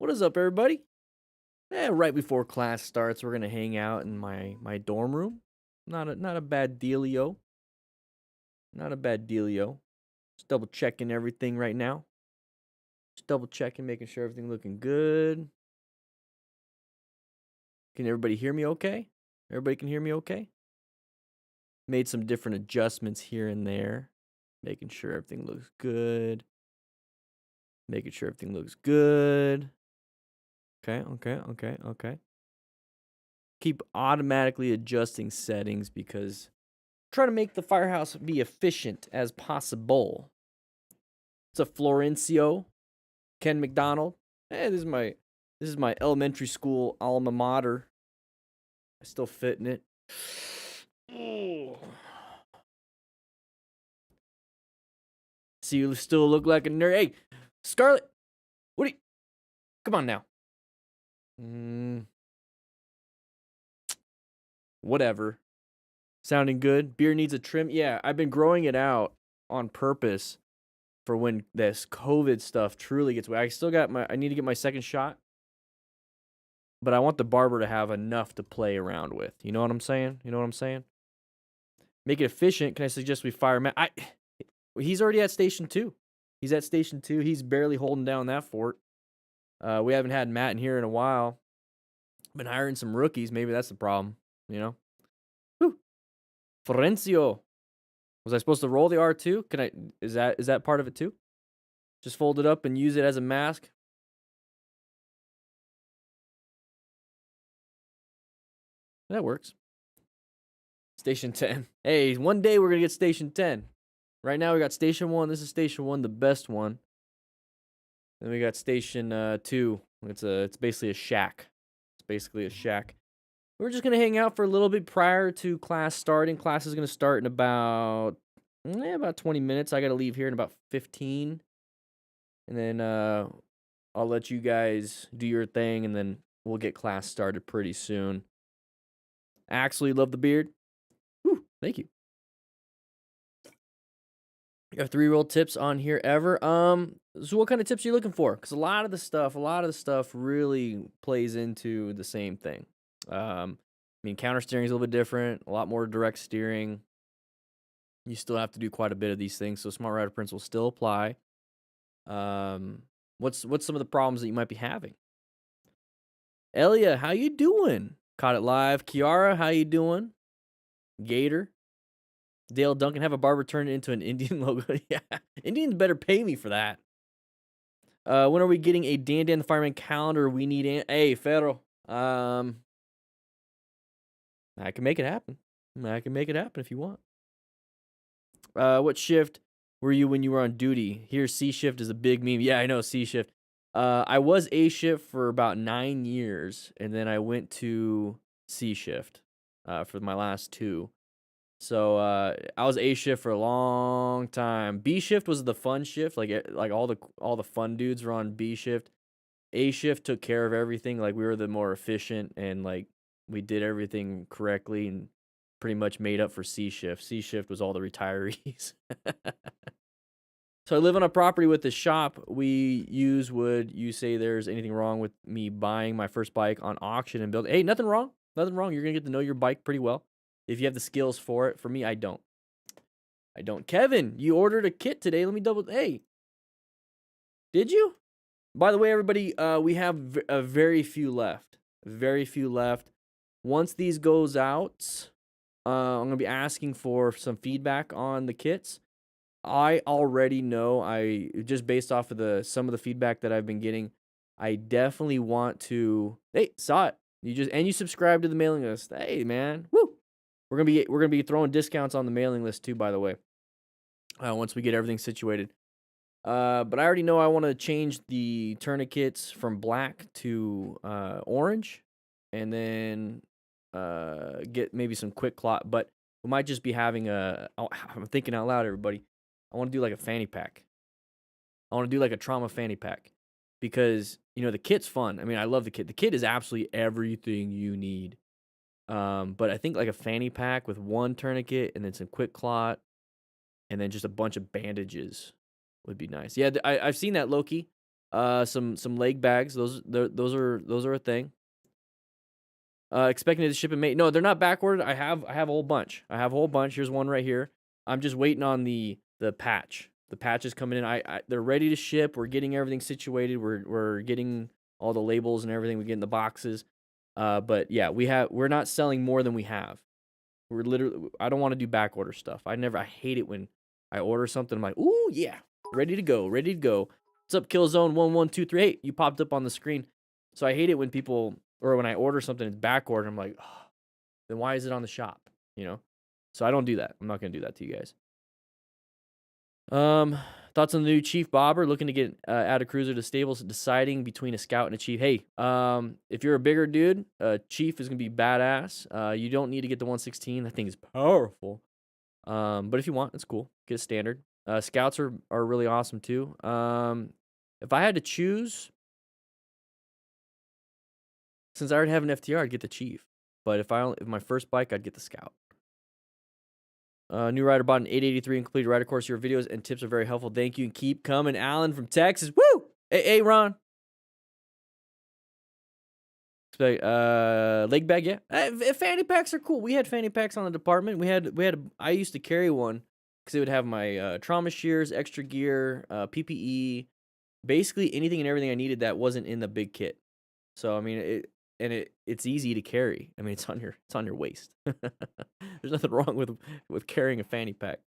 What is up, everybody? Right before class starts, we're gonna hang out in my dorm room. Not a bad dealio. Not a bad dealio. Just double checking everything right now. Just double checking, making sure everything looking good. Can everybody hear me okay? Everybody can hear me okay? Made some different adjustments here and there. Making sure everything looks good. Making sure everything looks good. Okay. Keep automatically adjusting settings because try to make the firehouse be efficient as possible. It's a Florencio, Ken McDonald. This is my elementary school alma mater. I still fit in it. Oh. So you still look like a nerd. Hey, Scarlett, what are you? Come on now. Whatever. Sounding good. Beer needs a trim. Yeah, I've been growing it out on purpose for when this COVID stuff truly gets away. I need to get my second shot, but I want the barber to have enough to play around with. You know what I'm saying? Make it efficient. Can I suggest we fire Matt? He's already at station 2. He's at station 2. He's barely holding down that fort. We haven't had Matt in here in a while. Been hiring some rookies. Maybe that's the problem, you know? Whew. Florencio. Was I supposed to roll the R2? Is that part of it too? Just fold it up and use it as a mask? That works. Station 10. Hey, one day we're going to get Station 10. Right now we got Station 1. This is Station 1, the best one. Then we got Station 2. It's basically a shack. We're just going to hang out for a little bit prior to class starting. Class is going to start in about 20 minutes. I got to leave here in about 15. And then I'll let you guys do your thing, and then we'll get class started pretty soon. Axel, you love the beard? Whew, thank you. You have 3-year-old tips on here ever. So what kind of tips are you looking for? Because a lot of the stuff really plays into the same thing. Counter steering is a little bit different, a lot more direct steering. You still have to do quite a bit of these things, so smart rider principles still apply. What's some of the problems that you might be having? Elia, how you doing? Caught it live. Kiara, how you doing? Gator. Dale Duncan, have a barber turn it into an Indian logo. Yeah, Indians better pay me for that. When are we getting a Dan the Fireman calendar? We need hey, Ferro. I can make it happen. If you want. What shift were you when you were on duty? Here, C shift is a big meme. Yeah, I know, C shift. I was A shift for about 9 years, and then I went to C shift for my last 2. So I was A shift for a long time. B shift was the fun shift, like all the fun dudes were on B shift. A shift took care of everything. Like we were the more efficient, and like we did everything correctly, and pretty much made up for C shift. C shift was all the retirees. So I live on a property with the shop we use. Would you say there's anything wrong with me buying my first bike on auction and building? Hey, nothing wrong. You're gonna get to know your bike pretty well if you have the skills for it. For me, I don't. Kevin, you ordered a kit today. Let me double. Hey, did you? By the way, everybody, we have very few left. Once these goes out, I'm gonna be asking for some feedback on the kits. I already know. Just based off of some of the feedback that I've been getting, I definitely want to. Hey, saw it. You subscribe to the mailing list. Hey, man, woo! We're gonna be throwing discounts on the mailing list too. By the way, once we get everything situated. But I already know I want to change the tourniquets from black to orange, and then get maybe some quick clot. But we might just be having I'm thinking out loud, everybody. I want to do like a fanny pack. I want to do like a trauma fanny pack because the kit's fun. I mean, I love the kit. The kit is absolutely everything you need. But I think like a fanny pack with one tourniquet and then some quick clot, and then just a bunch of bandages would be nice. Yeah, I've seen that, Loki. Some leg bags. Those are a thing. Expecting it to ship in May. No, they're not back ordered. I have a whole bunch. I have a whole bunch. Here's one right here. I'm just waiting on the patch. The patch is coming in. They're ready to ship. We're getting everything situated. We're getting all the labels and everything. We get in the boxes. But yeah, we're not selling more than we have. We're literally. I don't want to do back order stuff. I hate it when I order something. I'm like, ooh yeah, ready to go, ready to go. What's up, Killzone 1123? Hey, you popped up on the screen. So I hate it when people or when I order something it's back ordered. I'm like, oh, then why is it on the shop? You know. So I don't do that. I'm not gonna do that to you guys. Um, Thoughts on the new Chief Bobber looking to get add a cruiser to stables, deciding between a Scout and a Chief. Hey, if you're a bigger dude, Chief is gonna be badass. You don't need to get the 116. That thing is powerful. But if you want, it's cool. Get a standard. Scouts are really awesome too. If I had to choose, since I already have an FTR, I'd get the Chief. But if my first bike, I'd get the Scout. New rider bought an 883 and completed rider course. Your videos and tips are very helpful. Thank you and keep coming. Alan from Texas. Woo! Hey, Ron. Leg bag, yeah. Fanny packs are cool. We had fanny packs on the department. I used to carry one because it would have my trauma shears, extra gear, PPE, basically anything and everything I needed that wasn't in the big kit. So I mean, it's easy to carry. I mean, it's on your waist. There's nothing wrong with carrying a fanny pack.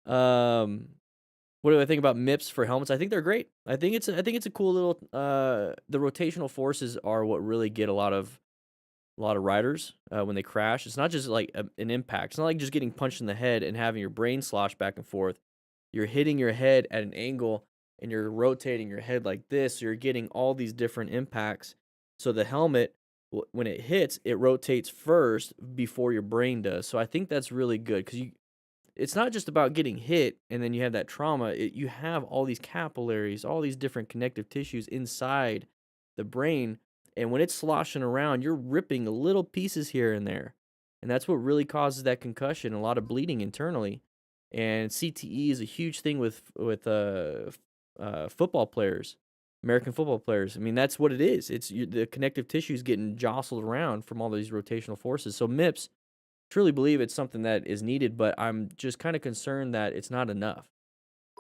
What do I think about MIPS for helmets? I think they're great. I think it's a cool little. The rotational forces are what really get a lot of riders when they crash. It's not just like an impact. It's not like just getting punched in the head and having your brain slosh back and forth. You're hitting your head at an angle and you're rotating your head like this. So you're getting all these different impacts. So the helmet, when it hits, it rotates first before your brain does. So I think that's really good because it's not just about getting hit and then you have that trauma. You have all these capillaries, all these different connective tissues inside the brain. And when it's sloshing around, you're ripping little pieces here and there. And that's what really causes that concussion, a lot of bleeding internally. And CTE is a huge thing with football players, American football players. I mean, that's what it is. It's the connective tissues getting jostled around from all these rotational forces. So MIPS, truly believe it's something that is needed, but I'm just kind of concerned that it's not enough.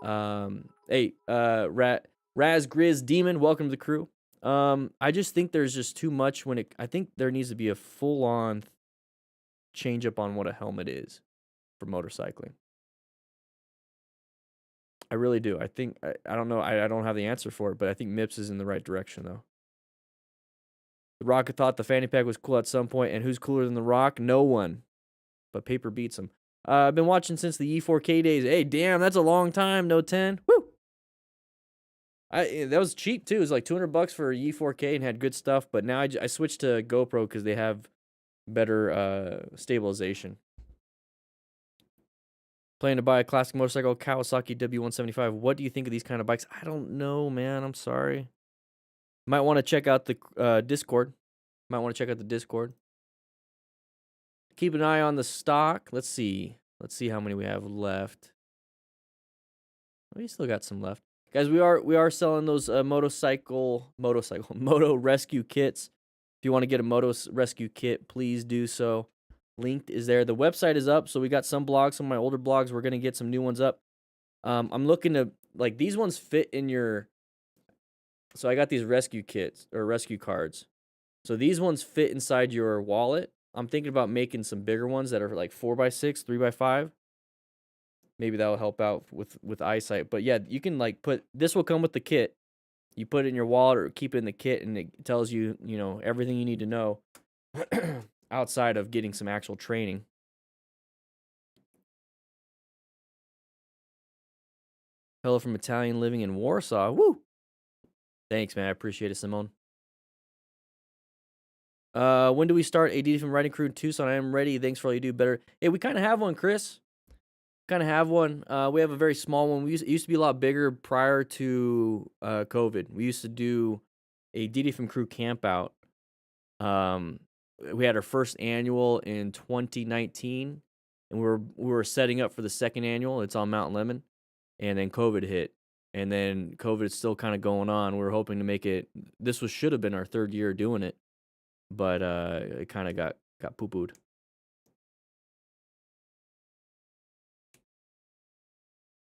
Hey, Raz Grizz Demon, welcome to the crew. I just think there's just too much I think there needs to be a full-on change up on what a helmet is for motorcycling. I really do. I think I don't know. I don't have the answer for it, but I think MIPS is in the right direction though. The Rock thought the fanny pack was cool at some point, and who's cooler than the Rock? No one. But paper beats him. I've been watching since the E4K days. Hey, damn, that's a long time. No 10. Woo! That was cheap too. It was like $200 for E4K and had good stuff. But now I switched to GoPro because they have better stabilization. Planning to buy a classic motorcycle, Kawasaki W175. What do you think of these kind of bikes? I don't know, man. I'm sorry. Might want to check out the Discord. Keep an eye on the stock. Let's see how many we have left. We still got some left. Guys, we are selling those moto rescue kits. If you want to get a moto rescue kit, please do so. Linked is there. The website is up, so we got some blogs, some of my older blogs. We're gonna get some new ones up. I'm looking to like these ones fit in your. So I got these rescue kits or rescue cards. So these ones fit inside your wallet. I'm thinking about making some bigger ones that are like 4x6, 3x5. Maybe that will help out with eyesight. But yeah, you can like this will come with the kit. You put it in your wallet or keep it in the kit, and it tells you, everything you need to know outside of getting some actual training. Hello from Italian living in Warsaw. Woo! Thanks, man. I appreciate it, Simone. When do we start a DD from Riding Crew in Tucson? I am ready. Thanks for all you do. Better. Hey, we kind of have one, Chris. We have a very small one. It used to be a lot bigger prior to COVID. We used to do a DD from Crew camp out. We had our first annual in 2019, and we were setting up for the second annual. It's on Mount Lemon, and then COVID hit. And then COVID is still kind of going on. We're hoping to make it. This was should have been our third year doing it, but it kind of got poo pooed.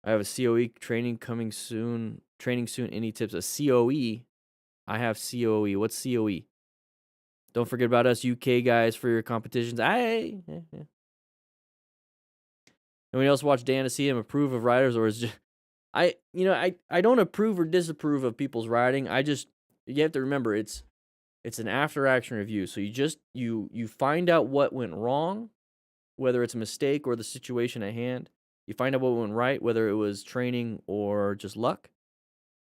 I have a COE training coming soon. Training soon. Any tips? A COE? I have COE. What's COE? Don't forget about us UK guys for your competitions. Nobody else watch Dan to see him approve of riders, or is just I don't approve or disapprove of people's riding. You have to remember it's an after action review. So you find out what went wrong, whether it's a mistake or the situation at hand. You find out what went right, whether it was training or just luck.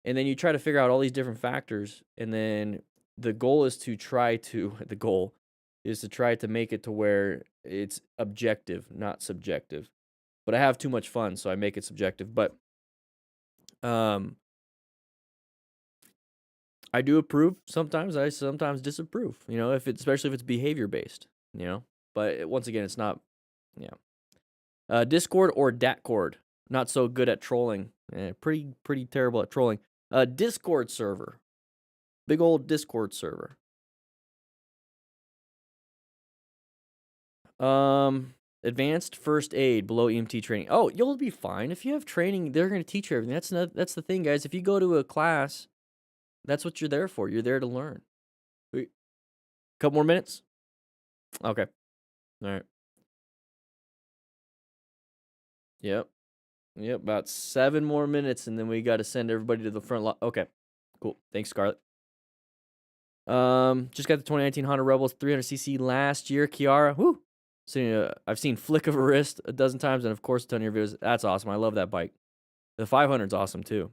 And then you try to figure out all these different factors. And then the goal is to try to make it to where it's objective, not subjective. But I have too much fun, so I make it subjective. But I do approve sometimes. I sometimes disapprove. Especially if it's behavior based. But once again, it's not. Yeah. Discord or Datcord. Not so good at trolling. Pretty terrible at trolling. Discord server. Big old Discord server. Advanced first aid below EMT training. Oh, you'll be fine. If you have training, they're going to teach you everything. That's the thing, guys. If you go to a class, that's what you're there for. You're there to learn. Wait, couple more minutes? Okay. All right. Yep. About 7 more minutes, and then we got to send everybody to the front lot. Okay. Cool. Thanks, Scarlett. Just got the 2019 Honda Rebels 300cc last year. Kiara, whoo. I've seen flick of a wrist a dozen times, and of course a ton of your videos. That's awesome. I love that bike. The 500's awesome too.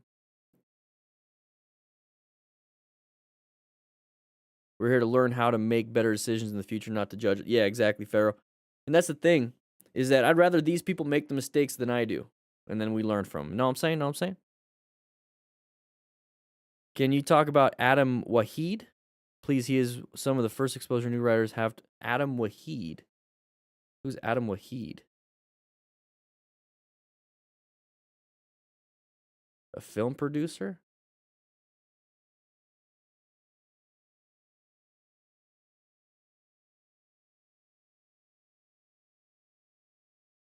We're here to learn how to make better decisions in the future, not to judge it. Yeah, exactly, Pharaoh. And that's the thing, is that I'd rather these people make the mistakes than I do, and then we learn from them. Know what I'm saying? Can you talk about Adam Waheed? Please, he is some of the first exposure new riders have. Adam Waheed. Who's Adam Waheed? A film producer?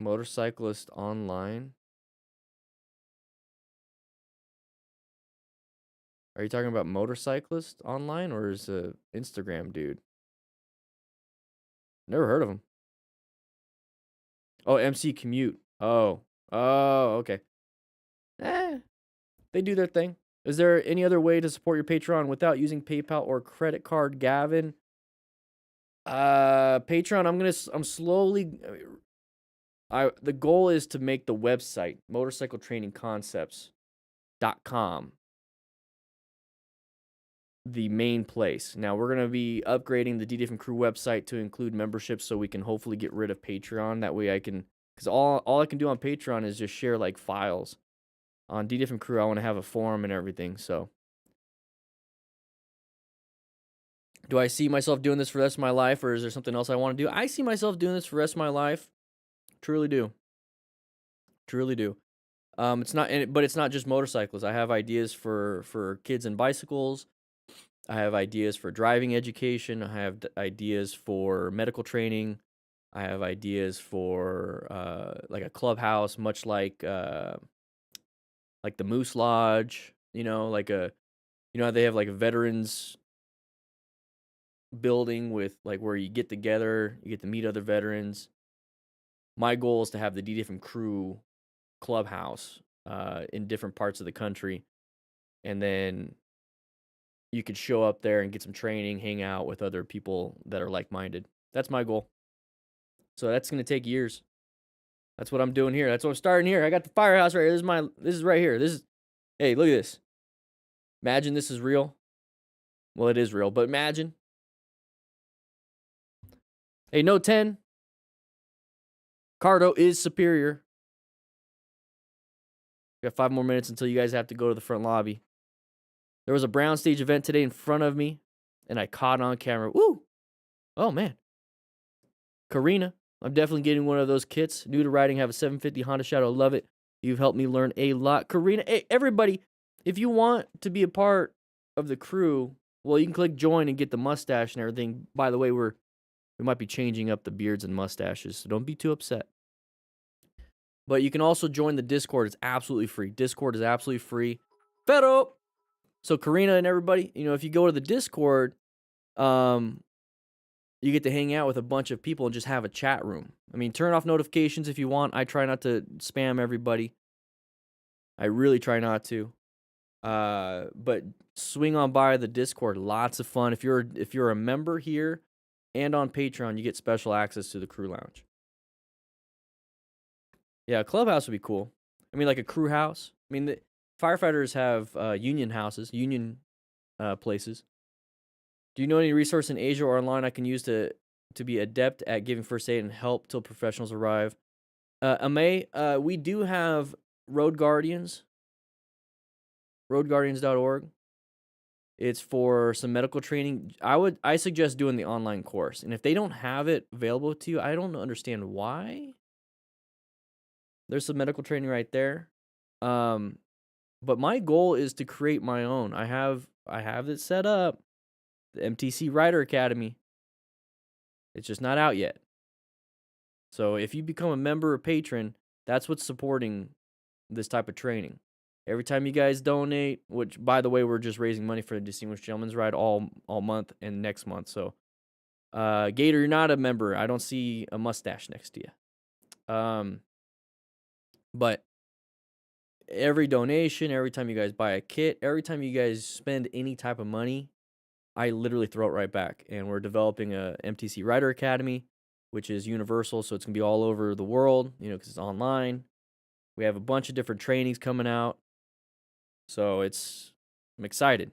Motorcyclist online? Are you talking about motorcyclist online, or is a Instagram dude? Never heard of him. Oh, MC Commute. Oh, okay. They do their thing. Is there any other way to support your Patreon without using PayPal or credit card, Gavin? Patreon, I'm slowly. The goal is to make the website motorcycletrainingconcepts.com the main place. Now we're gonna be upgrading the DDF and Crew website to include memberships, so we can hopefully get rid of Patreon. That way I can, because all I can do on Patreon is just share like files. On DDF and Crew, I want to have a forum and everything. So, do I see myself doing this for the rest of my life, or is there something else I want to do? I see myself doing this for the rest of my life. Truly do. It's not, but it's not just motorcycles. I have ideas for kids and bicycles. I have ideas for driving education. I have ideas for medical training. I have ideas for like a clubhouse, much like the Moose Lodge. Like how they have like a veterans building with like where you get together, you get to meet other veterans. My goal is to have the DDF and Crew clubhouse in different parts of the country, and then you could show up there and get some training, hang out with other people that are like-minded. That's my goal. So that's going to take years. That's what I'm doing here. That's what I'm starting here. I got the firehouse right here. This is right here. Hey, look at this. Imagine this is real. Well, it is real, but imagine. Hey, Note 10. Cardo is superior. We got 5 more minutes until you guys have to go to the front lobby. There was a Brown Stage event today in front of me, and I caught it on camera. Woo! Oh, man. Karina, I'm definitely getting one of those kits. New to riding, have a 750 Honda Shadow. Love it. You've helped me learn a lot. Karina, hey, everybody, if you want to be a part of the crew, well, you can click join and get the mustache and everything. By the way, we might be changing up the beards and mustaches, so don't be too upset. But you can also join the Discord. It's absolutely free. Discord is absolutely free. Pero! So Karina and everybody, if you go to the Discord, you get to hang out with a bunch of people and just have a chat room. I mean, turn off notifications if you want. I try not to spam everybody. I really try not to. But swing on by the Discord. Lots of fun. If you're a member here and on Patreon, you get special access to the crew lounge. Yeah, a clubhouse would be cool. I mean, like a crew house. I mean, the firefighters have union houses, union places. Do you know any resource in Asia or online I can use to be adept at giving first aid and help till professionals arrive? Amay, we do have Road Guardians. roadguardians.org. It's for some medical training. I suggest doing the online course. And if they don't have it available to you, I don't understand why. There's some medical training right there. But my goal is to create my own. I have it set up. The MTC Rider Academy. It's just not out yet. So if you become a member or patron, that's what's supporting this type of training. Every time you guys donate, which, by the way, we're just raising money for the Distinguished Gentleman's Ride all month and next month. So, Gator, you're not a member. I don't see a mustache next to you. But every donation, every time you guys buy a kit, every time you guys spend any type of money, I literally throw it right back. And we're developing a MTC Rider Academy, which is universal, so it's going to be all over the world, because it's online. We have a bunch of different trainings coming out. So I'm excited.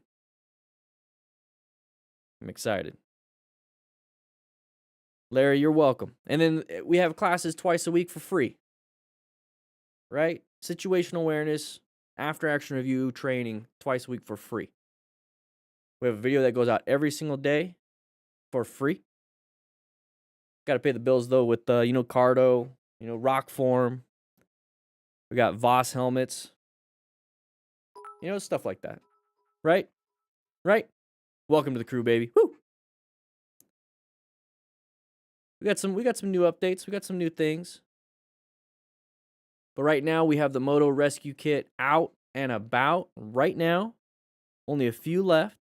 Larry, you're welcome. And then we have classes twice a week for free. Right? Situational awareness, after action review, training, twice a week for free. We have a video that goes out every single day for free. Got to pay the bills, though, with, Cardo, rock form. We got Voss helmets. Stuff like that. Right? Welcome to the crew, baby. Woo! We got some new updates. We got some new things. But right now, we have the Moto Rescue Kit out and about right now. Only a few left.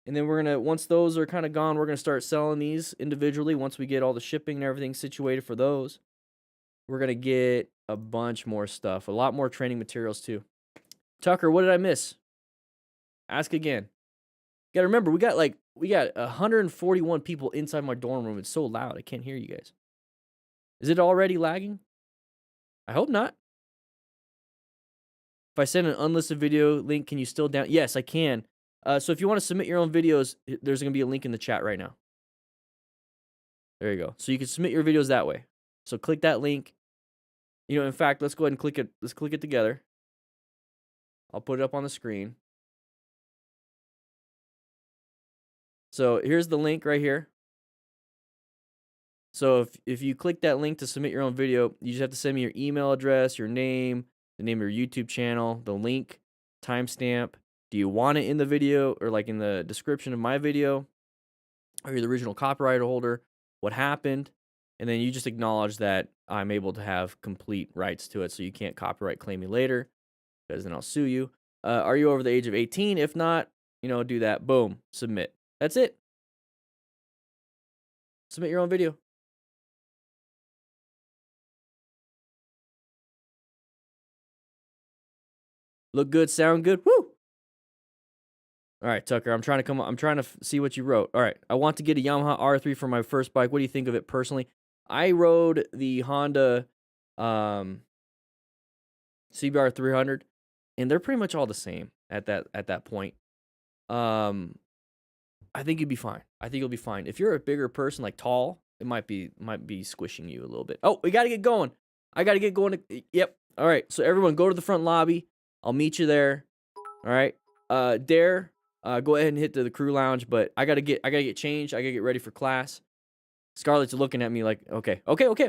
And then once those are kind of gone, we're going to start selling these individually. Once we get all the shipping and everything situated for those, we're going to get a bunch more stuff. A lot more training materials, too. Tucker, what did I miss? Ask again. You got to remember, we got 141 people inside my dorm room. It's so loud. I can't hear you guys. Is it already lagging? I hope not. If I send an unlisted video link, can you still down? Yes, I can. So if you want to submit your own videos, there's going to be a link in the chat right now. There you go. So you can submit your videos that way. So click that link. In fact, let's go ahead and click it. Let's click it together. I'll put it up on the screen. So here's the link right here. So if you click that link to submit your own video, you just have to send me your email address, your name, the name of your YouTube channel, the link, timestamp. Do you want it in the video or like in the description of my video? Are you the original copyright holder? What happened? And then you just acknowledge that I'm able to have complete rights to it, so you can't copyright claim me later, because then I'll sue you. Are you over the age of 18? If not, do that. Boom. Submit. That's it. Submit your own video. Look good, sound good. Woo! All right, Tucker, I'm trying to see what you wrote. All right, I want to get a Yamaha R3 for my first bike. What do you think of it personally? I rode the Honda CBR 300, and they're pretty much all the same at that point. I think you'd be fine. I think you'll be fine. If you're a bigger person, like tall, it might be squishing you a little bit. Oh, we got to get going. I got to get going. Yep. All right, so everyone go to the front lobby. I'll meet you there. All right. Dare, go ahead and hit the crew lounge, but I gotta get changed. I gotta get ready for class. Scarlett's looking at me like, okay. What's up,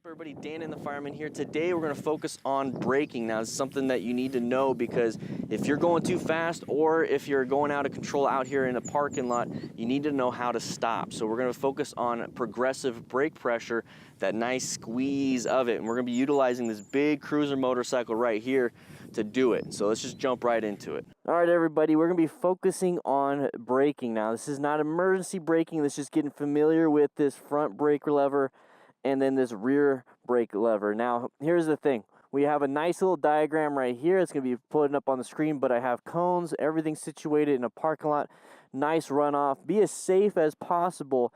Everybody, DanDanTheFireman here. Today we're going to focus on braking. Now, this is something that you need to know because if you're going too fast or if you're going out of control out here in a parking lot, you need to know how to stop. So we're going to focus on progressive brake pressure, that nice squeeze of it. And we're going to be utilizing this big cruiser motorcycle right here to do it. So let's just jump right into it. All right, everybody, we're going to be focusing on braking. Now, this is not emergency braking. This is just getting familiar with this front brake lever and then this rear brake lever. Now, here's the thing. We have a nice little diagram right here. It's going to be putting up on the screen, but I have cones, everything situated in a parking lot. Nice runoff. Be as safe as possible.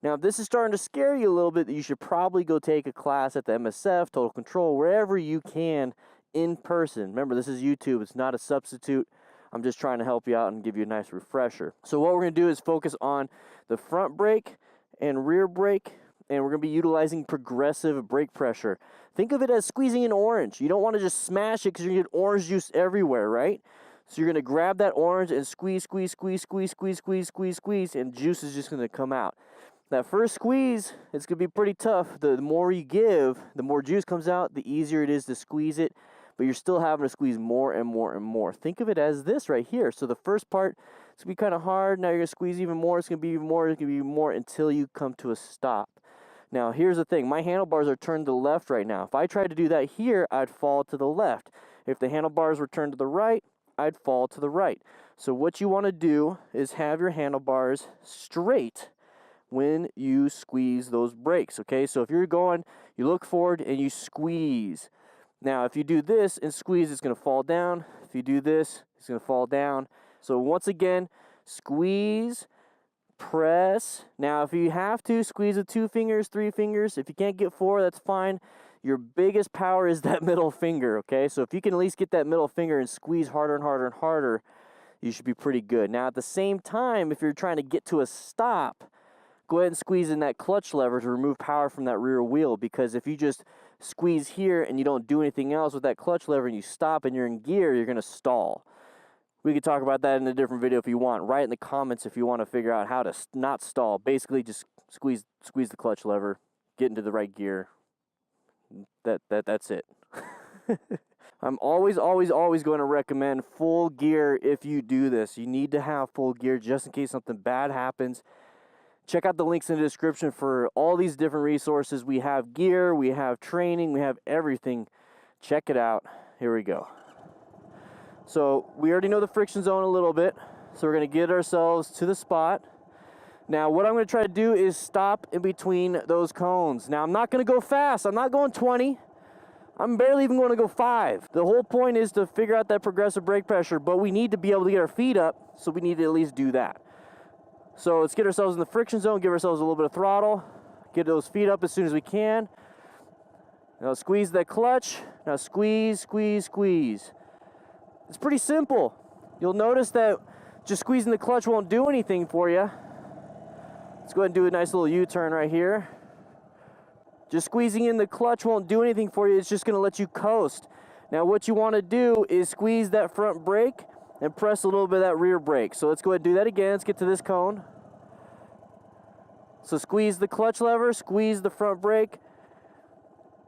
Now, if this is starting to scare you a little bit, you should probably go take a class at the MSF, Total Control, wherever you can in person. Remember, this is YouTube. It's not a substitute. I'm just trying to help you out and give you a nice refresher. So what we're going to do is focus on the front brake and rear brake, and we're going to be utilizing progressive brake pressure. Think of it as squeezing an orange. You don't want to just smash it because you're going to get orange juice everywhere, right? So you're going to grab that orange and squeeze, and juice is just going to come out. That first squeeze, it's going to be pretty tough. The more you give, the more juice comes out, the easier it is to squeeze it, but you're still having to squeeze more and more and more. Think of it as this right here. So the first part, it's going to be kind of hard. Now you're going to squeeze even more. It's going to be even more. It's going to be even more until you come to a stop. Now, here's the thing. My handlebars are turned to the left right now. If I tried to do that here, I'd fall to the left. If the handlebars were turned to the right, I'd fall to the right. So what you want to do is have your handlebars straight when you squeeze those brakes, okay? So if you're going, you look forward and you squeeze. Now, if you do this and squeeze, it's going to fall down. If you do this, it's going to fall down. So once again, squeeze, press. Now, if you have to, squeeze with 2 fingers, 3 fingers. If you can't get 4, that's fine. Your biggest power is that middle finger, okay? So if you can at least get that middle finger and squeeze harder and harder and harder, you should be pretty good. Now, at the same time, if you're trying to get to a stop, go ahead and squeeze in that clutch lever to remove power from that rear wheel, because if you just squeeze here and you don't do anything else with that clutch lever and you stop and you're in gear, you're going to stall. We could talk about that in a different video if you want. Write in the comments if you want to figure out how to not stall. Basically, just squeeze the clutch lever, get into the right gear. That's it. I'm always going to recommend full gear if you do this. You need to have full gear just in case something bad happens. Check out the links in the description for all these different resources. We have gear, we have training, we have everything. Check it out. Here we go. So we already know the friction zone a little bit, so we're going to get ourselves to the spot. Now what I'm going to try to do is stop in between those cones. Now I'm not going to go fast. I'm not going 20. I'm barely even going to go 5. The whole point is to figure out that progressive brake pressure, but we need to be able to get our feet up, so we need to at least do that. So let's get ourselves in the friction zone, give ourselves a little bit of throttle, get those feet up as soon as we can. Now squeeze that clutch. Now squeeze. It's pretty simple. You'll notice that just squeezing the clutch won't do anything for you. Let's go ahead and do a nice little U-turn right here. Just squeezing in the clutch won't do anything for you. It's just going to let you coast. Now what you want to do is squeeze that front brake and press a little bit of that rear brake. So let's go ahead and do that again. Let's get to this cone. So squeeze the clutch lever, squeeze the front brake,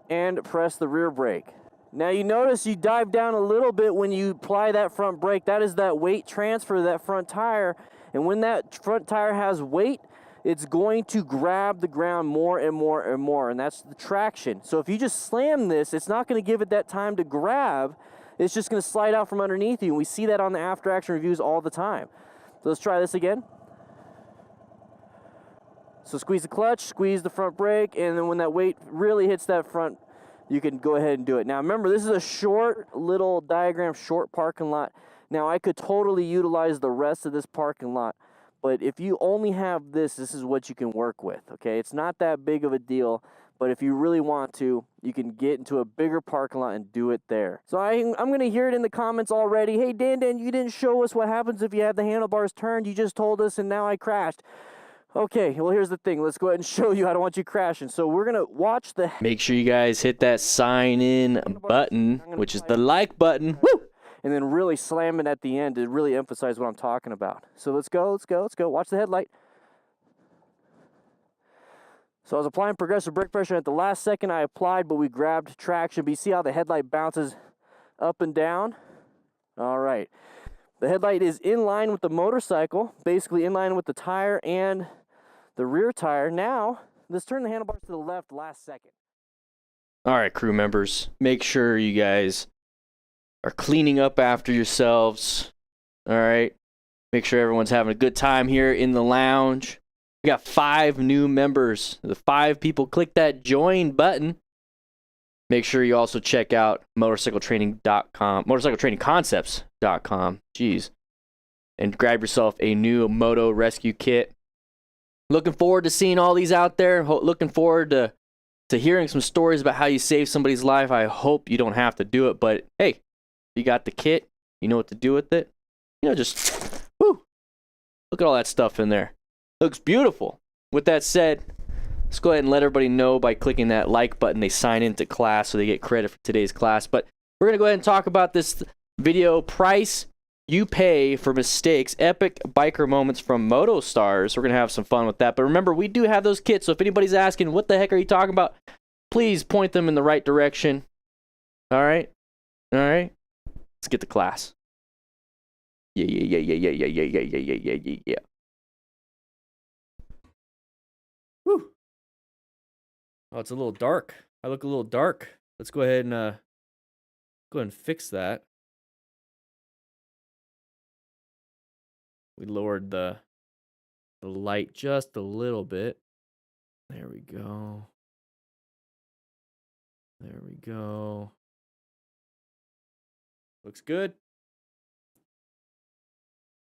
and press the rear brake. Now you notice you dive down a little bit when you apply that front brake. That is that weight transfer to that front tire. And when that front tire has weight, it's going to grab the ground more and more and more. And that's the traction. So if you just slam this, it's not going to give it that time to grab. It's just going to slide out from underneath you. And we see that on the after action reviews all the time. So let's try this again. So squeeze the clutch, squeeze the front brake, and then when that weight really hits that front, you can go ahead and do it. Now remember, this is a short little diagram, short parking lot. Now I could totally utilize the rest of this parking lot, but if you only have this, this is what you can work with, okay? It's not that big of a deal, but if you really want to, you can get into a bigger parking lot and do it there. So I'm going to hear it in the comments already. Hey, Dan, you didn't show us what happens if you have the handlebars turned. You just told us, and now I crashed. Okay, well, here's the thing. Let's go ahead and show you. I don't want you crashing. So we're going to watch the... Make sure you guys hit that sign in button, which is the like button. Woo! And then really slam it at the end to really emphasize what I'm talking about. So let's go. Watch the headlight. So I was applying progressive brake pressure. At the last second I applied, but we grabbed traction. But you see how the headlight bounces up and down? All right. The headlight is in line with the motorcycle, basically in line with the tire and the rear tire. Now, let's turn the handlebars to the left last second. All right, crew members, make sure you guys are cleaning up after yourselves. All right. Make sure everyone's having a good time here in the lounge. We got 5 new members. The 5 people, click that join button. Make sure you also check out motorcycletraining.com, motorcycletrainingconcepts.com. Jeez. And grab yourself a new Moto rescue kit. Looking forward to seeing all these out there. Looking forward to hearing some stories about how you saved somebody's life. I hope you don't have to do it, but hey, you got the kit. You know what to do with it. You know, just, whoo, look at all that stuff in there. Looks beautiful. With that said, let's go ahead and let everybody know by clicking that like button. They sign into class so they get credit for today's class. But we're going to go ahead and talk about this video, price you pay for mistakes, epic biker moments from Moto stars. We're going to have some fun with that. But remember, we do have those kits. So if anybody's asking, what the heck are you talking about? Please point them in the right direction. All right? All right? Let's get to class. Yeah. Whew. Oh, it's a little dark. I look a little dark. Let's go ahead and fix that. We lowered the light just a little bit. There we go. There we go. Looks good.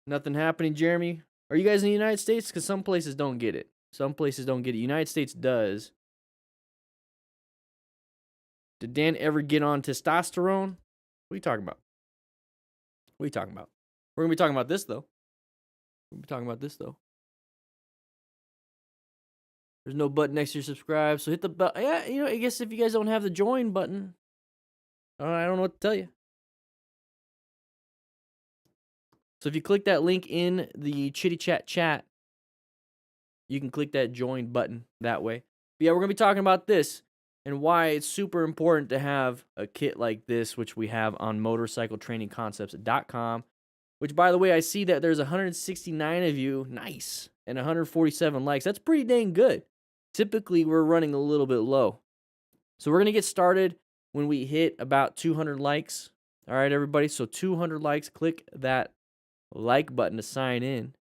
Nothing happening, Jeremy. Are you guys in the United States? Because some places don't get it. Some places don't get it. United States does. Did Dan ever get on testosterone? What are you talking about? What are you talking about? We're going to be talking about this, though. There's no button next to your subscribe, so hit the button. Yeah, you know, I guess if you guys don't have the join button, I don't know what to tell you. So if you click that link in the Chitty Chat, you can click that join button that way. But yeah, we're going to be talking about this and why it's super important to have a kit like this, which we have on motorcycletrainingconcepts.com, which, by the way, I see that there's 169 of you. Nice. And 147 likes. That's pretty dang good. Typically, we're running a little bit low. So we're going to get started when we hit about 200 likes. All right, everybody. So 200 likes. Click that like button to sign in.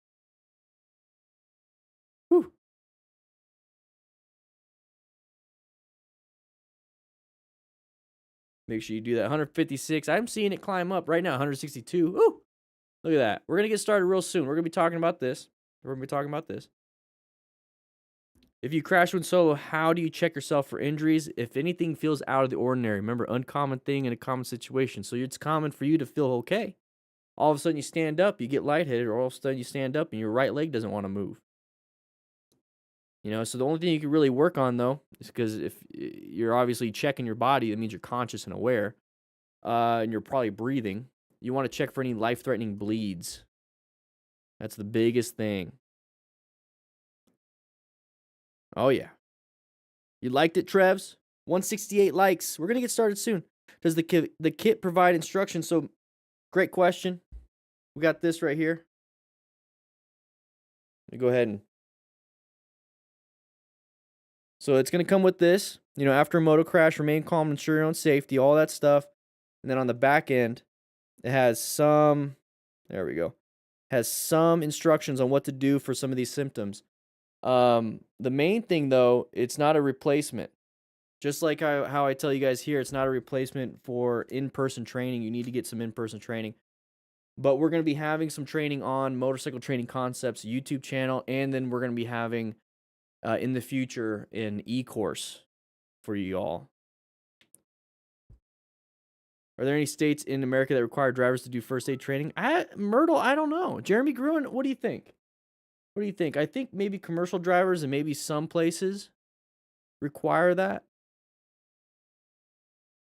Whew. Make sure you do that. 156. I'm seeing it climb up right now. 162. Woo! Look at that. We're going to get started real soon. We're going to be talking about this. If you crash when solo, how do you check yourself for injuries? If anything feels out of the ordinary, remember, uncommon thing in a common situation. So it's common for you to feel okay. All of a sudden you stand up, you get lightheaded, or all of a sudden you stand up and your right leg doesn't want to move. You know, so the only thing you can really work on, though, is because if you're obviously checking your body, that means you're conscious and aware, and you're probably breathing. You want to check for any life-threatening bleeds. That's the biggest thing. Oh, yeah. You liked it, Trevs? 168 likes. We're going to get started soon. Does the kit provide instructions? So, great question. We got this right here. Let me go ahead and... So, it's going to come with this. You know, after a moto crash, remain calm, ensure your own safety, all that stuff. And then on the back end, it has some... There we go. Has some instructions on what to do for some of these symptoms. The main thing, though, it's not a replacement. Just like how I tell you guys here, it's not a replacement for in-person training. You need to get some in-person training. But we're going to be having some training on Motorcycle Training Concepts YouTube channel, and then we're going to be having, in the future, an e-course for you all. Are there any states in America that require drivers to do first aid training? Myrtle, I don't know. Jeremy Gruen, what do you think? What do you think? I think maybe commercial drivers and maybe some places require that.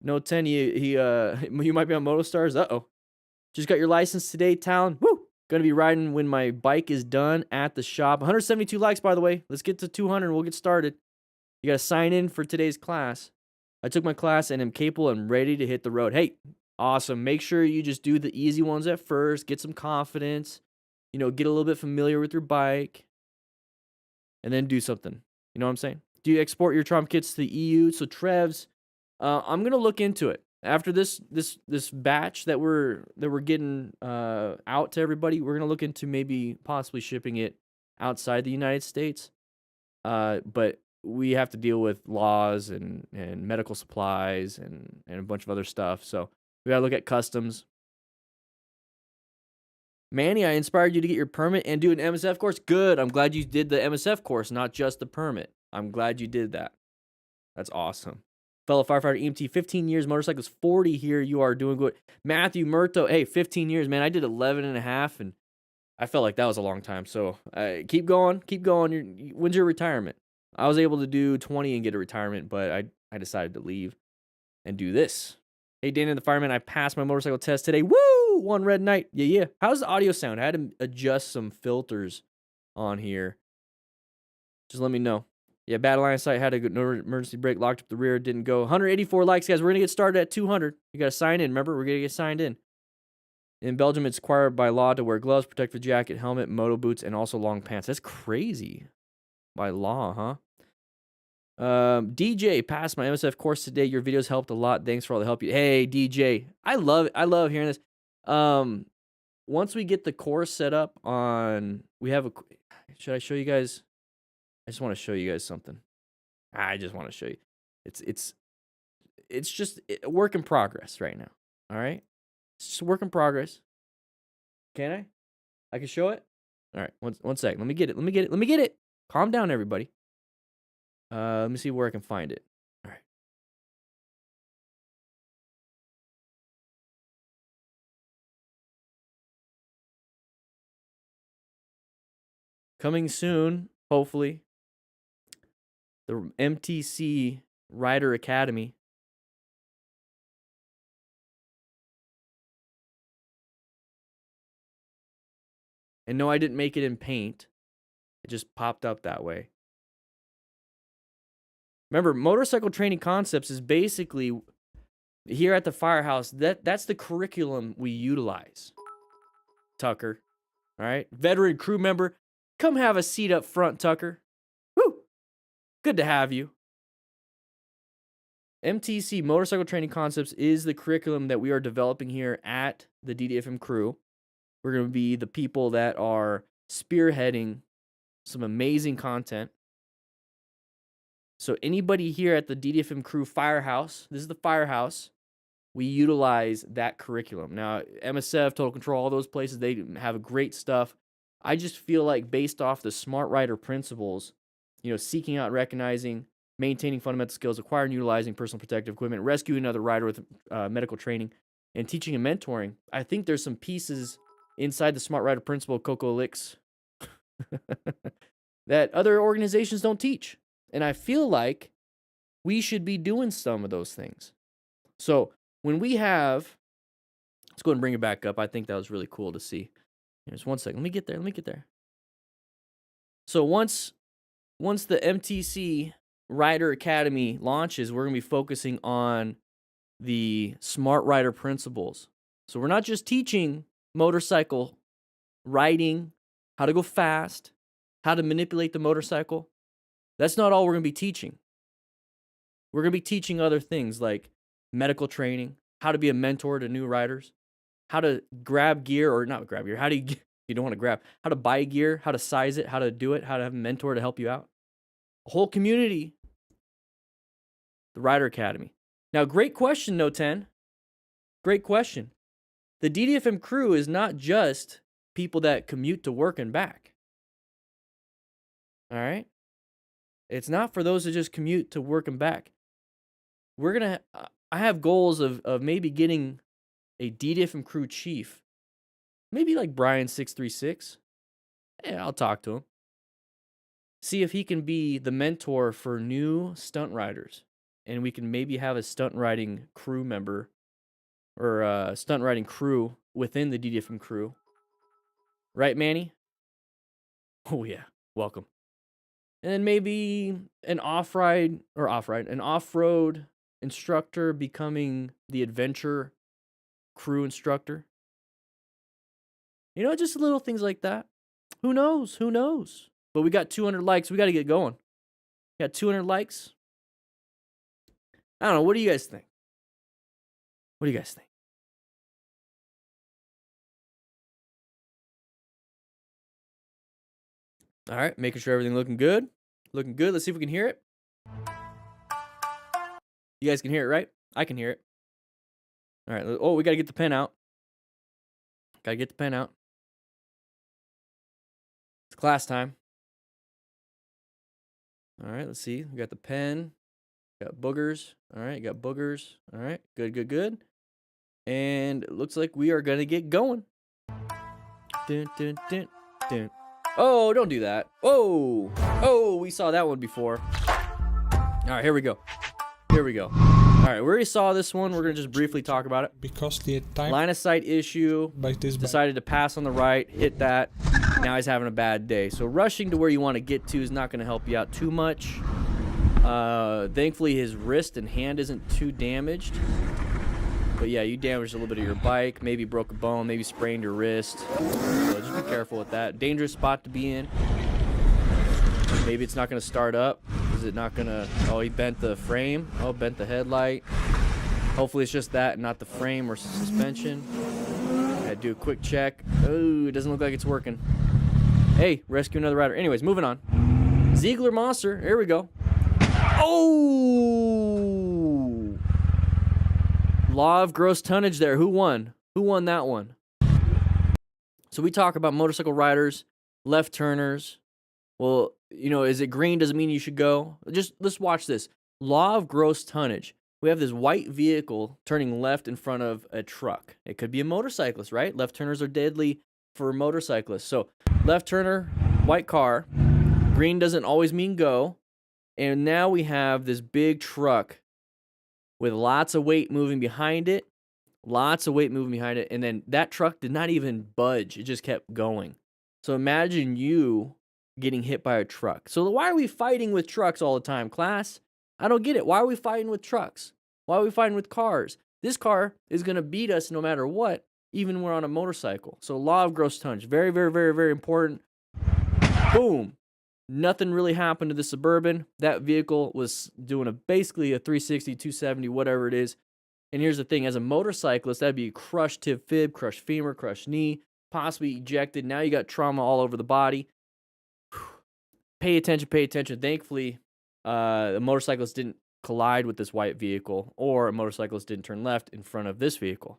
No 10, you might be on MotoStars. Uh-oh. Just got your license today, Talon. Woo! Gonna be riding when my bike is done at the shop. 172 likes, by the way. Let's get to 200 and we'll get started. You got to sign in for today's class. I took my class and am capable and ready to hit the road. Hey, awesome. Make sure you just do the easy ones at first, get some confidence, get a little bit familiar with your bike, and then do something. You know what I'm saying? Do you export your trauma kits to the EU? So Trevs, I'm gonna look into it after this batch that we're getting out to everybody. We're gonna look into maybe possibly shipping it outside the United States. But we have to deal with laws and medical supplies and a bunch of other stuff. So we gotta look at customs. Manny, I inspired you to get your permit and do an MSF course. Good. I'm glad you did the MSF course, not just the permit. I'm glad you did that. That's awesome. Fellow firefighter EMT, 15 years, motorcycles 40 here. You are doing good. Matthew Murto, hey, 15 years, man. I did 11 and a half, and I felt like that was a long time. So keep going. Keep going. When's your retirement? I was able to do 20 and get a retirement, but I decided to leave and do this. Hey, DanDanTheFireman, I passed my motorcycle test today. Woo! One red night. Yeah. How's the audio sound? I had to adjust some filters on here. Just let me know. Yeah, Bad Alliance site had a good emergency brake, locked up the rear, didn't go. 184 likes, guys. We're going to get started at 200. You got to sign in. Remember, we're going to get signed in. In Belgium, it's required by law to wear gloves, protective jacket, helmet, moto boots, and also long pants. That's crazy. By law, huh? DJ passed my MSF course today. Your videos helped a lot. Thanks for all the help. Hey, DJ, I love hearing this. Once we get the course set up should I show you guys? I just want to show you guys something. I just want to show you. It's just a work in progress right now. All right, it's just a work in progress. Can I? I can show it. All right, one sec. Let me get it. Calm down, everybody. Let me see where I can find it. All right. Coming soon, hopefully. The MTC Rider Academy. And no, I didn't make it in paint. It just popped up that way. Remember, Motorcycle Training Concepts is basically here at the firehouse. That's the curriculum we utilize. Tucker. All right. Veteran crew member. Come have a seat up front, Tucker. Woo! Good to have you. MTC, Motorcycle Training Concepts, is the curriculum that we are developing here at the DDFM crew. We're going to be the people that are spearheading some amazing content. So anybody here at the DDFM crew firehouse, this is the firehouse, we utilize that curriculum. Now, MSF, Total Control, all those places, they have great stuff. I just feel like based off the smart rider principles, seeking out, recognizing, maintaining fundamental skills, acquiring, utilizing personal protective equipment, rescuing another rider with medical training, and teaching and mentoring. I think there's some pieces inside the smart rider principle, Coco Licks, that other organizations don't teach. And I feel like we should be doing some of those things. So when we have, let's go ahead and bring it back up. I think that was really cool to see. Here's 1 second. Let me get there. So once the MTC Rider Academy launches, we're going to be focusing on the smart rider principles. So we're not just teaching motorcycle riding, how to go fast, how to manipulate the motorcycle. That's not all we're going to be teaching. We're going to be teaching other things like medical training, how to be a mentor to new riders, how to grab gear or not grab gear, you don't want to grab, how to buy gear, how to size it, how to do it, how to have a mentor to help you out. A whole community, the Rider Academy. Now, great question, No 10. Great question. The DDFM crew is not just people that commute to work and back. All right? It's not for those that just commute to work and back. I have goals of maybe getting a DDFM crew chief, maybe like Brian636. Yeah, I'll talk to him. See if he can be the mentor for new stunt riders. And we can maybe have a stunt riding crew member or a stunt riding crew within the DDFM crew. Right, Manny? Oh, yeah. Welcome. And then maybe an an off-road instructor becoming the adventure crew instructor. Just little things like that. Who knows? Who knows? But we got 200 likes. We got to get going. Got 200 likes. I don't know. What do you guys think? What do you guys think? All right, making sure everything looking good. Looking good. Let's see if we can hear it. You guys can hear it, right? I can hear it. All right. Oh, we got to get the pen out. Got to get the pen out. It's class time. All right, let's see. We got the pen. Got boogers. All right, got boogers. All right, good, good, good. And it looks like we are going to get going. Dun, dun, dun, dun. Oh, don't do that. Oh, oh, we saw that one before. All right, here we go. Here we go. All right, we already saw this one. We're going to just briefly talk about it. Because the time Line of sight issue. Decided to pass on the right, hit that. Now he's having a bad day. So rushing to where you want to get to is not going to help you out too much. Thankfully, his wrist and hand isn't too damaged. But yeah, you damaged a little bit of your bike. Maybe broke a bone. Maybe sprained your wrist. So just be careful with that. Dangerous spot to be in. Maybe it's not going to start up. Is it not going to... Oh, he bent the frame. Oh, bent the headlight. Hopefully it's just that and not the frame or suspension. I do a quick check. Oh, it doesn't look like it's working. Hey, rescue another rider. Anyways, moving on. Ziegler Monster. Here we go. Oh! Law of gross tonnage there. Who won? Who won that one? So we talk about motorcycle riders, left turners. Well, is it green doesn't mean you should go. Let's watch this. Law of gross tonnage. We have this white vehicle turning left in front of a truck. It could be a motorcyclist, right? Left turners are deadly for motorcyclists. So left turner, white car. Green doesn't always mean go. And now we have this big truck with lots of weight moving behind it. Lots of weight moving behind it. And then that truck did not even budge. It just kept going. So imagine you getting hit by a truck. So why are we fighting with trucks all the time, class? I don't get it. Why are we fighting with trucks? Why are we fighting with cars? This car is going to beat us no matter what, even when we're on a motorcycle. So law of gross tonnage. Very, very, very, very important. Boom. Nothing really happened to the Suburban. That vehicle was doing basically a 360, 270, whatever it is. And here's the thing. As a motorcyclist, that'd be crushed tib fib, crushed femur, crushed knee, possibly ejected. Now you got trauma all over the body. Pay attention, pay attention. Thankfully, the motorcyclist didn't collide with this white vehicle, or a motorcyclist didn't turn left in front of this vehicle.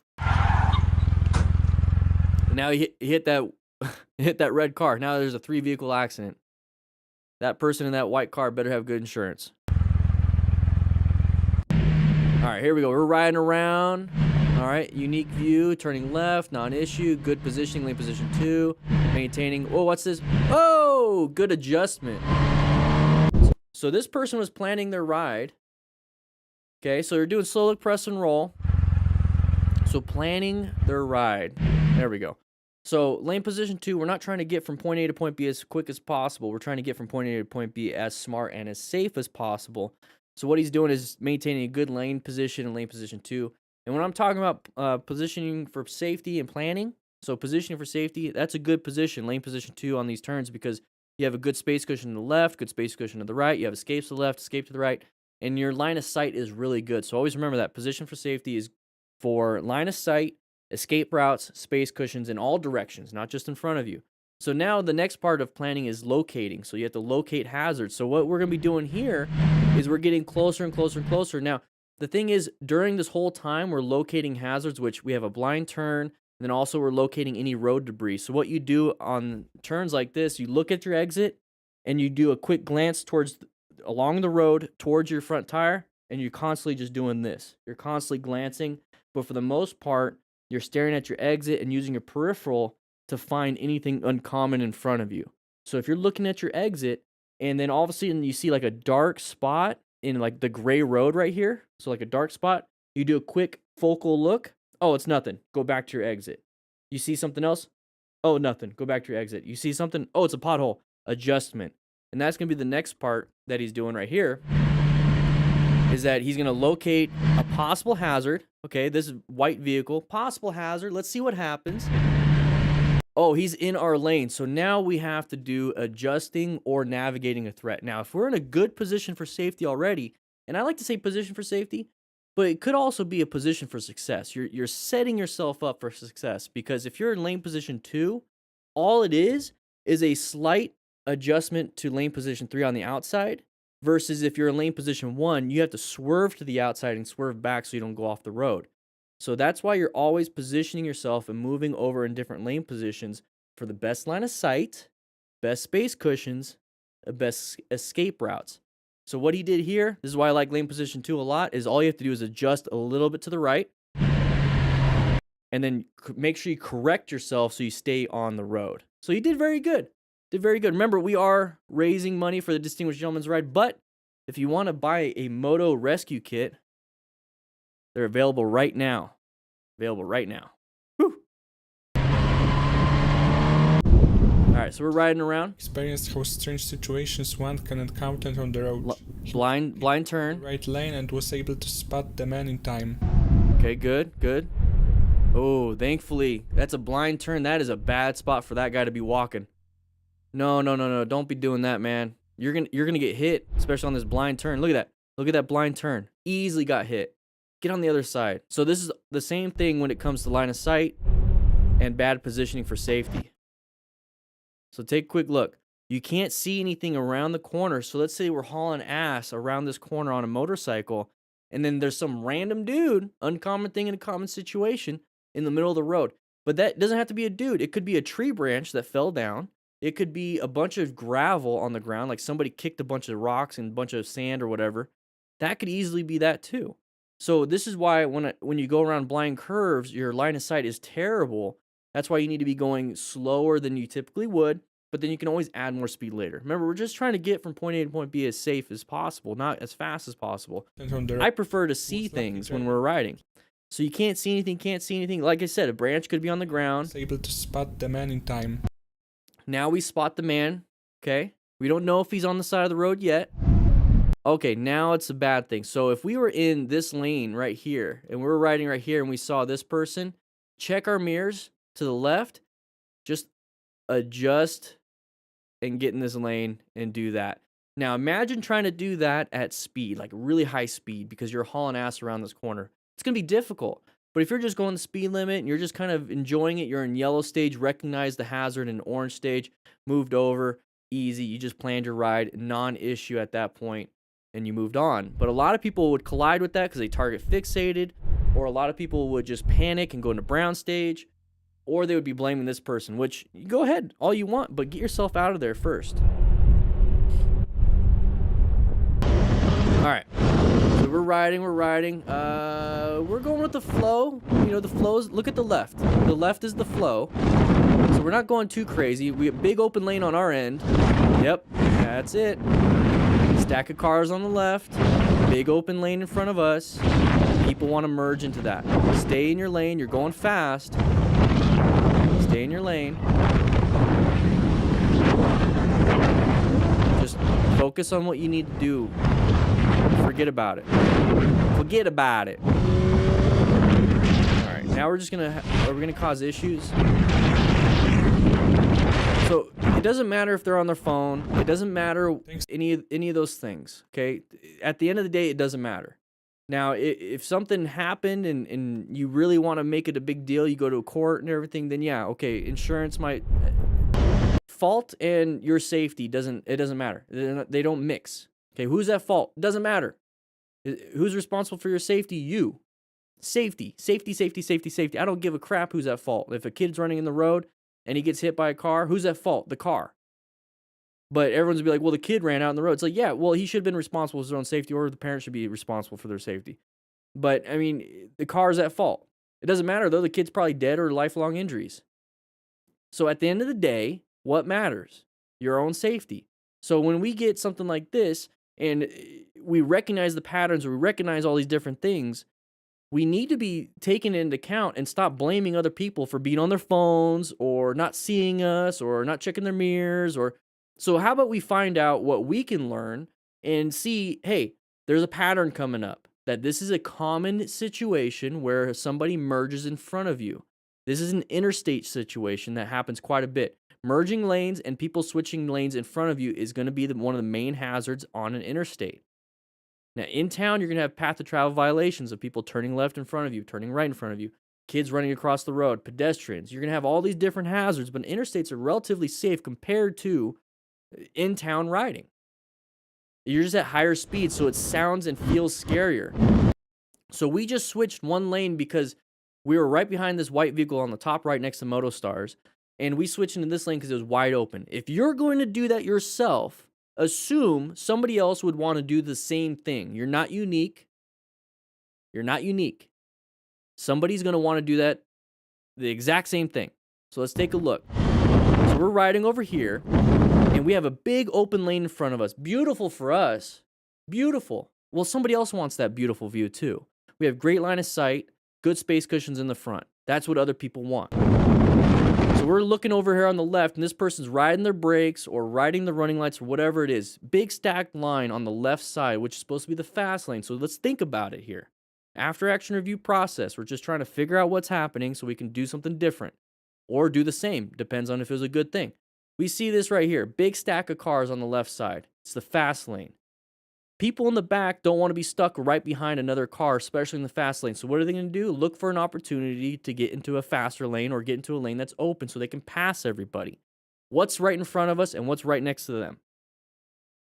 Now he hit that hit that red car. Now there's a 3-vehicle accident. That person in that white car better have good insurance. All right, here we go. We're riding around. All right, unique view, turning left, non-issue, good positioning, lane position 2, maintaining. Oh, what's this? Oh, good adjustment. So this person was planning their ride. Okay, so they're doing slow look, press, and roll. So planning their ride. There we go. So lane position 2, we're not trying to get from point A to point B as quick as possible. We're trying to get from point A to point B as smart and as safe as possible. So what he's doing is maintaining a good lane position and lane position 2. And when I'm talking about positioning for safety and planning, so positioning for safety, that's a good position, lane position 2 on these turns, because you have a good space cushion to the left, good space cushion to the right, you have escapes to the left, escape to the right, and your line of sight is really good. So always remember that position for safety is for line of sight, escape routes, space cushions in all directions, not just in front of you. So now the next part of planning is locating. So you have to locate hazards. So what we're going to be doing here is we're getting closer and closer and closer. Now, the thing is, during this whole time, we're locating hazards, which we have a blind turn, and then also we're locating any road debris. So what you do on turns like this, you look at your exit, and you do a quick glance along the road towards your front tire, and you're constantly just doing this. You're constantly glancing, but for the most part, you're staring at your exit and using your peripheral to find anything uncommon in front of you. So if you're looking at your exit, and then all of a sudden you see like a dark spot in like the gray road right here, so like a dark spot, you do a quick focal look. Oh, it's nothing. Go back to your exit. You see something else? Oh, nothing. Go back to your exit. You see something? Oh, it's a pothole. Adjustment. And that's going to be the next part that he's doing right here, is that he's going to locate a possible hazard. Okay, this is white vehicle, possible hazard. Let's see what happens. Oh, he's in our lane. So now we have to do adjusting or navigating a threat. Now, if we're in a good position for safety already, and I like to say position for safety, but it could also be a position for success. You're setting yourself up for success, because if you're in lane position 2, all it is a slight adjustment to lane position 3 on the outside, versus if you're in lane position 1, you have to swerve to the outside and swerve back so you don't go off the road. So that's why you're always positioning yourself and moving over in different lane positions for the best line of sight, best space cushions, best escape routes. So what he did here, this is why I like lane position 2 a lot, is all you have to do is adjust a little bit to the right, and then make sure you correct yourself so you stay on the road. So you did very good. Did very good. Remember, we are raising money for the Distinguished Gentleman's Ride, but if you want to buy a Moto rescue kit, they're available right now. Available right now. Whew. Alright, so we're riding around. Experienced how strange situations one can encounter on the road. Blind turn. Right lane and was able to spot the man in time. Okay, good, good. Oh, thankfully, that's a blind turn. That is a bad spot for that guy to be walking. No, no, no, no. Don't be doing that, man. You're gonna get hit, especially on this blind turn. Look at that. Look at that blind turn. Easily got hit. Get on the other side. So this is the same thing when it comes to line of sight and bad positioning for safety. So take a quick look. You can't see anything around the corner. So let's say we're hauling ass around this corner on a motorcycle, and then there's some random dude, uncommon thing in a common situation, in the middle of the road. But that doesn't have to be a dude. It could be a tree branch that fell down. It could be a bunch of gravel on the ground, like somebody kicked a bunch of rocks and a bunch of sand or whatever. That could easily be that too. So this is why when you go around blind curves, your line of sight is terrible. That's why you need to be going slower than you typically would, but then you can always add more speed later. Remember, we're just trying to get from point A to point B as safe as possible, not as fast as possible. I prefer to see things when we're riding. So you can't see anything. Like I said, a branch could be on the ground. Was able to spot the man in time. Now we spot the man, okay? We don't know if he's on the side of the road yet. Okay, now it's a bad thing. So if we were in this lane right here, and we were riding right here, and we saw this person, check our mirrors to the left, just adjust and get in this lane and do that. Now imagine trying to do that at speed, like really high speed, because you're hauling ass around this corner. It's going to be difficult. But if you're just going the speed limit and you're just kind of enjoying it, you're in yellow stage, recognize the hazard, in orange stage, moved over, easy. You just planned your ride, non-issue at that point, and you moved on. But a lot of people would collide with that because they target fixated, or a lot of people would just panic and go into brown stage, or they would be blaming this person, which, go ahead, all you want, but get yourself out of there first. All right. So we're riding. We're going with the flow. You know, the flows. Look at the left. The left is the flow. So we're not going too crazy. We have big open lane on our end. Yep, that's it. Stack of cars on the left. Big open lane in front of us. People want to merge into that. Stay in your lane. You're going fast. Stay in your lane. Just focus on what you need to do. Forget about it. Forget about it. All right, now we're just gonna cause issues. So it doesn't matter if they're on their phone. It doesn't matter any of those things. Okay, at the end of the day, it doesn't matter. Now, if something happened and you really want to make it a big deal, you go to a court and everything, then yeah, okay, insurance might. Fault and your safety doesn't matter. They don't mix. Okay, who's at fault? Doesn't matter. Who's responsible for your safety? You. Safety. I don't give a crap who's at fault. If a kid's running in the road and he gets hit by a car, who's at fault? The car. But everyone's gonna be like, well, the kid ran out in the road. It's like, yeah, well, he should have been responsible for his own safety, or the parents should be responsible for their safety. But, I mean, the car's at fault. It doesn't matter, though. The kid's probably dead or lifelong injuries. So at the end of the day, what matters? Your own safety. So when we get something like this, and we recognize the patterns, or we recognize all these different things, we need to be taken into account and stop blaming other people for being on their phones, or not seeing us, or not checking their mirrors, or So how about we find out what we can learn and see, hey, there's a pattern coming up, that this is a common situation where somebody merges in front of you. This is an interstate situation that happens quite a bit. Merging lanes and people switching lanes in front of you is going to be one of the main hazards on an interstate. Now, in town, you're going to have path of travel violations of people turning left in front of you, turning right in front of you, kids running across the road, pedestrians. You're going to have all these different hazards, but interstates are relatively safe compared to in town riding. You're just at higher speeds, so it sounds and feels scarier. So we just switched one lane because we were right behind this white vehicle on the top right next to Moto Stars, and we switched into this lane because it was wide open. If you're going to do that yourself, assume somebody else would want to do the same thing. You're not unique. You're not unique. Somebody's going to want to do that, the exact same thing. So let's take a look. So we're riding over here, and we have a big open lane in front of us. Beautiful for us. Beautiful. Well, somebody else wants that beautiful view too. We have great line of sight, good space cushions in the front. That's what other people want. So we're looking over here on the left, and this person's riding their brakes or riding the running lights or whatever it is. Big stacked line on the left side, which is supposed to be the fast lane. So let's think about it here. After action review process, we're just trying to figure out what's happening so we can do something different or do the same. Depends on if it was a good thing. We see this right here. Big stack of cars on the left side. It's the fast lane. People in the back don't want to be stuck right behind another car, especially in the fast lane. So what are they going to do? Look for an opportunity to get into a faster lane or get into a lane that's open so they can pass everybody. What's right in front of us and what's right next to them?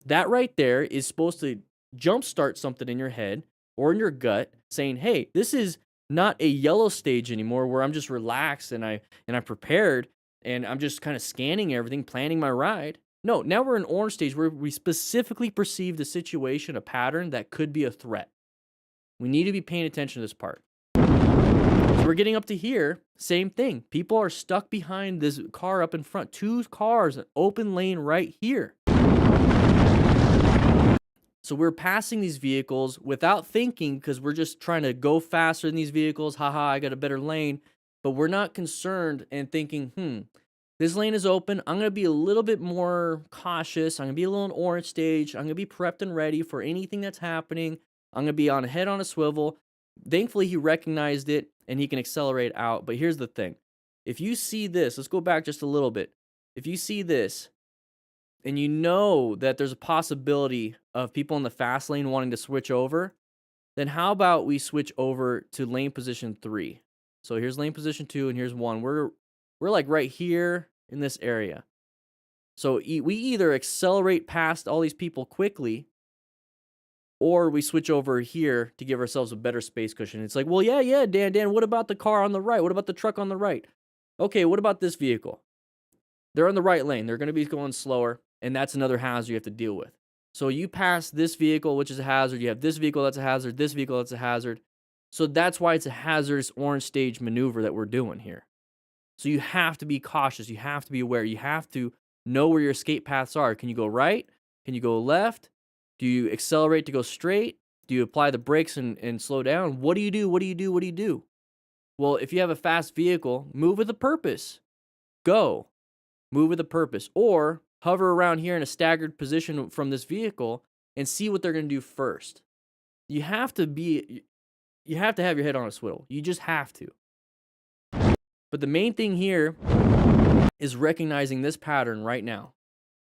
That right there is supposed to jumpstart something in your head or in your gut saying, hey, this is not a yellow stage anymore where I'm just relaxed and I'm prepared and I'm just kind of scanning everything, planning my ride. No, now we're in orange stage where we specifically perceive the situation, a pattern that could be a threat. We need to be paying attention to this part. So we're getting up to here, same thing. People are stuck behind this car up in front. 2 cars, an open lane right here. So we're passing these vehicles without thinking because we're just trying to go faster than these vehicles. Haha, I got a better lane. But we're not concerned and thinking, this lane is open. I'm going to be a little bit more cautious. I'm going to be a little in orange stage. I'm going to be prepped and ready for anything that's happening. I'm going to be on head on a swivel. Thankfully, he recognized it and he can accelerate out. But here's the thing. If you see this, let's go back just a little bit. If you see this and you know that there's a possibility of people in the fast lane wanting to switch over, then how about we switch over to lane position 3? So here's lane position 2 and here's 1. We're like right here in this area. So we either accelerate past all these people quickly or we switch over here to give ourselves a better space cushion. It's like, well, yeah, Dan, what about the car on the right? What about the truck on the right? Okay, what about this vehicle? They're on the right lane. They're going to be going slower, and that's another hazard you have to deal with. So you pass this vehicle, which is a hazard. You have this vehicle that's a hazard, this vehicle that's a hazard. So that's why it's a hazardous orange stage maneuver that we're doing here. So you have to be cautious. You have to be aware. You have to know where your escape paths are. Can you go right? Can you go left? Do you accelerate to go straight? Do you apply the brakes and slow down? What do you do? What do you do? What do you do? Well, if you have a fast vehicle, move with a purpose. Go. Move with a purpose. Or hover around here in a staggered position from this vehicle and see what they're going to do first. You have to have your head on a swivel. You just have to. But the main thing here is recognizing this pattern right now.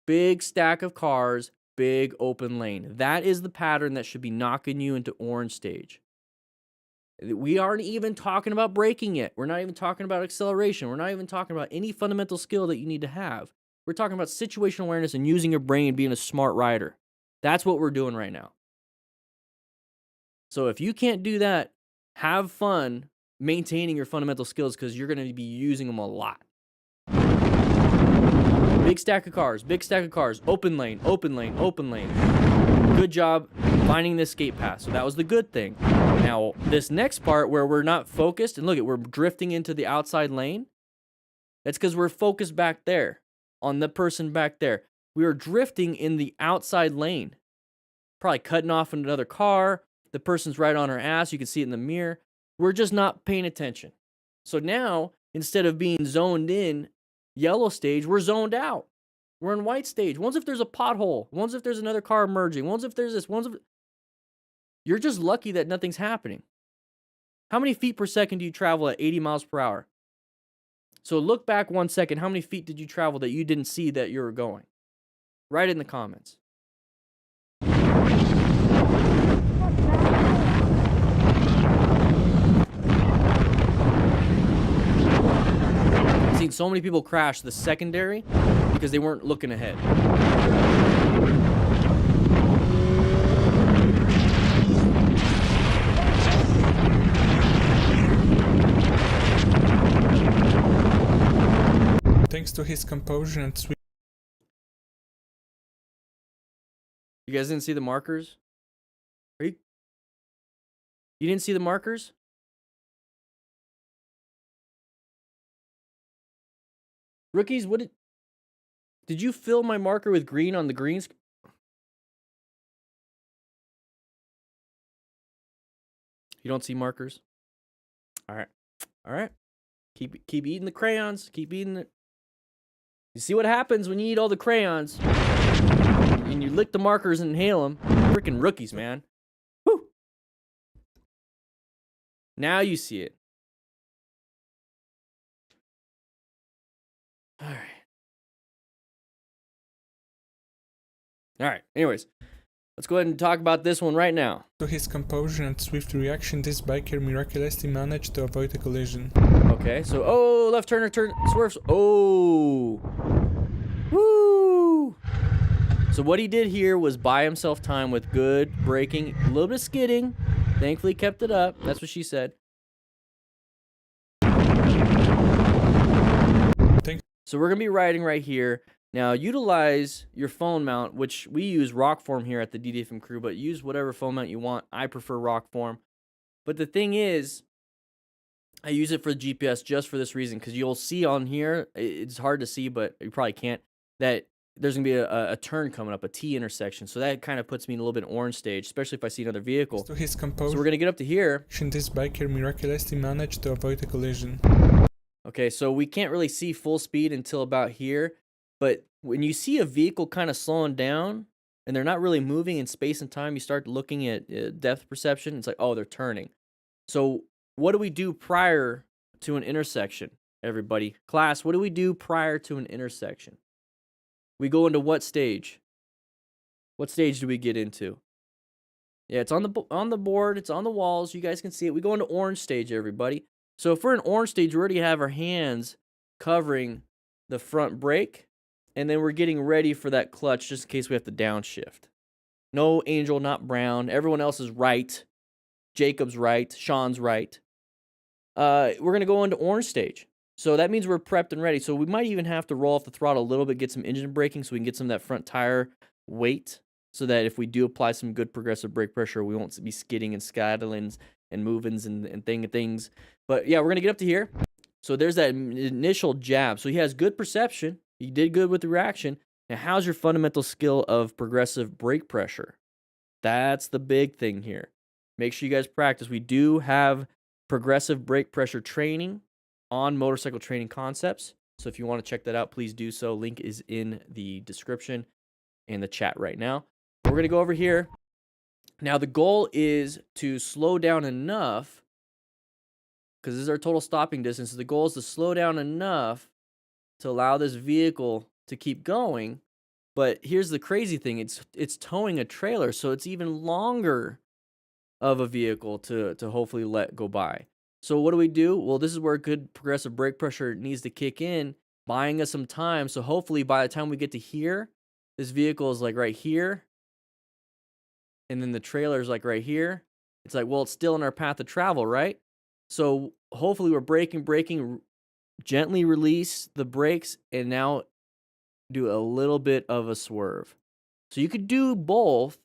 Big stack of cars, big open lane. That is the pattern that should be knocking you into orange stage. We aren't even talking about braking yet. We're not even talking about acceleration. We're not even talking about any fundamental skill that you need to have. We're talking about situational awareness and using your brain, being a smart rider. That's what we're doing right now. So if you can't do that, have fun maintaining your fundamental skills because you're going to be using them a lot. Big stack of cars, open lane, open lane, open lane. Good job finding the escape path. So that was the good thing. Now, this next part where we're not focused, and look, we're drifting into the outside lane. That's because we're focused back there on the person back there. We are drifting in the outside lane. Probably cutting off another car. The person's right on her ass. You can see it in the mirror. We're just not paying attention. So now, instead of being zoned in, yellow stage, we're zoned out. We're in white stage. One's if there's a pothole. One's if there's another car emerging. One's if there's this. One's if... You're just lucky that nothing's happening. How many feet per second do you travel at 80 miles per hour? So look back 1 second. How many feet did you travel that you didn't see that you were going? Write it in the comments. I've seen so many people crash the secondary because they weren't looking ahead. Thanks to his composure and sweet. You guys didn't see the markers? You didn't see the markers? Rookies, did you fill my marker with green on the greens? You don't see markers? All right. All right. Keep eating the crayons. Keep eating it. You see what happens when you eat all the crayons and you lick the markers and inhale them? Freaking rookies, man. Whew. Now you see it. All right. All right. Anyways, let's go ahead and talk about this one right now. To his composure and swift reaction, this biker miraculously managed to avoid a collision. Okay, so, oh, left turn, swerves. Oh. Woo. So what he did here was buy himself time with good braking, a little bit of skidding. Thankfully kept it up. That's what she said. So we're going to be riding right here. Now, utilize your phone mount, which we use rock form here at the DDFM crew, but use whatever phone mount you want. I prefer rock form. But the thing is, I use it for the GPS just for this reason, because you'll see on here, it's hard to see, but you probably can't, that there's going to be a turn coming up, a T intersection. So that kind of puts me in a little bit orange stage, especially if I see another vehicle. To his composure, so we're going to get up to here. This biker miraculously managed to avoid a collision. Okay, so we can't really see full speed until about here. But when you see a vehicle kind of slowing down and they're not really moving in space and time, you start looking at depth perception. It's like, oh, they're turning. So what do we do prior to an intersection, everybody? Class, what do we do prior to an intersection? We go into what stage? What stage do we get into? Yeah, it's on the board. It's on the walls. You guys can see it. We go into orange stage, everybody. So if we're in orange stage, we already have our hands covering the front brake, and then we're getting ready for that clutch just in case we have to downshift. No Angel, not Brown. Everyone else is right. Jacob's right. Sean's right. We're going to go into orange stage. So that means we're prepped and ready. So we might even have to roll off the throttle a little bit, get some engine braking so we can get some of that front tire weight, so that if we do apply some good progressive brake pressure, we won't be skidding and scuttling and movings and things. But yeah, we're going to get up to here. So there's that initial jab. So he has good perception. He did good with the reaction. Now, how's your fundamental skill of progressive brake pressure? That's the big thing here. Make sure you guys practice. We do have progressive brake pressure training on Motorcycle Training Concepts. So if you want to check that out, please do so. Link is in the description and the chat right now. We're going to go over here. Now, the goal is to slow down enough, because this is our total stopping distance. So the goal is to slow down enough to allow this vehicle to keep going. But here's the crazy thing. It's towing a trailer, so it's even longer of a vehicle to hopefully let go by. So what do we do? Well, this is where good progressive brake pressure needs to kick in, buying us some time. So hopefully by the time we get to here, this vehicle is like right here, and then the trailer is like right here. It's like, well, it's still in our path of travel, right? So hopefully we're braking, gently release the brakes, and now do a little bit of a swerve. So you could do both.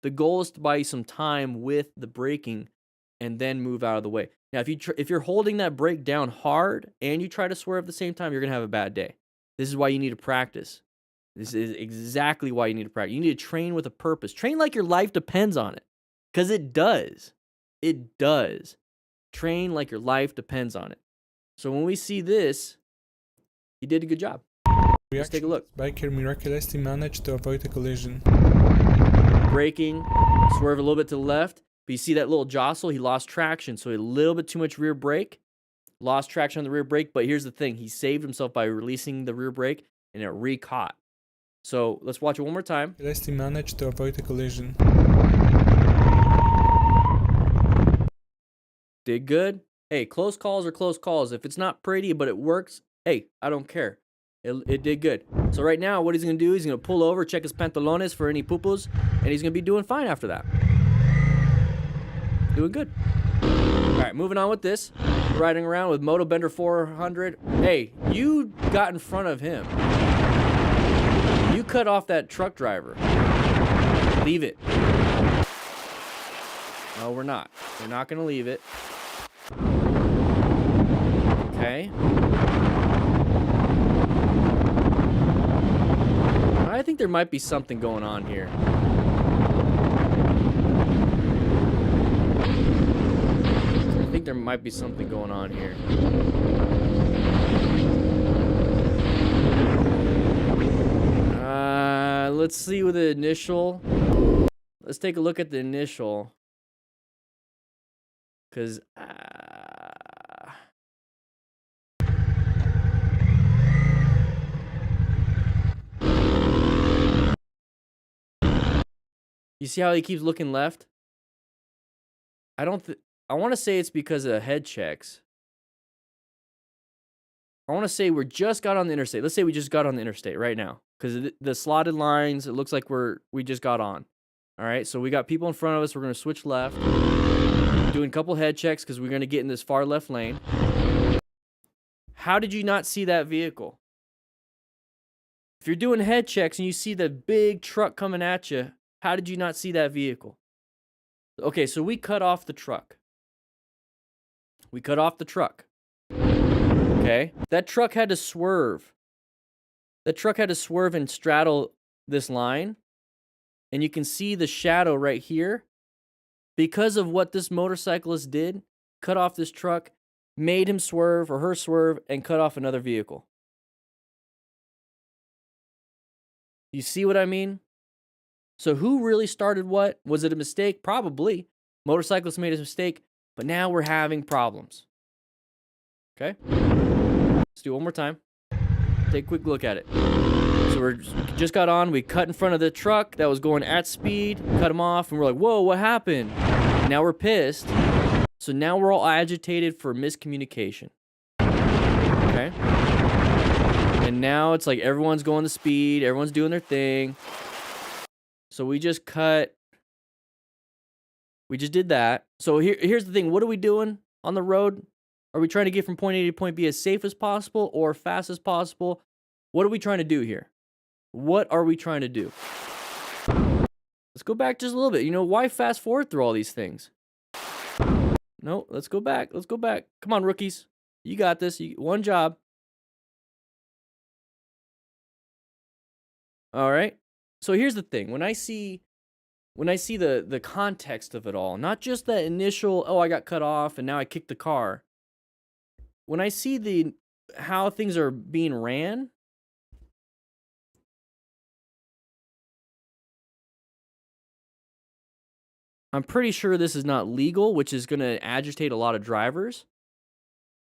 The goal is to buy you some time with the braking and then move out of the way. Now, if you're holding that brake down hard and you try to swerve at the same time, you're going to have a bad day. This is why you need to practice. This is exactly why you need to practice. You need to train with a purpose. Train like your life depends on it, because it does. It does. Train like your life depends on it. So when we see this, you did a good job. Let's take a look. Biker miraculously managed to avoid a collision. Braking, swerve a little bit to the left. But you see that little jostle? He lost traction, so a little bit too much rear brake. Lost traction on the rear brake, but here's the thing. He saved himself by releasing the rear brake, and it re-caught. So let's watch it one more time. Miraculously managed to avoid a collision. Did good. Hey, close calls are close calls. If it's not pretty, but it works, hey, I don't care. It did good. So right now, what he's going to do, he's going to pull over, check his pantalones for any pupus, and he's going to be doing fine after that. Doing good. All right, moving on with this. Riding around with Moto Bender 400. Hey, you got in front of him. You cut off that truck driver. Leave it. No, we're not. We're not going to leave it. Okay. I think there might be something going on here. I think there might be something going on here. Let's see with the initial. Let's take a look at the initial. Because you see how he keeps looking left? I want to say it's because of head checks. I want to say we just got on the interstate. Let's say we just got on the interstate right now. Because the slotted lines, it looks like we just got on. All right, so we got people in front of us. We're going to switch left. Doing a couple head checks because we're going to get in this far left lane. How did you not see that vehicle? If you're doing head checks and you see the big truck coming at you, how did you not see that vehicle? Okay, so we cut off the truck. We cut off the truck. Okay, that truck had to swerve. That truck had to swerve and straddle this line. And you can see the shadow right here. Because of what this motorcyclist did, cut off this truck, made him swerve or her swerve, and cut off another vehicle. You see what I mean? So who really started what? Was it a mistake? Probably. Motorcyclist made a mistake, but now we're having problems. Okay? Let's do it one more time. Take a quick look at it. So we just got on. We cut in front of the truck that was going at speed. Cut him off, and we're like, whoa, what happened? And now we're pissed. So now we're all agitated for miscommunication. Okay? And now it's like everyone's going the speed. Everyone's doing their thing. So we just cut. We just did that. So here's the thing. What are we doing on the road? Are we trying to get from point A to point B as safe as possible or fast as possible? What are we trying to do here? What are we trying to do? Let's go back just a little bit. You know, why fast forward through all these things? No, let's go back. Let's go back. Come on, rookies. You got this. One job. All right. So here's the thing. When I see the context of it all, not just the initial, oh, I got cut off and now I kicked the car. When I see how things are being ran, I'm pretty sure this is not legal, which is going to agitate a lot of drivers.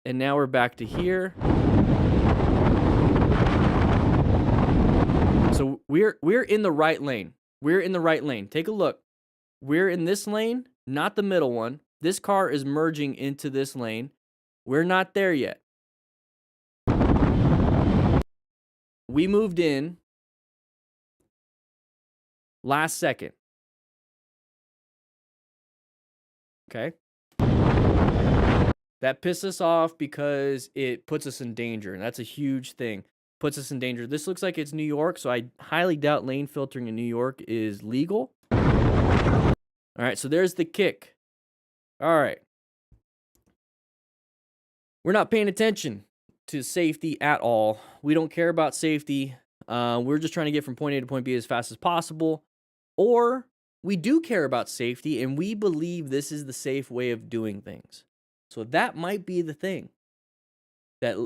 And now we're back to here. So we're in the right lane. We're in the right lane. Take a look. We're in this lane, not the middle one. This car is merging into this lane. We're not there yet. We moved in last second. Okay. That pisses us off because it puts us in danger, and that's a huge thing. Puts us in danger. This looks like it's New York, so I highly doubt lane filtering in New York is legal. All right, so there's the kick. All right. We're not paying attention to safety at all. We don't care about safety. We're just trying to get from point A to point B as fast as possible. Or we do care about safety, and we believe this is the safe way of doing things. So that might be the thing. that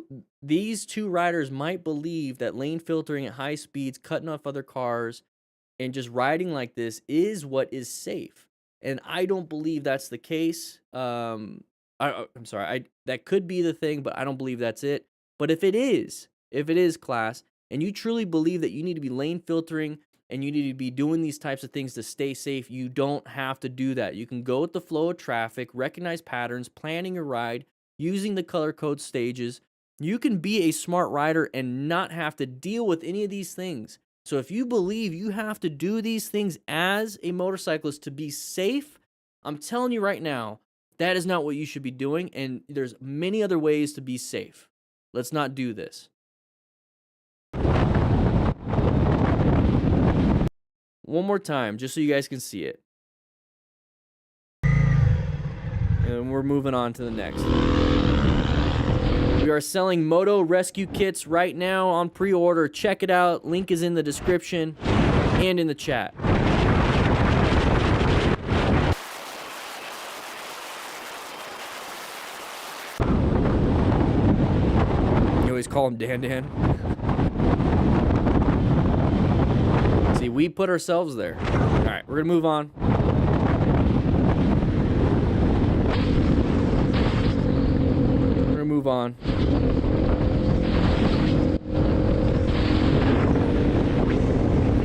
these two riders might believe that lane filtering at high speeds, cutting off other cars, and just riding like this is what is safe. And I don't believe that's the case. I'm sorry. That could be the thing, but I don't believe that's it. But if it is class, and you truly believe that you need to be lane filtering and you need to be doing these types of things to stay safe, you don't have to do that. You can go with the flow of traffic, recognize patterns, planning your ride, using the color code stages. You can be a smart rider and not have to deal with any of these things. So if you believe you have to do these things as a motorcyclist to be safe, I'm telling you right now, that is not what you should be doing, and there's many other ways to be safe. Let's not do this. One more time, just so you guys can see it. And we're moving on to the next. We are selling Moto rescue kits right now on pre-order. Check it out. Link is in the description and in the chat. You always call him Dan. See, we put ourselves there. All right, we're going to move on. Move on.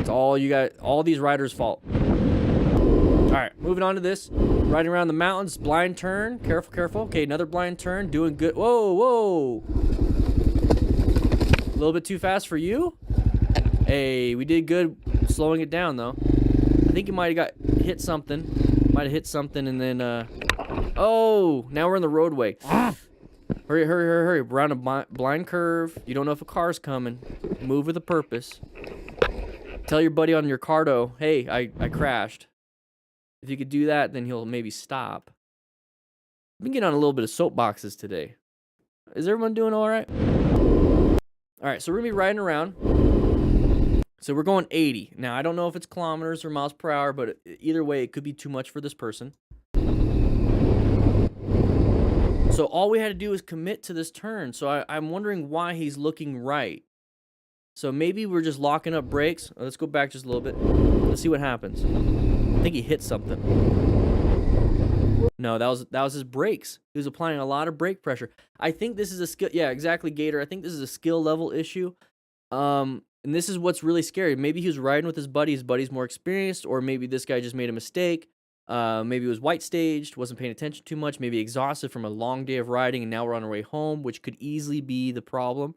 It's all you got, all these riders' fault. All right, moving on to this. Riding around the mountains, blind turn. Careful, careful. Okay, another blind turn. Doing good. Whoa, whoa. A little bit too fast for you. Hey, we did good slowing it down, though. I think you might have hit something. Might have hit something and then, oh, now we're in the roadway. Hurry, hurry, hurry, hurry. Around a blind curve. You don't know if a car's coming. Move with a purpose. Tell your buddy on your cardo, hey, I crashed. If you could do that, then he'll maybe stop. I've been getting on a little bit of soapboxes today. Is everyone doing all right? All right, so we're going to be riding around. So we're going 80. Now, I don't know if it's kilometers or miles per hour, but either way, it could be too much for this person. So all we had to do is commit to this turn. So I'm wondering why he's looking right. So maybe we're just locking up brakes. Let's go back just a little bit. Let's see what happens. I think he hit something. No, that was his brakes. He was applying a lot of brake pressure. I think this is a skill. Yeah, exactly, Gator. I think this is a skill level issue. And this is what's really scary. Maybe he was riding with his buddy. His buddy's more experienced, or maybe this guy just made a mistake. Maybe it was white staged, wasn't paying attention too much, maybe exhausted from a long day of riding, and now we're on our way home, which could easily be the problem.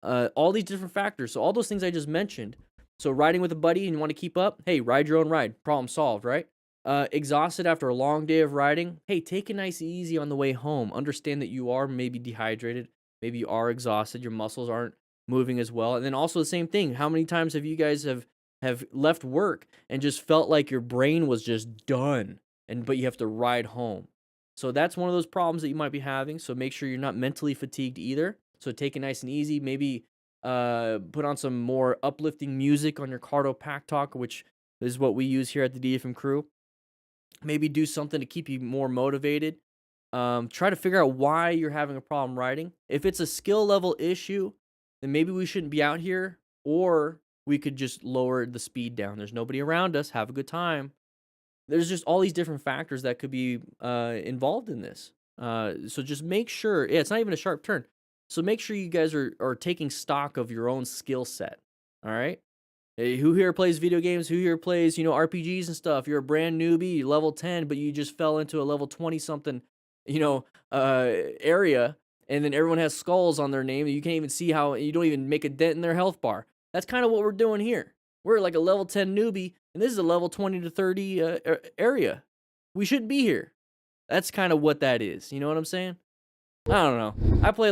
All these different factors. So all those things I just mentioned. So riding with a buddy and you want to keep up, hey, ride your own ride. Problem solved, right? Exhausted after a long day of riding, hey, take it nice and easy on the way home. Understand that you are maybe dehydrated. Maybe you are exhausted. Your muscles aren't moving as well. And then also the same thing. How many times have you guys have left work and just felt like your brain was just done, but you have to ride home? So that's one of those problems that you might be having. So make sure you're not mentally fatigued either. So take it nice and easy. Maybe put on some more uplifting music on your Cardo Pack Talk, which is what we use here at the DFM crew. Maybe do something to keep you more motivated. Try to figure out why you're having a problem riding. If it's a skill level issue, then maybe we shouldn't be out here, or we could just lower the speed down. There's nobody around us. Have a good time. There's just all these different factors that could be involved in this. So just make sure, yeah, it's not even a sharp turn. So make sure you guys are taking stock of your own skill set. All right. Hey, who here plays video games? Who here plays, RPGs and stuff? You're a brand newbie, you're level 10, but you just fell into a level 20 something, area, and then everyone has skulls on their name. You can't even see how, you don't even make a dent in their health bar. That's kind of what we're doing here. We're like a level 10 newbie, and this is a level 20 to 30 area. We shouldn't be here. That's kind of what that is. You know what I'm saying? I don't know.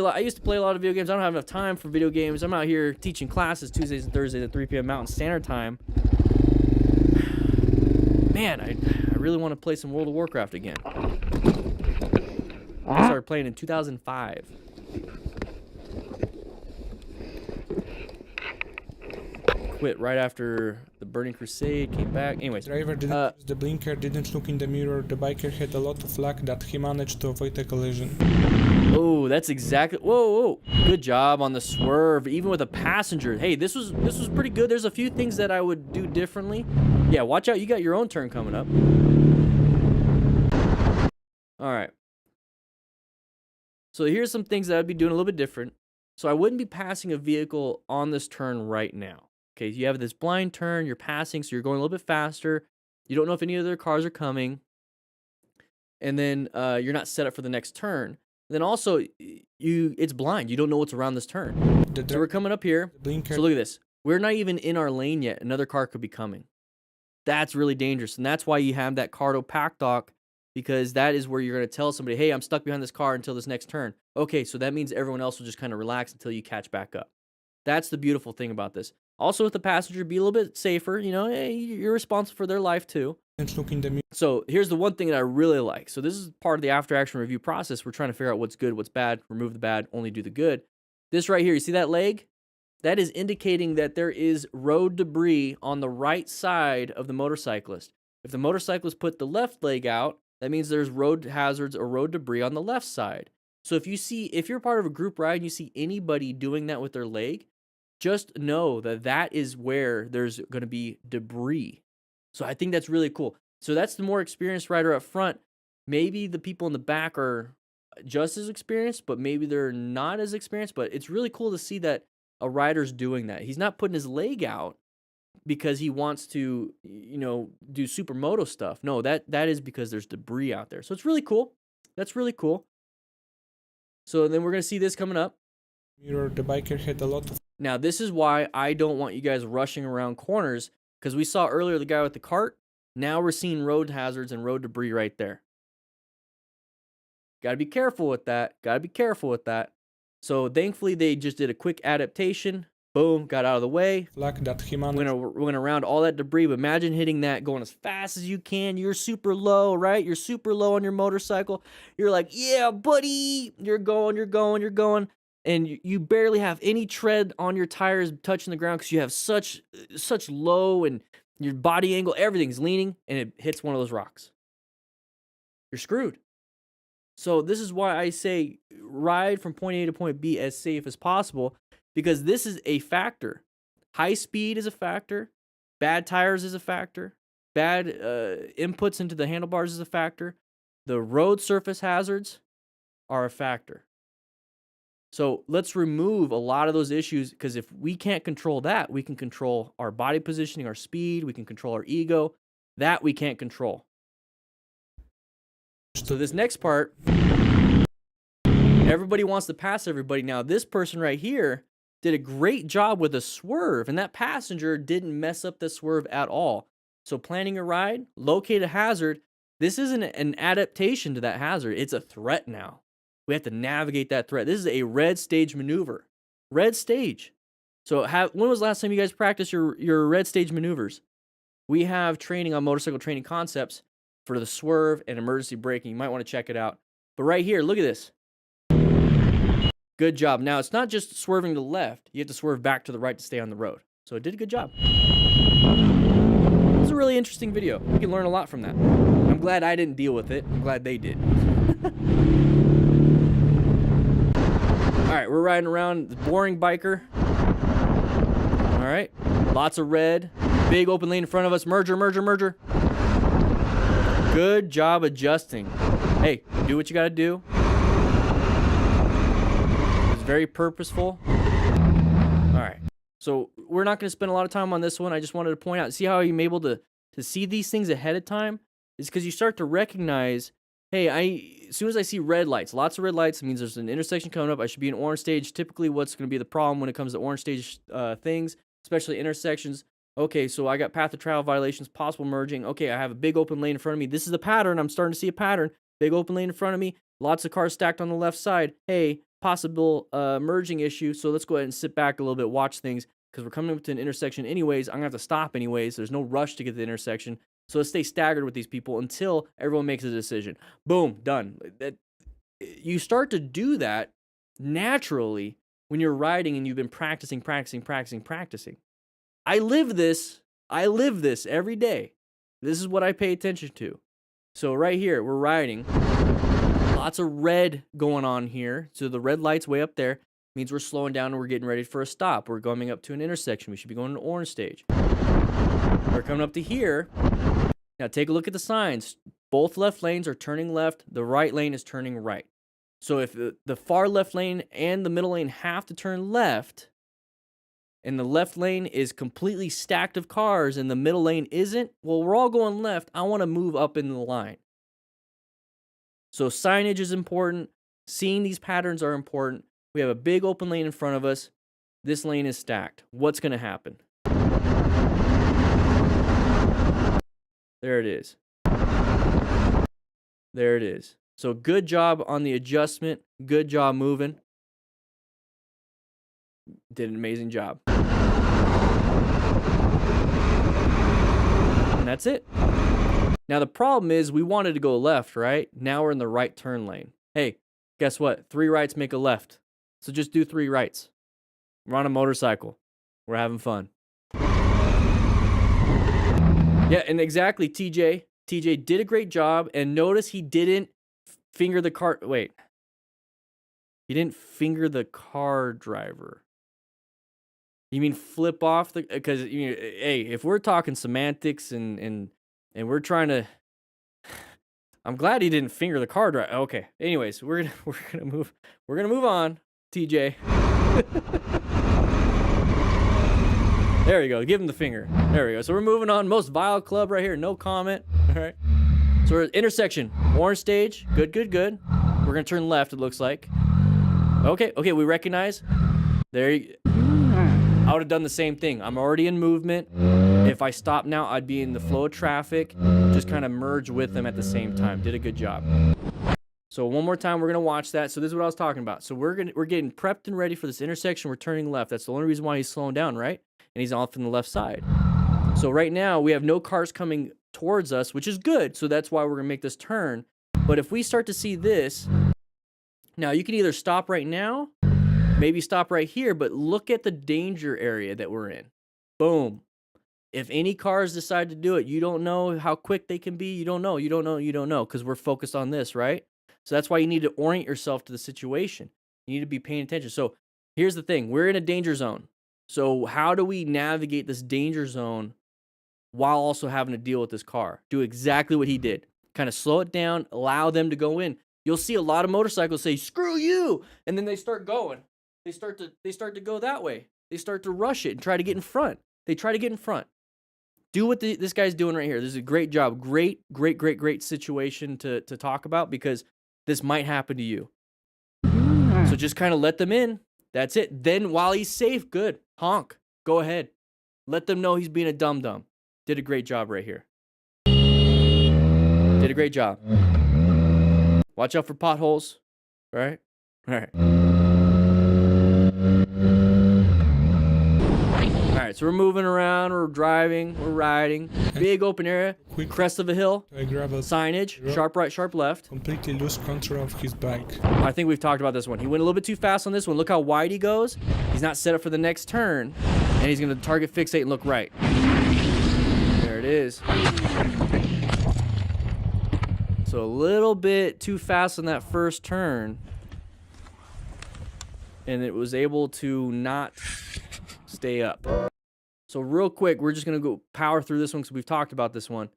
I used to play a lot of video games. I don't have enough time for video games. I'm out here teaching classes Tuesdays and Thursdays at 3 p.m. Mountain Standard Time. Man, I really want to play some World of Warcraft again. I started playing in 2005. Quit right after the Burning Crusade, came back. Anyways. Driver didn't use the blinker, didn't look in the mirror. The biker had a lot of luck that he managed to avoid a collision. Oh, that's exactly. Whoa, whoa. Good job on the swerve, even with a passenger. Hey, this was pretty good. There's a few things that I would do differently. Yeah, watch out. You got your own turn coming up. All right. So here's some things that I'd be doing a little bit different. So I wouldn't be passing a vehicle on this turn right now. Okay, you have this blind turn, you're passing, so you're going a little bit faster. You don't know if any other cars are coming. And then you're not set up for the next turn. Then also, it's blind. You don't know what's around this turn. So we're coming up here. So look at this. We're not even in our lane yet. Another car could be coming. That's really dangerous. And that's why you have that Cardo pack dock, because that is where you're going to tell somebody, hey, I'm stuck behind this car until this next turn. Okay, so that means everyone else will just kind of relax until you catch back up. That's the beautiful thing about this. Also, with the passenger, be a little bit safer. You know, hey, you're responsible for their life too. So here's the one thing that I really like. So this is part of the after action review process. We're trying to figure out what's good, what's bad, remove the bad, only do the good. This right here, you see that leg? That is indicating that there is road debris on the right side of the motorcyclist. If the motorcyclist put the left leg out, that means there's road hazards or road debris on the left side. So if you're part of a group ride and you see anybody doing that with their leg, just know that that is where there's going to be debris. So I think that's really cool. So that's the more experienced rider up front. Maybe the people in the back are just as experienced, but maybe they're not as experienced. But it's really cool to see that a rider's doing that. He's not putting his leg out because he wants to, you know, do supermoto stuff. No, that is because there's debris out there. So it's really cool. That's really cool. So then we're going to see this coming up. Mirror, the biker had a lot of... Now, this is why I don't want you guys rushing around corners, because we saw earlier the guy with the cart. Now we're seeing road hazards and road debris right there. Got to be careful with that. Got to be careful with that. So thankfully, they just did a quick adaptation. Boom, got out of the way. Flag that he managed. We're gonna round all that debris, but imagine hitting that going as fast as you can. You're super low, right? You're super low on your motorcycle. You're like, yeah, buddy. You're going. And you barely have any tread on your tires touching the ground because you have such low, and your body angle, everything's leaning, and it hits one of those rocks. You're screwed. So this is why I say ride from point A to point B as safe as possible, because this is a factor. High speed is a factor. Bad tires is a factor. Bad inputs into the handlebars is a factor. The road surface hazards are a factor. So let's remove a lot of those issues, because if we can't control that, we can control our body positioning, our speed, we can control our ego. That we can't control. So this next part, everybody wants to pass everybody. Now, this person right here did a great job with a swerve, and that passenger didn't mess up the swerve at all. So planning a ride, locate a hazard. This isn't an adaptation to that hazard. It's a threat now. We have to navigate that threat. This is a red stage maneuver. Red stage. So when was the last time you guys practiced your red stage maneuvers? We have training on Motorcycle Training Concepts for the swerve and emergency braking. You might want to check it out. But right here, look at this. Good job. Now, it's not just swerving to the left. You have to swerve back to the right to stay on the road. So it did a good job. It was a really interesting video. You can learn a lot from that. I'm glad I didn't deal with it. I'm glad they did. All right, we're riding around the boring biker. All right, lots of red. Big open lane in front of us. Merger. Good job adjusting. Hey, do what you got to do. It's very purposeful. All right, so we're not going to spend a lot of time on this one. I just wanted to point out, see how I'm able to see these things ahead of time? It's because you start to recognize, hey, as soon as I see red lights, lots of red lights, it means there's an intersection coming up. I should be in orange stage. Typically, what's going to be the problem when it comes to orange stage things, especially intersections? Okay, so I got path of travel violations, possible merging. Okay, I have a big open lane in front of me. This is the pattern. I'm starting to see a pattern. Big open lane in front of me. Lots of cars stacked on the left side. Hey, possible merging issue. So let's go ahead and sit back a little bit, watch things, because we're coming up to an intersection anyways. I'm going to have to stop anyways. There's no rush to get to the intersection. So let's stay staggered with these people until everyone makes a decision. Boom, done. You start to do that naturally when you're riding and you've been practicing. I live this every day. This is what I pay attention to. So right here, we're riding. A lots of red going on here. So the red light's way up there. Means we're slowing down and we're getting ready for a stop. We're coming up to an intersection. We should be going to orange stage. We're coming up to here. Now take a look at the signs. Both left lanes are turning left. The right lane is turning right. So if the far left lane and the middle lane have to turn left, and the left lane is completely stacked of cars and the middle lane isn't, well, we're all going left. I want to move up in the line. So signage is important. Seeing these patterns are important. We have a big open lane in front of us. This lane is stacked. What's going to happen? There it is. There it is. So good job on the adjustment. Good job moving. Did an amazing job. And that's it. Now the problem is we wanted to go left, right? Now we're in the right turn lane. Hey, guess what? 3 rights make a left. So just do 3 rights. We're on a motorcycle. We're having fun. Yeah, and exactly, TJ. TJ did a great job, and notice he didn't finger the car. Wait. He didn't finger the car driver. You mean flip off the? Because hey, if we're talking semantics and we're trying to, I'm glad he didn't finger the car driver. Okay. Anyways, we're gonna move on, TJ. There we go. Give him the finger. There we go. So we're moving on. Most vile club right here. No comment. All right. So we're at intersection. Orange stage. Good, good, good. We're going to turn left, it looks like. Okay. Okay. We recognize. There you I would have done the same thing. I'm already in movement. If I stop now, I'd be in the flow of traffic. Just kind of merge with them at the same time. Did a good job. So one more time, we're gonna watch that. So this is what I was talking about. So we're getting prepped and ready for this intersection. We're turning left. That's the only reason why he's slowing down, right? And he's off on the left side. So right now we have no cars coming towards us, which is good. So that's why we're gonna make this turn. But if we start to see this, now you can either stop right now, maybe stop right here, but look at the danger area that we're in. Boom. If any cars decide to do it, you don't know how quick they can be. You don't know, because we're focused on this, right? So that's why you need to orient yourself to the situation. You need to be paying attention. So here's the thing. We're in a danger zone. So how do we navigate this danger zone while also having to deal with this car? Do exactly what he did. Kind of slow it down, allow them to go in. You'll see a lot of motorcycles say, screw you, and then they start going. They start to go that way. They start to rush it and try to get in front. They try to get in front. Do what this guy's doing right here. This is a great job. Great situation to talk about because this might happen to you. So just kind of let them in. That's it. Then while he's safe, good. Honk. Go ahead. Let them know he's being a dum-dum. Did a great job right here. Did a great job. Watch out for potholes. All right? All right. All right, so we're moving around, we're driving, we're riding. Big open area, Quick. crest of a hill, I grab a signage, sharp right, sharp left. completely lose control of his bike. I think we've talked about this one. He went a little bit too fast on this one. Look how wide he goes. He's not set up for the next turn, and he's going to target fixate and look right. There it is. So a little bit too fast on that first turn, and it was able to not stay up. So real quick, we're just going to go power through this one because we've talked about this one.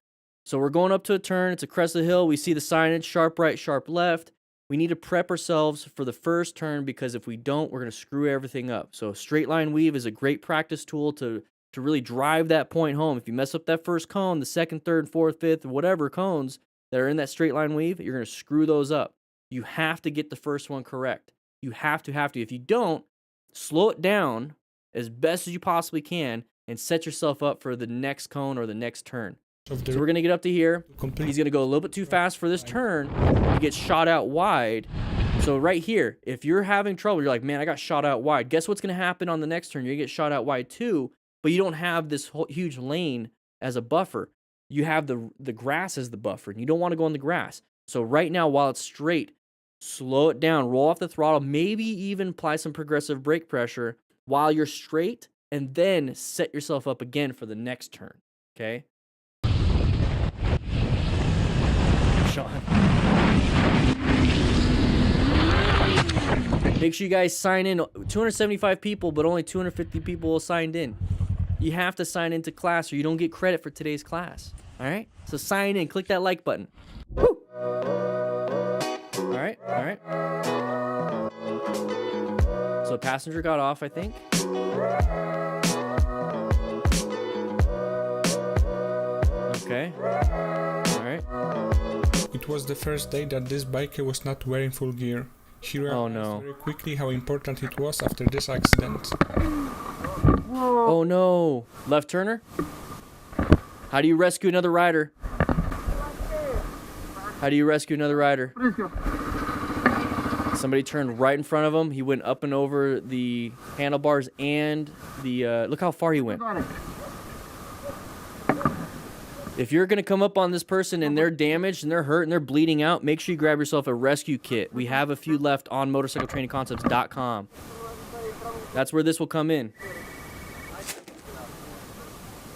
So we're going up to a turn. It's a crest of the hill. We see the signage, sharp right, sharp left. We need to prep ourselves for the first turn because if we don't, we're going to screw everything up. So straight line weave is a great practice tool to really drive that point home. If you mess up that first cone, the second, third, fourth, fifth, whatever cones that are in that straight line weave, you're going to screw those up. You have to get the first one correct. You have to. If you don't, slow it down as best as you possibly can and set yourself up for the next cone or the next turn. So we're going to get up to here. He's going to go a little bit too fast for this turn. He gets shot out wide. So right here, if you're having trouble, you're like, man, I got shot out wide. Guess what's going to happen on the next turn? You're going to get shot out wide too, but you don't have this whole huge lane as a buffer. You have the grass as the buffer, and you don't want to go on the grass. So right now, while it's straight, slow it down, roll off the throttle, maybe even apply some progressive brake pressure while you're straight, and then set yourself up again for the next turn, okay? Sean. Make sure you guys sign in. 275 people, but only 250 people signed in. You have to sign into class or you don't get credit for today's class. All right? So sign in. Click that like button. Woo! All right. All right. So passenger got off, I think. Okay. All right. It was the first day that this biker was not wearing full gear. He realized very quickly how important it was after this accident. Oh no. Left turner? How do you rescue another rider? How do you rescue another rider? Somebody turned right in front of him. He went up and over the handlebars and the... look how far he went. If you're going to come up on this person and they're damaged and they're hurt and they're bleeding out, make sure you grab yourself a rescue kit. We have a few left on motorcycletrainingconcepts.com. That's where this will come in.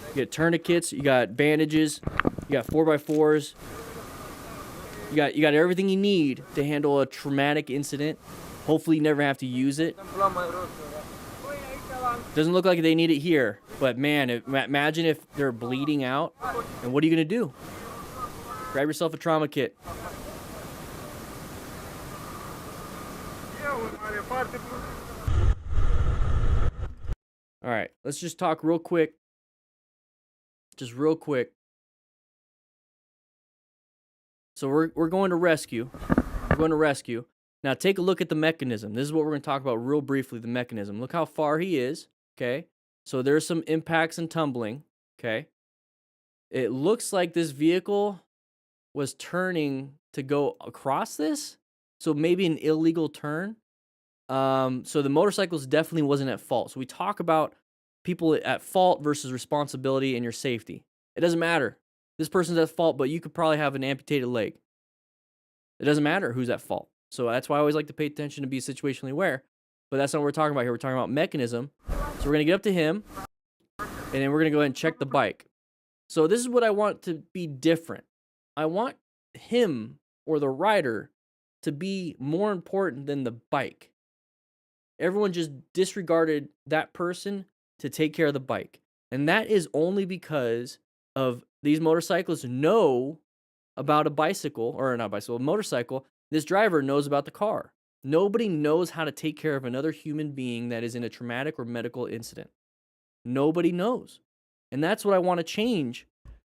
You get tourniquets, you got bandages, you got 4x4s. You got everything you need to handle a traumatic incident. Hopefully you never have to use it. Doesn't look like they need it here, but man, imagine if they're bleeding out, and what are you gonna do? Grab yourself a trauma kit. All right, let's just talk real quick. Just real quick. So we're going to rescue. We're going to rescue. Now take a look at the mechanism. This is what we're going to talk about real briefly, the mechanism. Look how far he is, okay? So there's some impacts and tumbling, okay? It looks like this vehicle was turning to go across this, so maybe an illegal turn. So the motorcyclist definitely wasn't at fault. So we talk about people at fault versus responsibility and your safety. It doesn't matter. This person's at fault, but you could probably have an amputated leg. It doesn't matter who's at fault. So that's why I always like to pay attention to be situationally aware. But that's not what we're talking about here. We're talking about mechanism. So we're going to get up to him, and then we're going to go ahead and check the bike. So this is what I want to be different. I want him or the rider to be more important than the bike. Everyone just disregarded that person to take care of the bike. And that is only because of these motorcyclists know about a bicycle, or not bicycle, a motorcycle. This driver knows about the car. Nobody knows how to take care of another human being that is in a traumatic or medical incident. Nobody knows. And that's what I want to change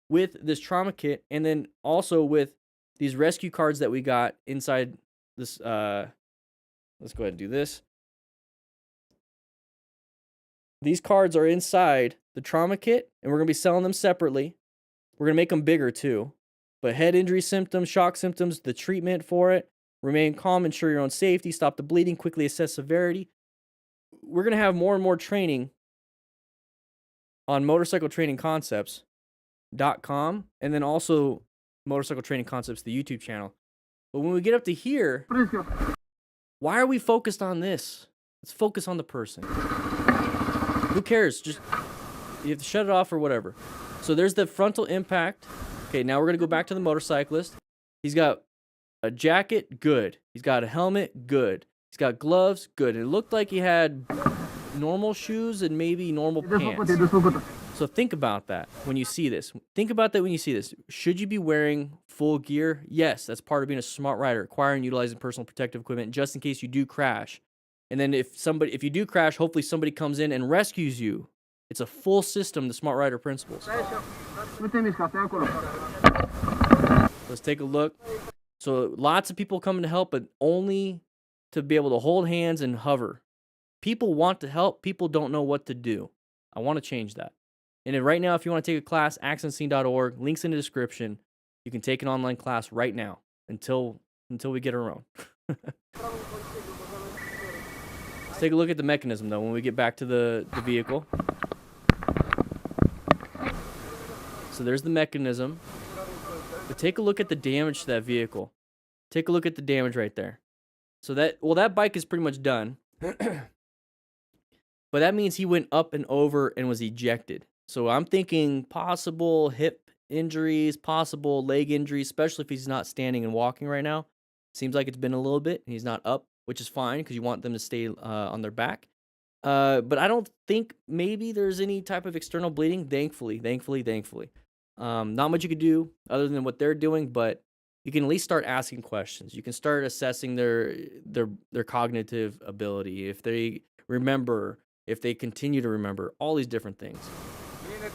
with this trauma kit, and then also with these rescue cards that we got inside this. Let's go ahead and do this. These cards are inside the trauma kit, and we're going to be selling them separately. We're going to make them bigger too. But head injury symptoms, shock symptoms, the treatment for it, remain calm, ensure your own safety, stop the bleeding, quickly assess severity. We're going to have more and more training on motorcycletrainingconcepts.com, and then also Motorcycle Training Concepts, the YouTube channel. But when we get up to here, why are we focused on this? Let's focus on the person. Who cares? Just, you have to shut it off or whatever. So there's the frontal impact. Okay, now we're going to go back to the motorcyclist. He's got a jacket, good. He's got a helmet, good. He's got gloves, good. And it looked like he had normal shoes and maybe normal pants. So think about that when you see this. Think about that when you see this. Should you be wearing full gear? Yes, that's part of being a smart rider, acquiring and utilizing personal protective equipment just in case you do crash. And then if you do crash, hopefully somebody comes in and rescues you. It's a full system, the smart rider principles. Let's take a look. So lots of people coming to help, but only to be able to hold hands and hover. People want to help. People don't know what to do. I want to change that. And then right now, if you want to take a class, accidentscene.org, links in the description. You can take an online class right now until we get our own. Let's take a look at the mechanism, though, when we get back to the vehicle. So there's the mechanism. But take a look at the damage to that vehicle. Take a look at the damage right there. So that bike is pretty much done. But that means he went up and over and was ejected. So I'm thinking possible hip injuries, possible leg injuries, especially if he's not standing and walking right now. Seems like it's been a little bit, and he's not up. which is fine because you want them to stay on their back. But I don't think maybe there's any type of external bleeding. Thankfully. Not much you could do other than what they're doing, but you can at least start asking questions. You can start assessing their cognitive ability, if they remember, if they continue to remember, all these different things.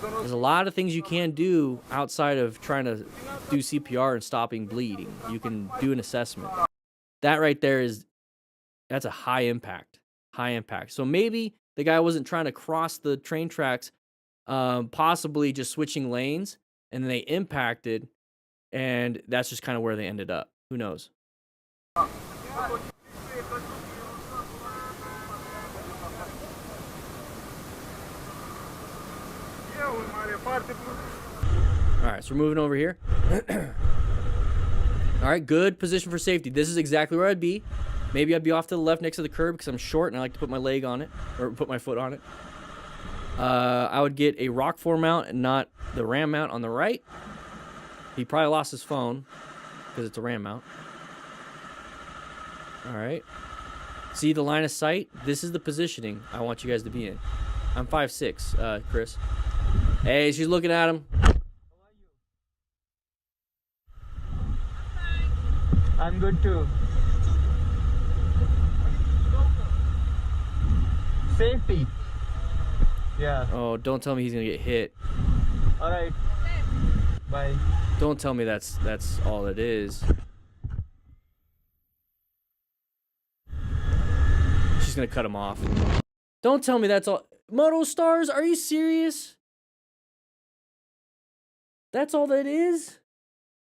There's a lot of things you can do outside of trying to do CPR and stopping bleeding. You can do an assessment. That right there that's a high impact. So maybe the guy wasn't trying to cross the train tracks, possibly just switching lanes, and then they impacted, and that's just kind of where they ended up. Who knows? All right, so we're moving over here. All right, good position for safety. This is exactly where I'd be. Maybe I'd be off to the left next to the curb because I'm short and I like to put my leg on it, or put my foot on it. I would get a rock form mount and not the ram mount on the right. He probably lost his phone because it's a ram mount. All right. See the line of sight? This is the positioning I want you guys to be in. I'm 5'6", Chris. Hey, she's looking at him. I'm good too. Safety. Yeah. Oh, don't tell me he's gonna get hit. All right. Bye. Don't tell me that's all it is. She's gonna cut him off. Don't tell me that's all. Moto stars, are you serious? That's all that is?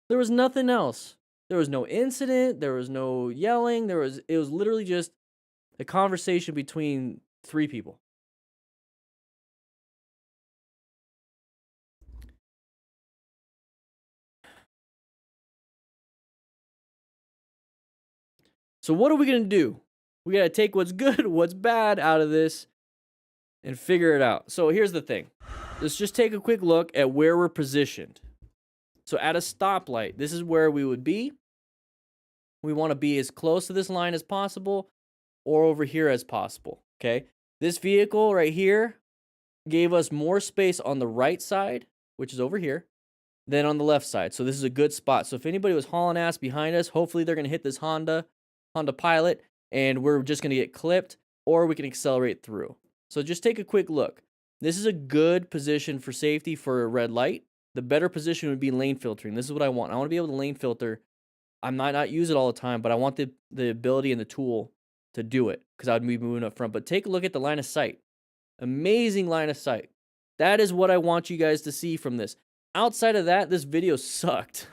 There was nothing else. There was no incident. There was no yelling. It was literally just a conversation between 3 people. So what are we going to do? We got to take what's good, what's bad out of this and figure it out. So here's the thing. Let's just take a quick look at where we're positioned. So at a stoplight, this is where we would be. We want to be as close to this line as possible or over here as possible, okay? This vehicle right here gave us more space on the right side, which is over here, than on the left side. So this is a good spot. So if anybody was hauling ass behind us, hopefully they're going to hit this Honda Pilot, and we're just going to get clipped, or we can accelerate through. So just take a quick look. This is a good position for safety for a red light. The better position would be lane filtering. This is what I want. I want to be able to lane filter. I might not use it all the time, but I want the ability and the tool to do it because I would be moving up front. But take a look at the line of sight. Amazing line of sight. That is what I want you guys to see from this. Outside of that, this video sucked.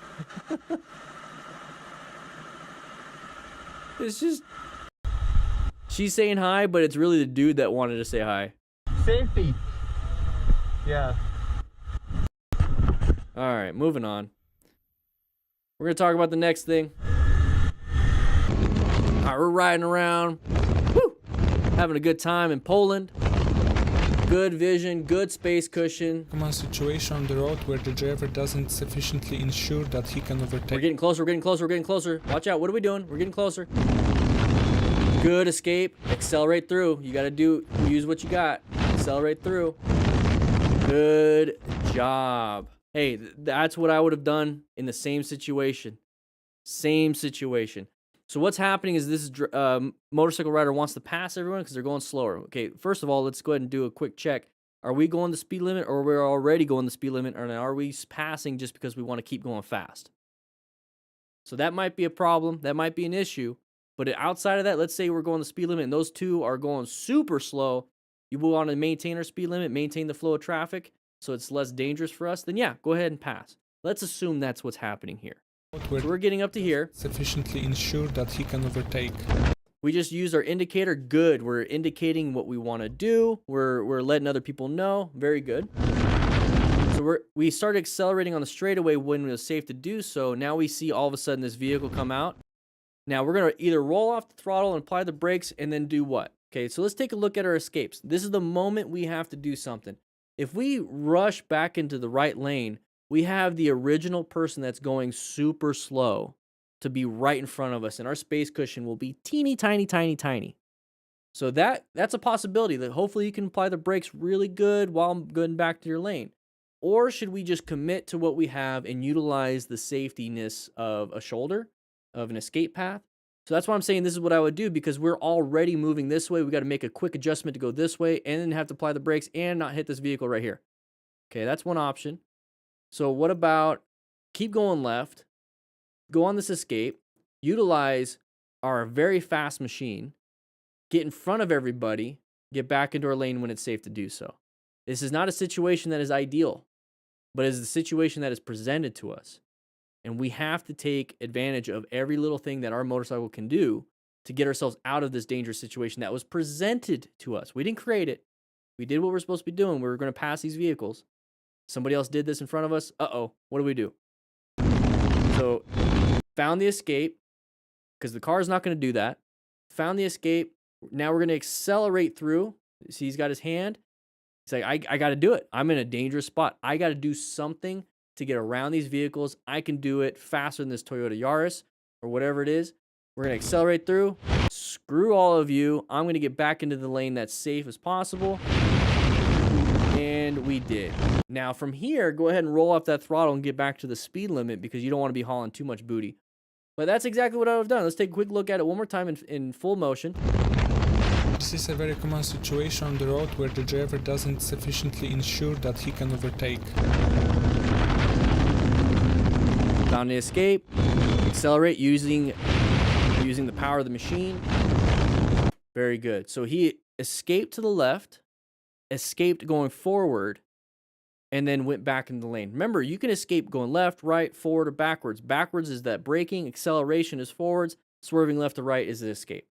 It's just... She's saying hi, but it's really the dude that wanted to say hi. Safety. Yeah. All right, moving on. We're going to talk about the next thing. All right, we're riding around. Woo! Having a good time in Poland. Good vision, good space cushion. Common situation on the road where the driver doesn't sufficiently ensure that he can overtake. We're getting closer, we're getting closer, we're getting closer. Watch out, what are we doing? We're getting closer. Good escape. Accelerate through. You got to use what you got. Accelerate through. Good job. Hey, that's what I would have done in the same situation. Same situation. So what's happening is this motorcycle rider wants to pass everyone because they're going slower. Okay, first of all, let's go ahead and do a quick check. Are we going the speed limit, or we're already going the speed limit, or are we passing just because we want to keep going fast? So that might be a problem. That might be an issue. But outside of that, let's say we're going the speed limit and those two are going super slow. You want to maintain our speed limit, maintain the flow of traffic so it's less dangerous for us, then yeah, go ahead and pass. Let's assume that's what's happening here. So we're getting up to here. Sufficiently ensure that he can overtake. We just use our indicator. Good. We're indicating what we want to do. We're letting other people know. Very good. So we started accelerating on the straightaway when it was safe to do so. Now we see all of a sudden this vehicle come out. Now we're going to either roll off the throttle and apply the brakes and then do what? Okay, so let's take a look at our escapes. This is the moment we have to do something. If we rush back into the right lane, we have the original person that's going super slow to be right in front of us, and our space cushion will be teeny tiny, tiny, tiny. So that's a possibility that hopefully you can apply the brakes really good while going back to your lane. Or should we just commit to what we have and utilize the safetyness of a shoulder, of an escape path? So that's why I'm saying this is what I would do, because we're already moving this way. We got to make a quick adjustment to go this way and then have to apply the brakes and not hit this vehicle right here. Okay, that's one option. So what about keep going left, go on this escape, utilize our very fast machine, get in front of everybody, get back into our lane when it's safe to do so. This is not a situation that is ideal, but it is the situation that is presented to us. And we have to take advantage of every little thing that our motorcycle can do to get ourselves out of this dangerous situation that was presented to us. We didn't create it. We did what we're supposed to be doing. We were going to pass these vehicles. Somebody else did this in front of us. Uh-oh, what do we do? So, found the escape, because the car is not going to do that. Found the escape. Now we're going to accelerate through. See, he's got his hand. He's like, I got to do it. I'm in a dangerous spot. I got to do something to get around these vehicles. I can do it faster than this Toyota Yaris or whatever it is. We're going to accelerate through. Screw all of you. I'm going to get back into the lane that's safe as possible. And we did. Now from here, go ahead and roll off that throttle and get back to the speed limit, because you don't want to be hauling too much booty. But that's exactly what I would have done. Let's take a quick look at it one more time in full motion. This is a very common situation on the road where the driver doesn't sufficiently ensure that he can overtake. Found the escape. Accelerate using the power of the machine. Very good. So he escaped to the left, escaped going forward, and then went back in the lane. Remember, you can escape going left, right, forward, or backwards. Backwards is that braking. Acceleration is forwards. Swerving left to right is an escape.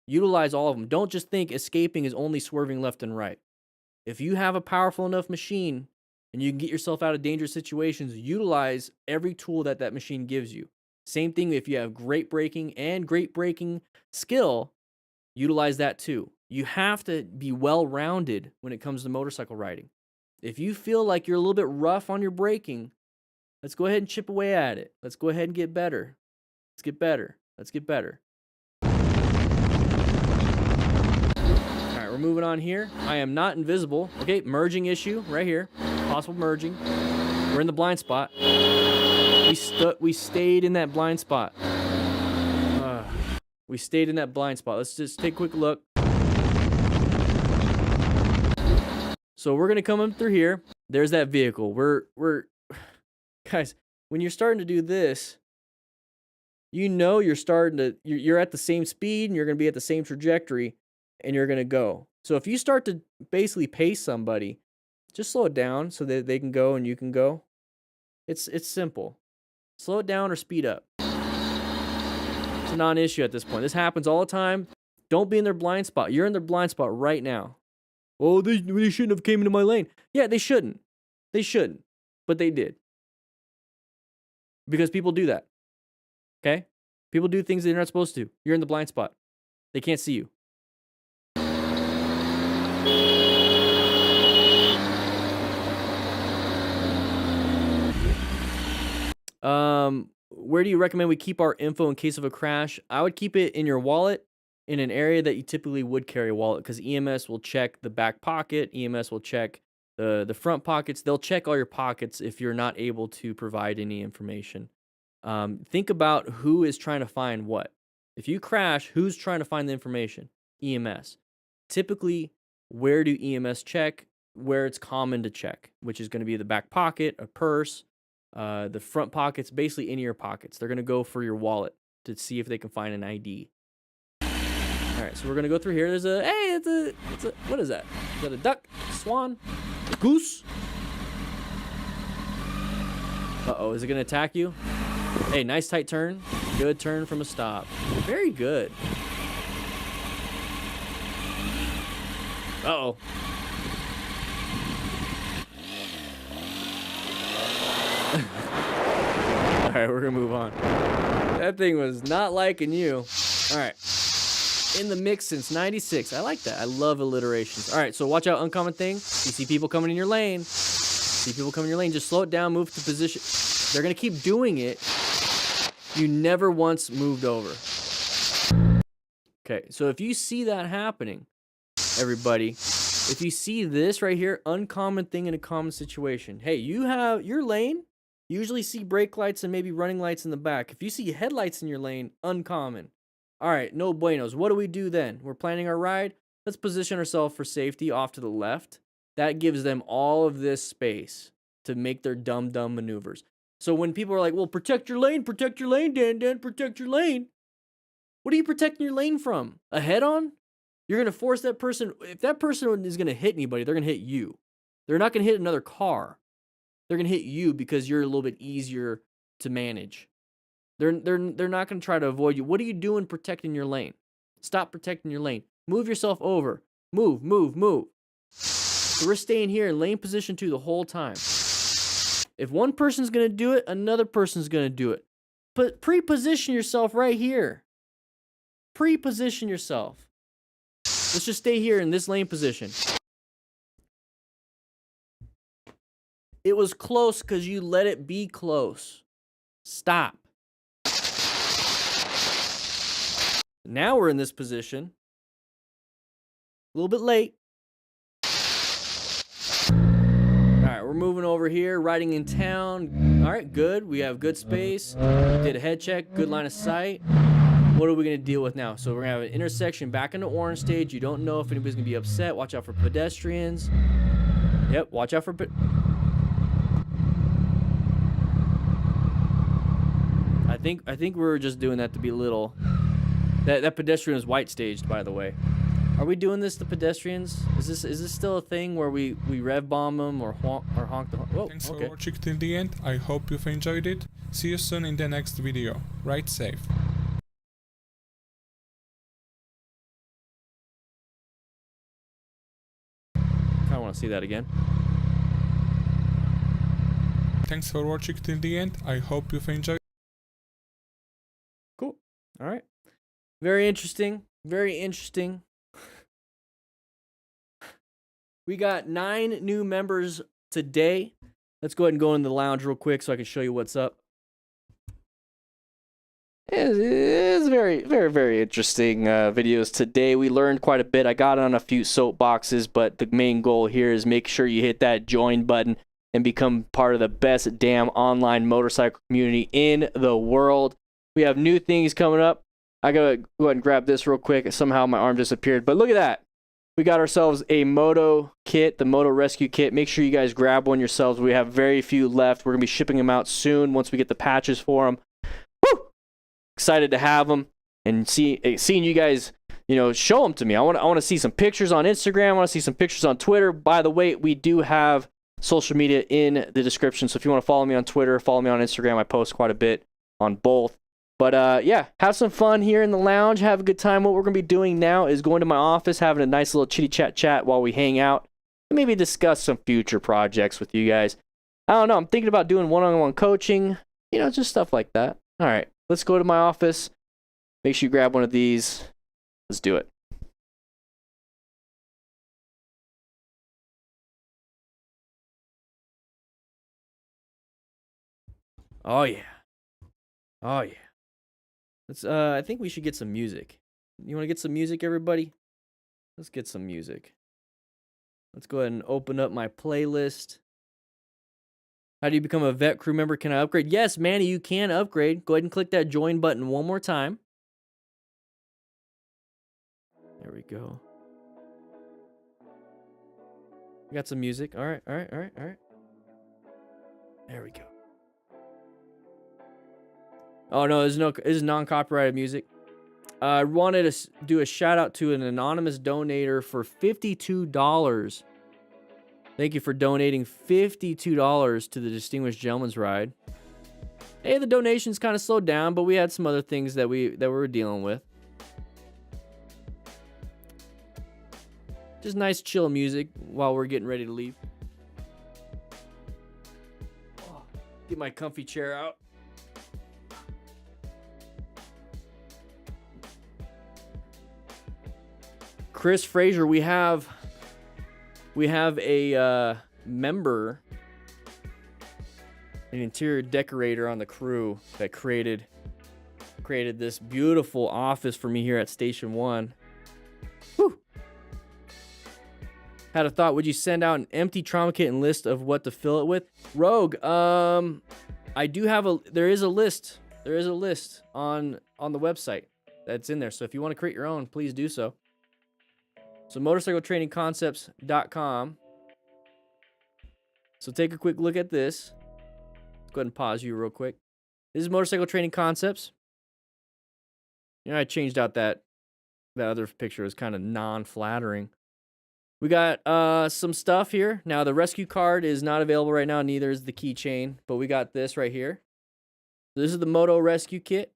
Utilize all of them. Don't just think escaping is only swerving left and right. If you have a powerful enough machine and you can get yourself out of dangerous situations, utilize every tool that that machine gives you. Same thing if you have great braking and great braking skill, utilize that too. You have to be well-rounded when it comes to motorcycle riding. If you feel like you're a little bit rough on your braking, let's go ahead and chip away at it. Let's go ahead and get better. Let's get better. Let's get better. All right, we're moving on here. I am not invisible. Okay, merging issue right here. Possible merging. We're in the blind spot. We stayed in that blind spot. We stayed in that blind spot. Let's just take a quick look. So we're gonna come in through here. There's that vehicle. We're guys, when you're starting to do this, you know you're at the same speed and you're gonna be at the same trajectory and you're gonna go. So if you start to basically pace somebody, just slow it down so that they can go and you can go. It's simple. Slow it down or speed up. It's a non-issue at this point. This happens all the time. Don't be in their blind spot. You're in their blind spot right now. Oh, they shouldn't have came into my lane. Yeah, they shouldn't. They shouldn't. But they did. Because people do that. Okay? People do things they're not supposed to. You're in the blind spot. They can't see you. Where do you recommend we keep our info in case of a crash? I would keep it in your wallet, in an area that you typically would carry a wallet, because EMS will check the back pocket. EMS will check the front pockets. They'll check all your pockets if you're not able to provide any information. Think about who is trying to find what. If you crash, who's trying to find the information? EMS. Typically, where do EMS check? Where it's common to check, which is going to be the back pocket, a purse, the front pockets, basically any of your pockets. They're going to go for your wallet to see if they can find an ID. All right, so we're going to go through here. There's what is that? Is that a duck? Swan? A goose? Uh-oh, is it going to attack you? Hey, nice tight turn. Good turn from a stop. Very good. Uh-oh. All right, we're going to move on. That thing was not liking you. All right. In the mix since 96. I like that. I love alliterations. All right, so watch out, uncommon thing. You see people coming in your lane. Just slow it down, move to position. They're going to keep doing it You never once moved over. Okay, so if you see that happening, everybody, if you see this right here, uncommon thing in a common situation. Hey, you have your lane. You usually see brake lights and maybe running lights in the back. If you see headlights in your lane, uncommon. All right, no buenos. What do we do then? We're planning our ride. Let's position ourselves for safety off to the left. That gives them all of this space to make their dumb maneuvers. So when people are like, well, protect your lane, Dan, protect your lane. What are you protecting your lane from? A head-on? You're going to force that person. If that person is going to hit anybody, they're going to hit you. They're not going to hit another car. They're going to hit you because you're a little bit easier to manage. They're not going to try to avoid you. What are you doing protecting your lane? Stop protecting your lane. Move yourself over. Move. So we're staying here in lane position 2 the whole time. If one person's going to do it, another person's going to do it. But pre-position yourself right here. Pre-position yourself. Let's just stay here in this lane position. It was close because you let it be close. Stop. Now we're in this position. A little bit late. All right, we're moving over here, riding in town. All right, good. We have good space. Did a head check, good line of sight. What are we going to deal with now? So we're going to have an intersection back into orange stage. You don't know if anybody's going to be upset. Watch out for pedestrians. Yep, watch out for I think we're just doing that to be a little. That pedestrian is white staged, by the way. Are we doing this to pedestrians? Is this still a thing where we rev bomb them or honk the? Whoa, Thanks okay. for watching till the end. I hope you've enjoyed it. See you soon in the next video. Ride safe. I want to see that again. Thanks for watching till the end. I hope you've enjoyed. Cool. All right. Very interesting. Very interesting. We got 9 new members today. Let's go ahead and go into the lounge real quick so I can show you what's up. It is very interesting videos today. We learned quite a bit. I got on a few soapboxes, but the main goal here is make sure you hit that join button and become part of the best damn online motorcycle community in the world. We have new things coming up. I gotta go ahead and grab this real quick. Somehow my arm disappeared, but look at that. We got ourselves a Moto kit, the Moto Rescue Kit. Make sure you guys grab one yourselves. We have very few left. We're going to be shipping them out soon once we get the patches for them. Woo! Excited to have them and seeing you guys, show them to me. I want to see some pictures on Instagram. I want to see some pictures on Twitter. By the way, we do have social media in the description. So if you want to follow me on Twitter, follow me on Instagram. I post quite a bit on both. But yeah, have some fun here in the lounge. Have a good time. What we're going to be doing now is going to my office, having a nice little chitty chat while we hang out, and maybe discuss some future projects with you guys. I don't know. I'm thinking about doing one-on-one coaching, just stuff like that. All right, let's go to my office. Make sure you grab one of these. Let's do it. Oh, yeah. Oh, yeah. Let's, I think we should get some music. You want to get some music, everybody? Let's get some music. Let's go ahead and open up my playlist. How do you become a vet crew member? Can I upgrade? Yes, Manny, you can upgrade. Go ahead and click that join button one more time. There we go. We got some music. All right. There we go. Oh, no, this is non-copyrighted music. I wanted to do a shout out to an anonymous donator for $52. Thank you for donating $52 to the Distinguished Gentleman's Ride. Hey, the donations kind of slowed down, but we had some other things that we were dealing with. Just nice chill music while we're getting ready to leave. Get my comfy chair out. Chris Frazier, we have a member, an interior decorator on the crew that created created this beautiful office for me here at Station 1. Whew. Had a thought, would you send out an empty trauma kit and list of what to fill it with? Rogue, I do have there is a list. There is a list on the website that's in there. So if you want to create your own, please do so. So motorcycletrainingconcepts.com. So take a quick look at this. Let's go ahead and pause you real quick. This is Motorcycle Training Concepts. You know, I changed out that other picture. It was kind of non-flattering. We got some stuff here. Now, the rescue card is not available right now. Neither is the keychain. But we got this right here. This is the Moto rescue kit.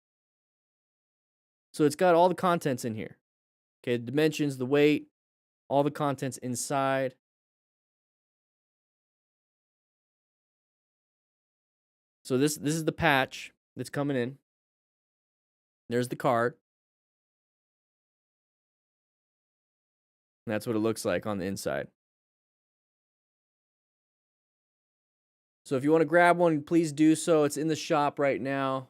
So it's got all the contents in here. Okay, the dimensions, the weight, all the contents inside. So this is the patch that's coming in. There's the card. And that's what it looks like on the inside. So if you want to grab one, please do so. It's in the shop right now.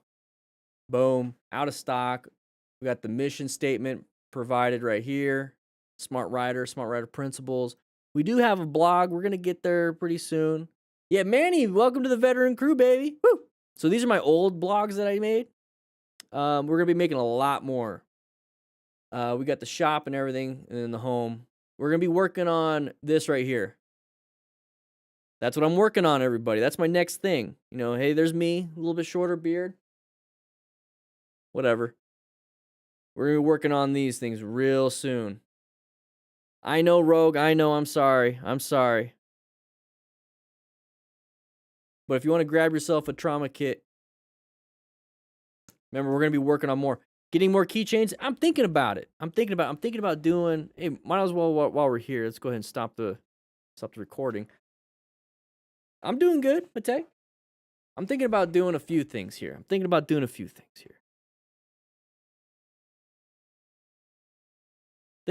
Boom. Out of stock. We got the mission statement provided right here. Smart Rider principles. We do have a blog. We're going to get there pretty soon. Yeah, Manny, welcome to the veteran crew, baby. Woo! So these are my old blogs that I made. We're going to be making a lot more. We got the shop and everything, and then the home. We're going to be working on this right here. That's what I'm working on, everybody. That's my next thing. You know, hey, there's me, a little bit shorter beard. Whatever. We're going to be working on these things real soon. I know, Rogue. I know. I'm sorry. I'm sorry. But if you want to grab yourself a trauma kit, remember, we're going to be working on more. Getting more keychains. I'm thinking about it. I'm thinking about doing. Hey, might as well while we're here. Let's go ahead and stop the recording. I'm doing good, Matej. I'm thinking about doing a few things here. Thinking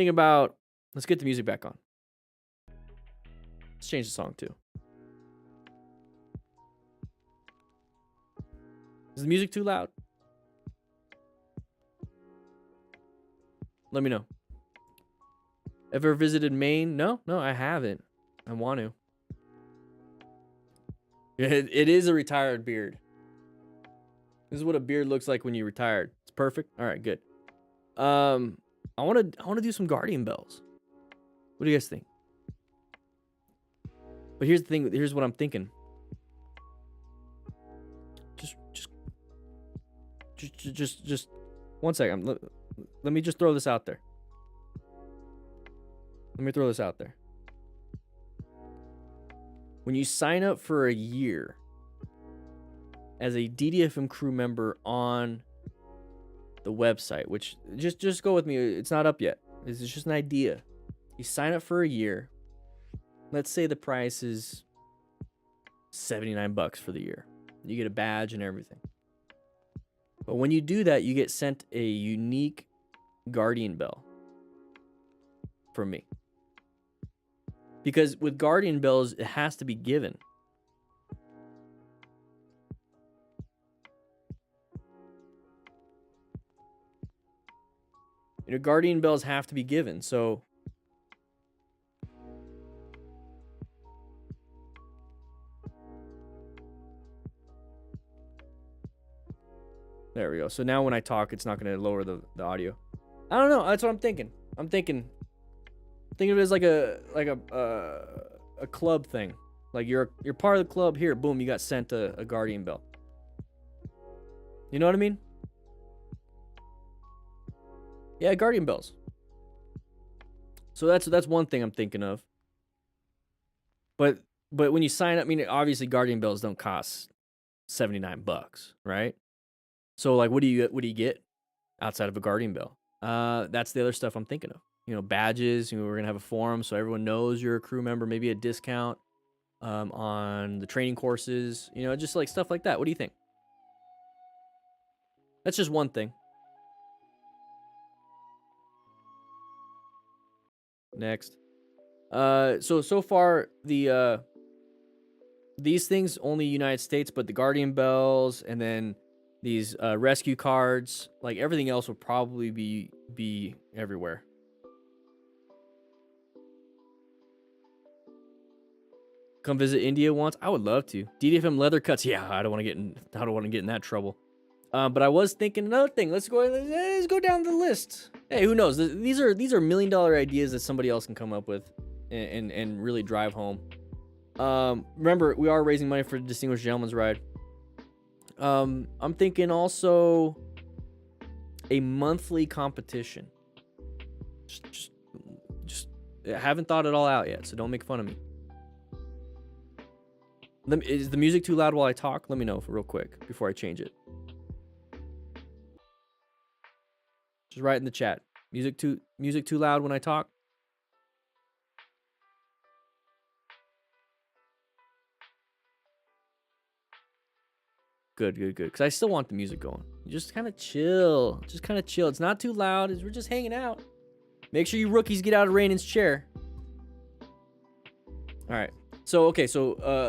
about. Let's get the music back on. Let's change the song too. Is the music too loud? Let me know. Ever visited Maine? No, I haven't. I want to. It is a retired beard. This is what a beard looks like when you're retired. It's perfect. All right, good. I want to do some guardian bells. What do you guys think? But here's the thing. Here's what I'm thinking. Just 1 second. Let me just throw this out there. When you sign up for a year as a DDFM crew member on the website, which just go with me. It's not up yet. This is just an idea. You sign up for a year. Let's say the price is $79 for the year. You get a badge and everything. But when you do that, you get sent a unique guardian bell from me. Because with guardian bells, it has to be given. You know, guardian bells have to be given. So there we go. So now when I talk, it's not going to lower the audio. I don't know. That's what I'm thinking. Think of it as like a club thing. Like you're part of the club. Here, boom, you got sent a guardian bell. You know what I mean? Yeah, guardian bells. So that's one thing I'm thinking of. But when you sign up, I mean, obviously guardian bells don't cost $79, right? So like, what do you get outside of a guardian bell? That's the other stuff I'm thinking of. You know, badges. You know, we're gonna have a forum so everyone knows you're a crew member. Maybe a discount on the training courses. You know, just like stuff like that. What do you think? That's just one thing. Next. So far these things only United States, but the guardian bells and then these rescue cards. Like everything else will probably be everywhere. Come visit India once. I would love to. DDFM leather cuts. Yeah, I don't want to get in that trouble. But I was thinking another thing. Let's go down the list. Hey, who knows? These are $1 million ideas that somebody else can come up with and really drive home. Remember, we are raising money for the Distinguished Gentleman's Ride. I'm thinking also a monthly competition. Just I haven't thought it all out yet, so don't make fun of me. Is the music too loud while I talk? Let me know real quick before I change it. Just write in the chat. Music too loud when I talk? Good. Because I still want the music going. Just kind of chill. It's not too loud. We're just hanging out. Make sure you rookies get out of Rainan's chair. All right. So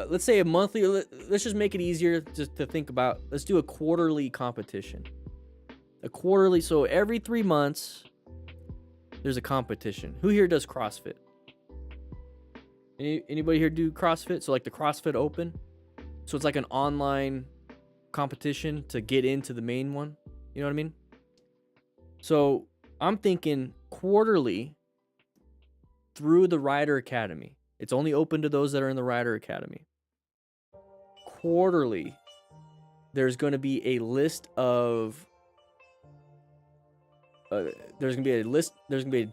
let's say a monthly. Let's just make it easier just to think about. Let's do a quarterly competition. So every 3 months, there's a competition. Who here does CrossFit? Anybody here do CrossFit? So like the CrossFit Open. So it's like an online competition to get into the main one. You know what I mean? So I'm thinking quarterly through the Rider Academy. It's only open to those that are in the Rider Academy. Quarterly, there's going to be a list of there's going to be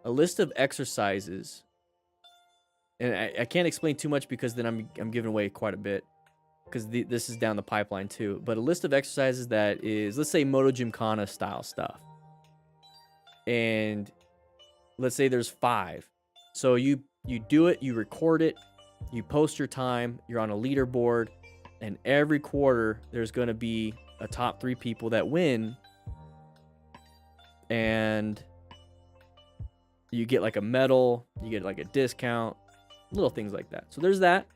a list of exercises. And I can't explain too much because then I'm giving away quite a bit, because this is down the pipeline too. But a list of exercises that is, let's say, Moto Gymkhana style stuff. And let's say there's 5. So you do it, you record it, you post your time, you're on a leaderboard, and every quarter there's going to be a top 3 people that win, and you get like a medal, you get like a discount, little things like that. So there's that.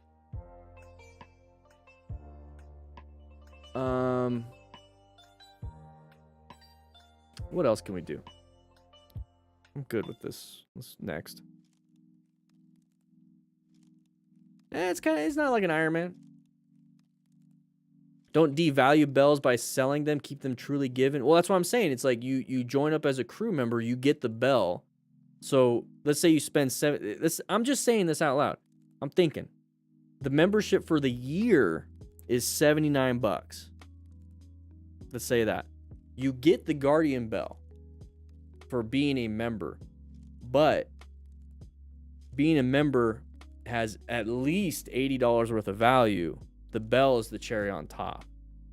What else can we do? I'm good with this. What's next? It's not like an Iron Man. Don't devalue bells by selling them. Keep them truly given. Well, that's what I'm saying. It's like you join up as a crew member, you get the bell. So let's say you spend I'm just saying this out loud. I'm thinking the membership for the year is $79. Let's say that. You get the Guardian Bell for being a member, but being a member has at least $80 worth of value. The bell is the cherry on top.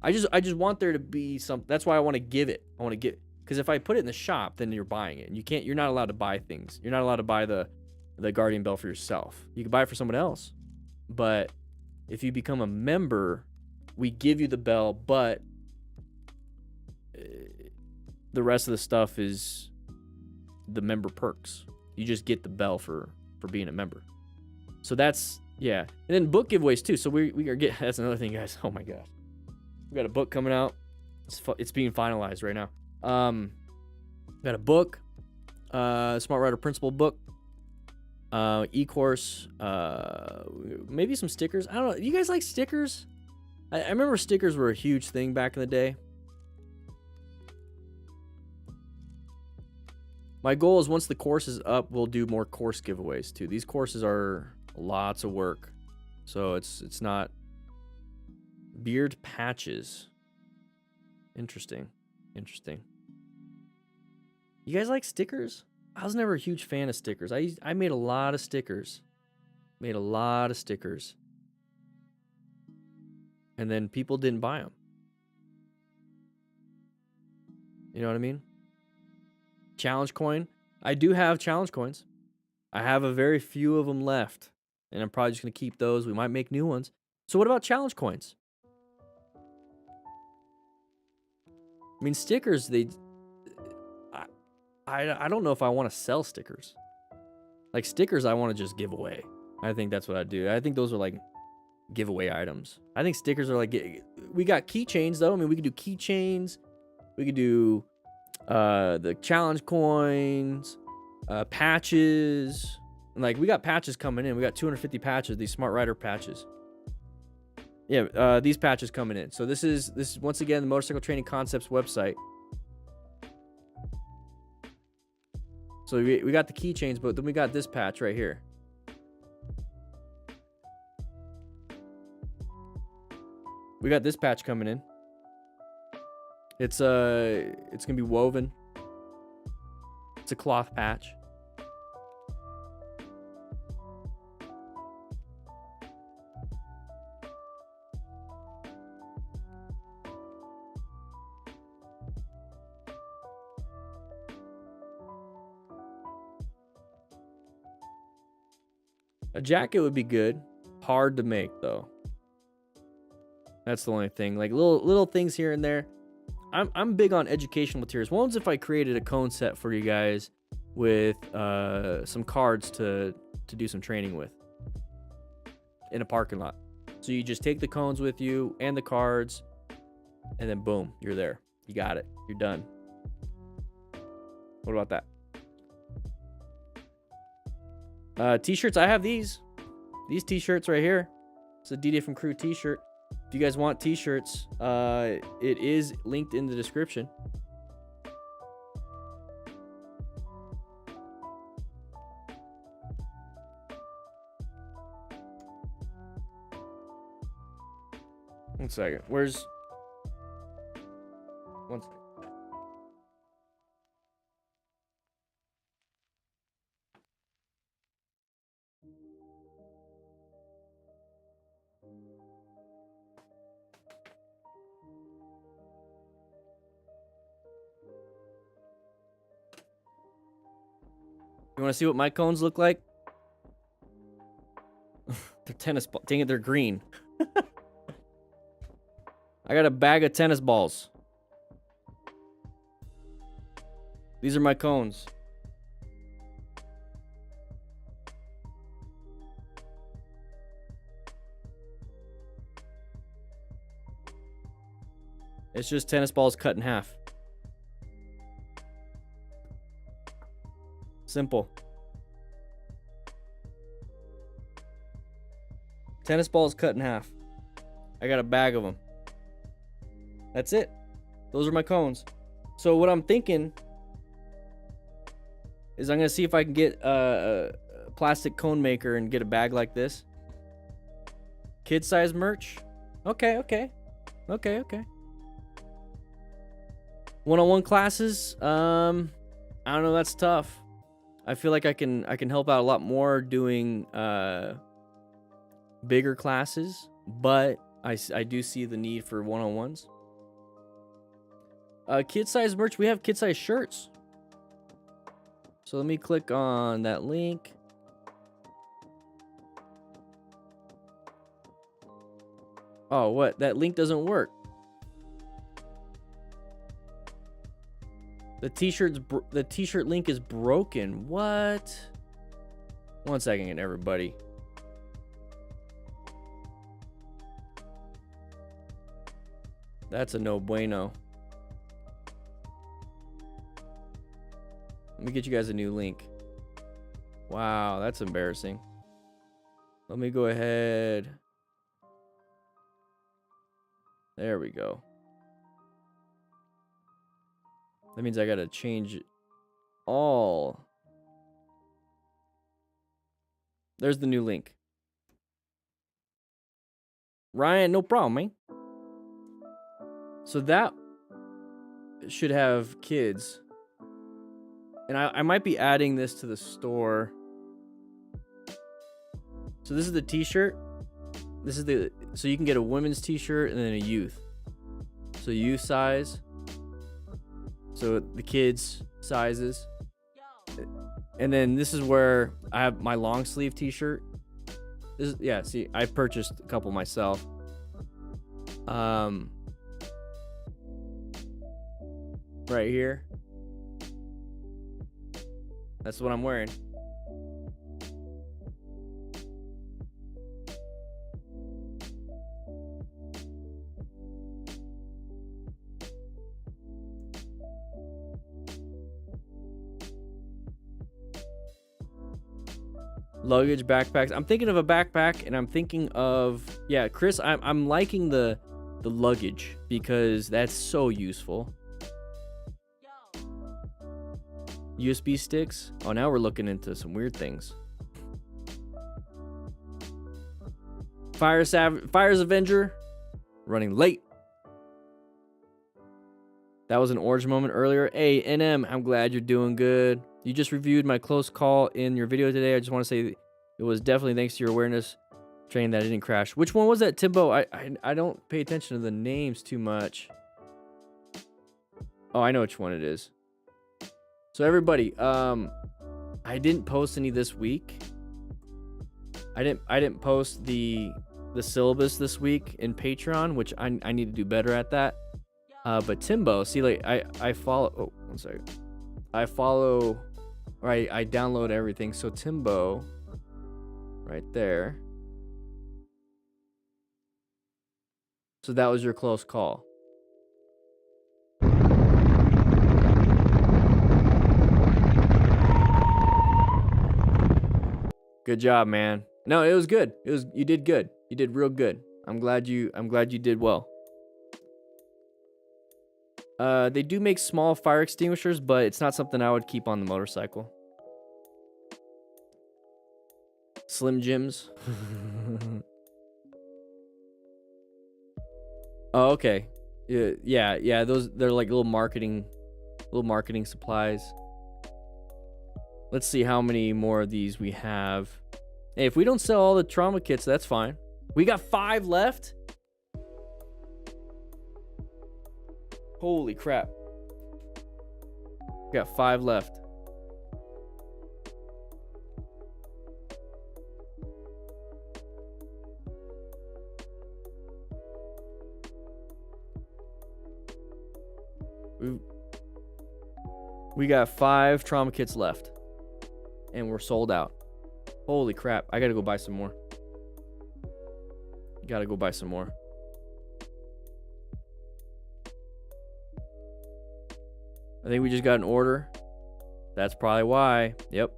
I just want there to be some. That's why I want to give it. I want to get, because if I put it in the shop, then you're buying it. And you're not allowed to buy things. You're not allowed to buy the Guardian Bell for yourself. You can buy it for someone else. But if you become a member, we give you the bell, but the rest of the stuff is the member perks. You just get the bell for being a member. So that's, yeah. And then book giveaways too. So we are getting, that's another thing, guys. Oh my gosh. We got a book coming out. It's being finalized right now. Got a book, Smart Rider Principle book, e-course, maybe some stickers. I don't know. You guys like stickers? I remember stickers were a huge thing back in the day. My goal is once the course is up, we'll do more course giveaways too. These courses are lots of work. So it's not beard patches. Interesting. You guys like stickers? I was never a huge fan of stickers. I made a lot of stickers. And then people didn't buy them. You know what I mean? Challenge coin. I do have challenge coins. I have a very few of them left. And I'm probably just going to keep those. We might make new ones. So what about challenge coins? I mean, stickers, I don't know if I want to sell stickers. Like stickers, I want to just give away. I think that's what I do. I think those are like giveaway items. I think stickers are like, we got keychains though. I mean, we could do keychains. We could do the challenge coins, patches. And like, we got patches coming in. We got 250 patches, these Smart Rider patches. Yeah, these patches coming in. So this is once again the Motorcycle Training Concepts website. So we got the keychains, but then we got this patch right here. We got this patch coming in. It's gonna be woven. It's a cloth patch. A jacket would be good. Hard to make though. That's the only thing. Like little things here and there. I'm big on educational materials. One's if I created a cone set for you guys with some cards to do some training with in a parking lot. So you just take the cones with you and the cards, and then boom, you're there. You got it. You're done. What about that? T-shirts, I have these T-shirts right here. It's a D from Crew T-shirt. If you guys want T-shirts, it is linked in the description. One second. Where's... One second. You want to see what my cones look like? They're tennis balls. Dang it, they're green. I got a bag of tennis balls. These are my cones. It's just tennis balls cut in half. Simple. Tennis balls cut in half. I got a bag of them. That's it. Those are my cones. So what I'm thinking is I'm going to see if I can get a plastic cone maker and get a bag like this. Kid size merch. Okay. One-on-one classes. I don't know. That's tough. I feel like I can help out a lot more doing bigger classes, but I do see the need for one-on-ones. Kid size merch. We have kid size shirts. So let me click on that link. Oh, what? That link doesn't work. The t-shirt link is broken. What? One second, everybody. That's a no bueno. Let me get you guys a new link. Wow, that's embarrassing. Let me go ahead. There we go. That means I gotta change all. There's the new link. Ryan, no problem, man. So that should have kids. And I might be adding this to the store. So this is the t-shirt. This is so you can get a women's t-shirt and then a youth. So youth size. So the kids sizes. And then this is where I have my long sleeve t-shirt. This is, yeah, see, I purchased a couple myself. Right here. That's what I'm wearing. Luggage, backpacks. I'm thinking of a backpack, and I'm thinking of, yeah, Chris, I'm liking the luggage because that's so useful. USB sticks. Oh, now we're looking into some weird things. Fire's Avenger running late. That was an orange moment earlier. Hey, NM, I'm glad you're doing good. You just reviewed my close call in your video today. I just want to say it was definitely thanks to your awareness training that it didn't crash. Which one was that, Timbo? I don't pay attention to the names too much. Oh, I know which one it is. So everybody, I didn't post any this week. I didn't post the syllabus this week in Patreon, which I need to do better at that. But Timbo, see, like I follow. Oh, one second. I follow, or I download everything. So Timbo, right there. So that was your close call. Good job, man. No, it was good. You did good. You did real good. I'm glad you did well. They do make small fire extinguishers, but it's not something I would keep on the motorcycle. Slim Jims. Oh, okay. Yeah. They're like little marketing supplies. Let's see how many more of these we have. Hey, if we don't sell all the trauma kits, that's fine. We got 5 left. Holy crap. We got 5 left. We got 5 trauma kits left. And we're sold out. Holy crap. I gotta go buy some more. Gotta go buy some more. I think we just got an order. That's probably why. Yep.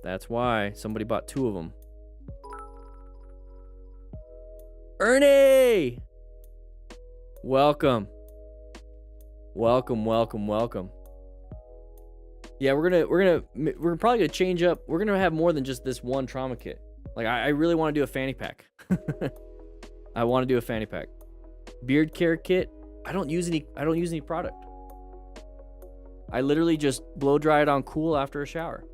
That's why. Somebody bought 2 of them. Ernie! Welcome. Welcome. Yeah, we're probably gonna change up. We're gonna have more than just this one trauma kit. Like I really want to do a fanny pack. I want to do a fanny pack. Beard care kit. I don't use any product. I literally just blow dry it on cool after a shower.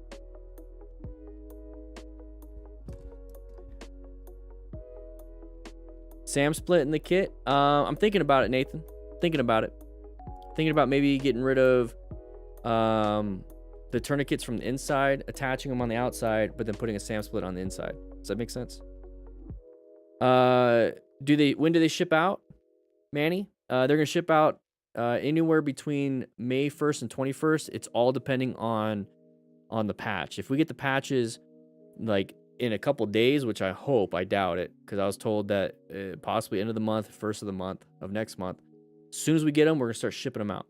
Sam split in the kit. I'm thinking about it, Nathan. Thinking about maybe getting rid of the tourniquets from the inside, attaching them on the outside, but then putting a Sam split on the inside. Does that make sense? When do they ship out, Manny? They're gonna ship out anywhere between May 1st and 21st. It's all depending on the patch. If we get the patches like in a couple days, which I hope, I doubt it, because I was told that possibly end of the month, first of the month of next month. As soon as we get them, we're gonna start shipping them out.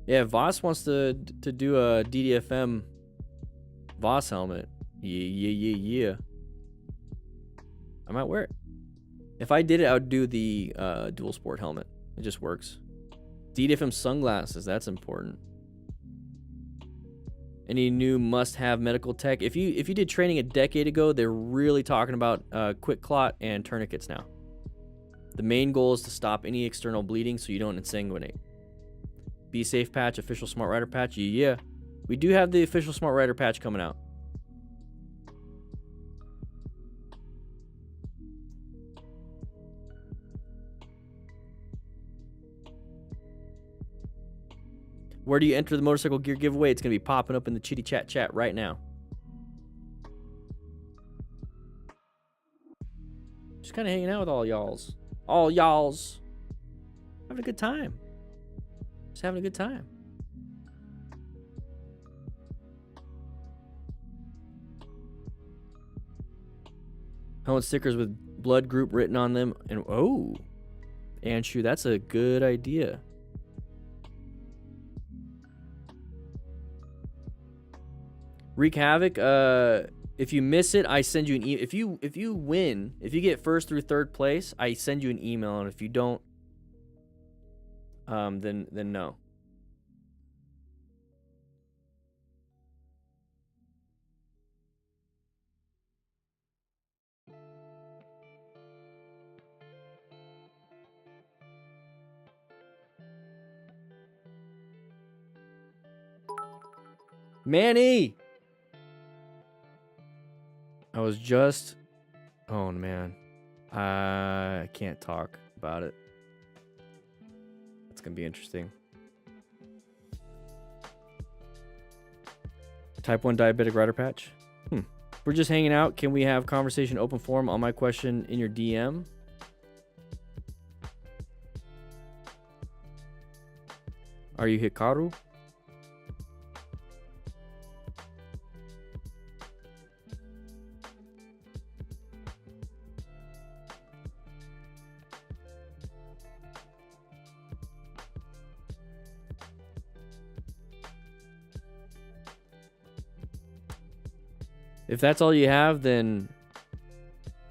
Yeah, Voss wants to do a DDFM Voss helmet. Yeah. I might wear it. If I did it, I would do the dual sport helmet. It just works. DDFM sunglasses, that's important. Any new must-have medical tech? If you did training a decade ago, they're really talking about quick clot and tourniquets now. The main goal is to stop any external bleeding so you don't insanguinate. Be Safe patch, official Smart Rider patch. Yeah. We do have the official Smart Rider patch coming out. Where do you enter the motorcycle gear giveaway? It's going to be popping up in the Chitty Chat right now. Just kind of hanging out with all y'alls. Having a good time. Just having a good time. Helmet stickers with blood group written on them. And Anshu, that's a good idea. Wreak Havoc. If you miss it, I send you an email. If you win, if you get first through third place, I send you an email, and if you don't, then no. Manny! I was just... Oh, man. I can't talk about it. It's going to be interesting. Type 1 diabetic rider patch? We're just hanging out. Can we have conversation open forum on my question in your DM? Are you Hikaru? If that's all you have, then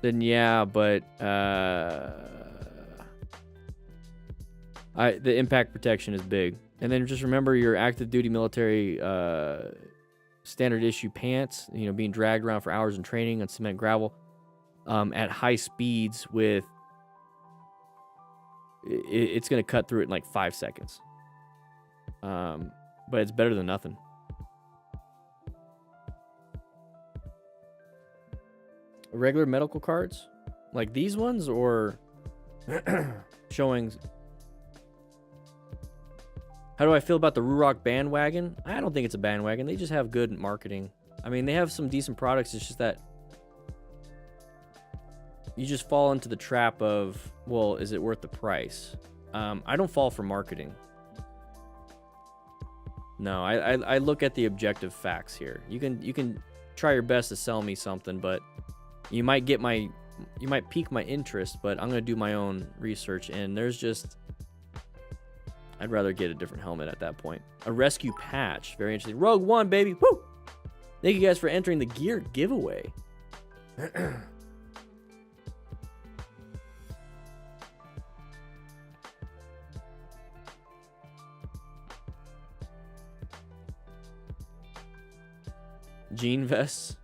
yeah, but the impact protection is big. And then just remember your active duty military standard issue pants, you know, being dragged around for hours in training on cement gravel at high speeds with it's going to cut through it in like 5 seconds. But it's better than nothing. Regular medical cards like these ones, or showing how do I feel about the Ruroc bandwagon? I don't think it's a bandwagon. They just have good marketing. I mean, they have some decent products. It's just that you just fall into the trap of, well, is it worth the price? I don't fall for marketing. No, I look at the objective facts here. You can try your best to sell me something, but you might pique my interest, but I'm going to do my own research, and there's just, I'd rather get a different helmet at that point. A rescue patch, very interesting. Rogue One, baby, woo! Thank you guys for entering the gear giveaway. Jean vests.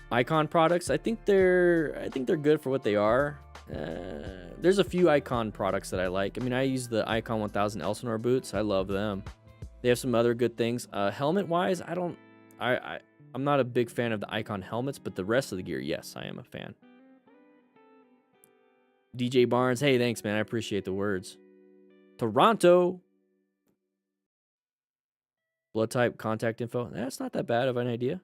Icon products, I think they're good for what they are. There's a few Icon products that I like. I mean, I use the Icon 1000 Elsinore boots. I love them. They have some other good things. Helmet wise, I'm not a big fan of the Icon helmets, but the rest of the gear, yes, I am a fan. DJ Barnes, hey, thanks, man. I appreciate the words. Toronto. Blood type, contact info. That's not that bad of an idea.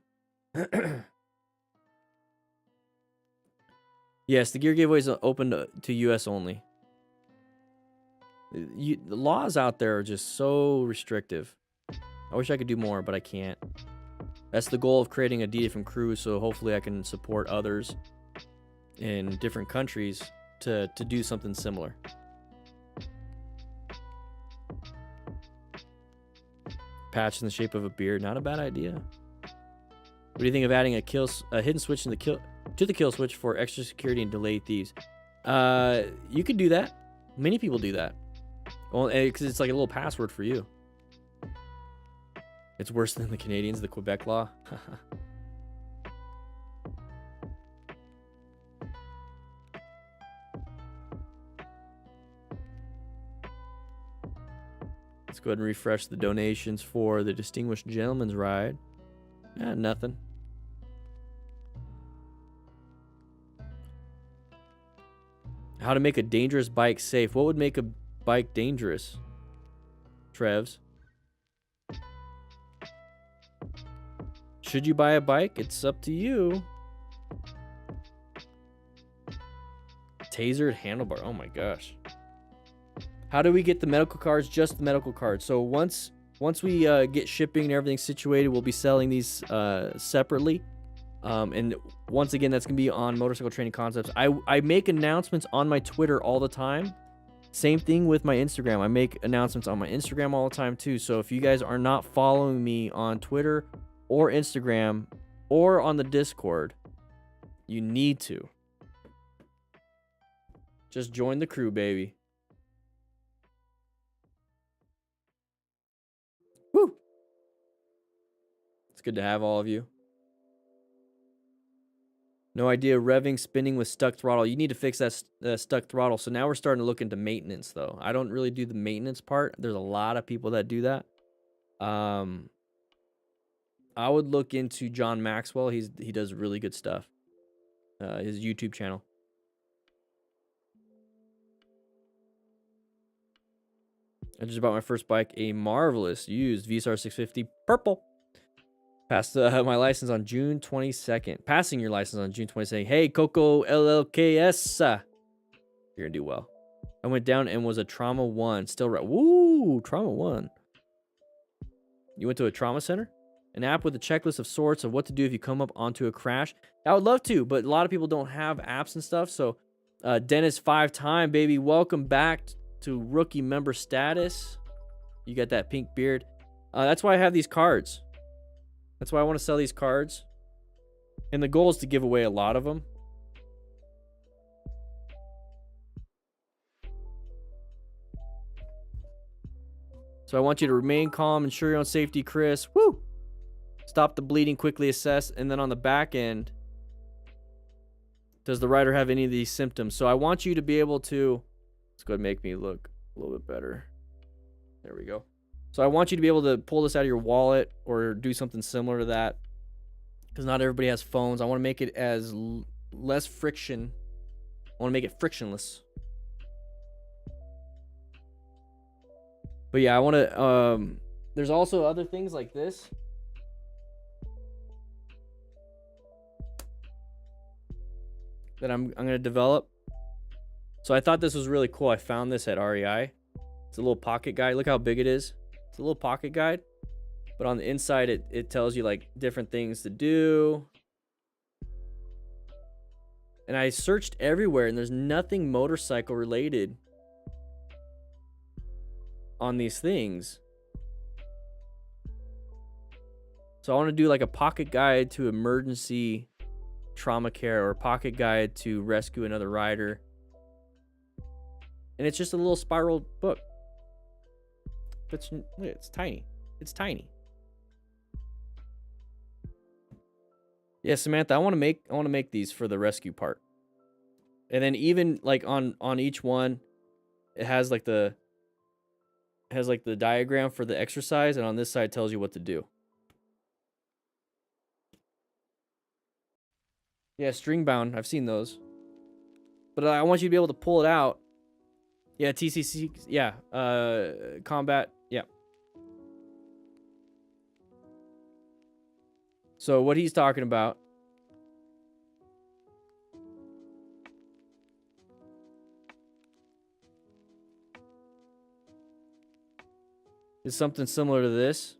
Yes, the gear giveaway is open to US only. The laws out there are just so restrictive. I wish I could do more, but I can't. That's the goal of creating a D different crew, so hopefully I can support others in different countries to do something similar. Patch in the shape of a beard, not a bad idea. What do you think of adding a hidden switch in the kill switch for extra security and delayed thieves? You could do that. Many people do that. Well, because it's like a little password for you. It's worse than the Canadians, the Quebec law. Let's go ahead and refresh the donations for the Distinguished Gentleman's Ride. Nothing. How to make a dangerous bike safe. What would make a bike dangerous? Trevs. Should you buy a bike? It's up to you. Tasered handlebar. Oh my gosh. How do we get the medical cards? Just the medical cards. So once we get shipping and everything situated, we'll be selling these separately. And once again, that's going to be on Motorcycle Training Concepts. I make announcements on my Twitter all the time. Same thing with my Instagram. I make announcements on my Instagram all the time too. So if you guys are not following me on Twitter or Instagram or on the Discord, you need to. Just join the crew, baby. Woo! It's good to have all of you. No idea revving, spinning with stuck throttle. You need to fix that stuck throttle. So now we're starting to look into maintenance, though. I don't really do the maintenance part. There's a lot of people that do that. I would look into John Maxwell. He does really good stuff. His YouTube channel. I just bought my first bike, a marvelous used VSR 650 purple. Passed my license on June 22nd. Passing your license on June 22nd. Hey, Coco LLKS. You're going to do well. I went down and was a trauma 1. Still right. Woo, trauma 1. You went to a trauma center? An app with a checklist of sorts of what to do if you come up onto a crash? I would love to, but a lot of people don't have apps and stuff. So, Dennis 5-time, baby. Welcome back to rookie member status. You got that pink beard. That's why I have these cards. That's why I want to sell these cards. And the goal is to give away a lot of them. So I want you to remain calm, ensure your own safety, Chris. Woo! Stop the bleeding, quickly assess. And then on the back end, does the rider have any of these symptoms? So I want you to be able to, let's go ahead and make me look a little bit better. There we go. So I want you to be able to pull this out of your wallet or do something similar to that, because not everybody has phones. I want to make it as less friction. I want to make it frictionless. But yeah, I want to, there's also other things like this. That I'm going to develop. So I thought this was really cool. I found this at REI. It's a little pocket guide. Look how big it is. It's a little pocket guide, but on the inside it tells you like different things to do. And I searched everywhere and there's nothing motorcycle related on these things. So I want to do like a pocket guide to emergency trauma care or a pocket guide to rescue another rider. And it's just a little spiral book. It's tiny. It's tiny. Yeah, Samantha, I want to make these for the rescue part. And then even like on each one, it has like the diagram for the exercise, and on this side tells you what to do. Yeah, string bound. I've seen those. But I want you to be able to pull it out. Yeah, TCC. Yeah, combat. Yeah. So what he's talking about is something similar to this.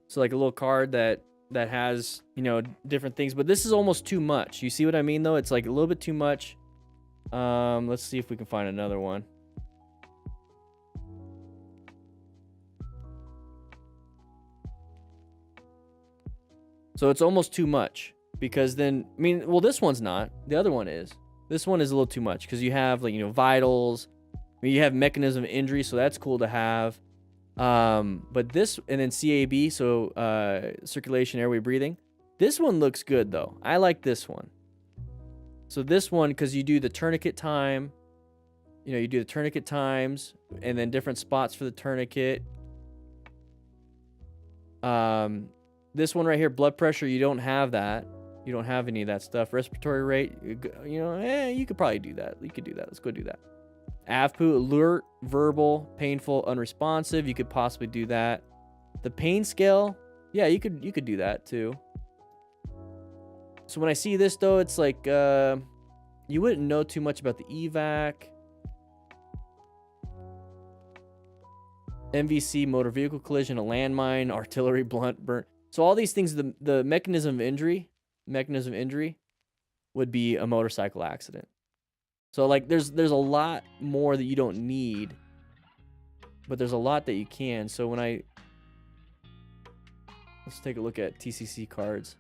So like a little card that has, you know, different things, but this is almost too much. You see what I mean though? It's like a little bit too much. Let's see if we can find another one. So it's almost too much because then, I mean, well, this one's not. The other one is. This one is a little too much because you have like, you know, vitals. I mean, you have mechanism of injury, so that's cool to have. But this, and then CAB, so circulation, airway, breathing. This one looks good though. I like this one. So this one, because you do the tourniquet time, you know, you do the tourniquet times and then different spots for the tourniquet. This one right here, blood pressure, you don't have that. You don't have any of that stuff. Respiratory rate, you know, you could probably do that. You could do that. Let's go do that. AVPU, alert, verbal, painful, unresponsive. You could possibly do that. The pain scale, yeah, you could do that too. So when I see this though, it's like you wouldn't know too much about the evac. MVC, motor vehicle collision, a landmine, artillery, blunt, burn. So all these things, the mechanism of injury would be a motorcycle accident. So like there's a lot more that you don't need, but there's a lot that you can. So when let's take a look at TCC cards.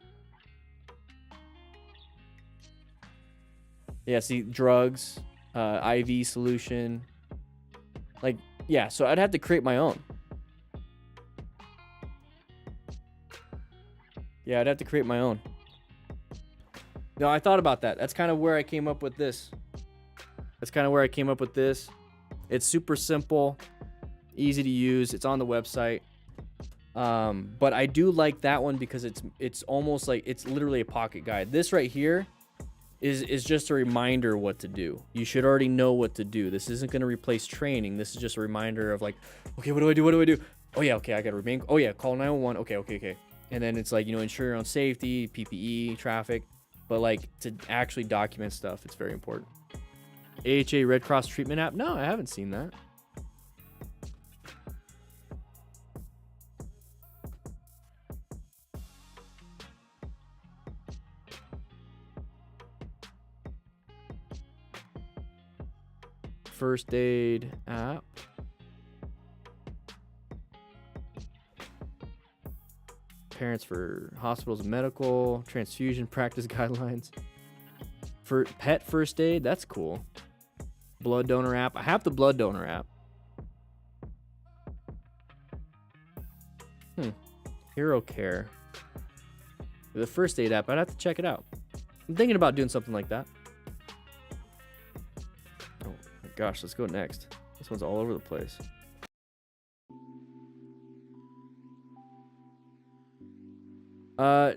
Yeah, see, drugs, IV solution. Like, yeah, so I'd have to create my own. Yeah, I'd have to create my own. No, I thought about that. That's kind of where I came up with this. It's super simple, easy to use. It's on the website. But I do like that one because it's almost like it's literally a pocket guide. This right here is just a reminder what to do. You should already know what to do. This isn't going to replace training. This is just a reminder of like, okay, what do I do? Oh yeah, okay, I got to remain. Oh yeah, call 911. Okay. And then it's like, you know, ensure your own safety, PPE, traffic. But like to actually document stuff, it's very important. AHA Red Cross treatment app? No, I haven't seen that. First aid app. Parents for hospitals and medical, transfusion practice guidelines. For pet first aid, that's cool. Blood donor app. I have the blood donor app. Hero Care. The first aid app, I'd have to check it out. I'm thinking about doing something like that. Oh my gosh, let's go next. This one's all over the place.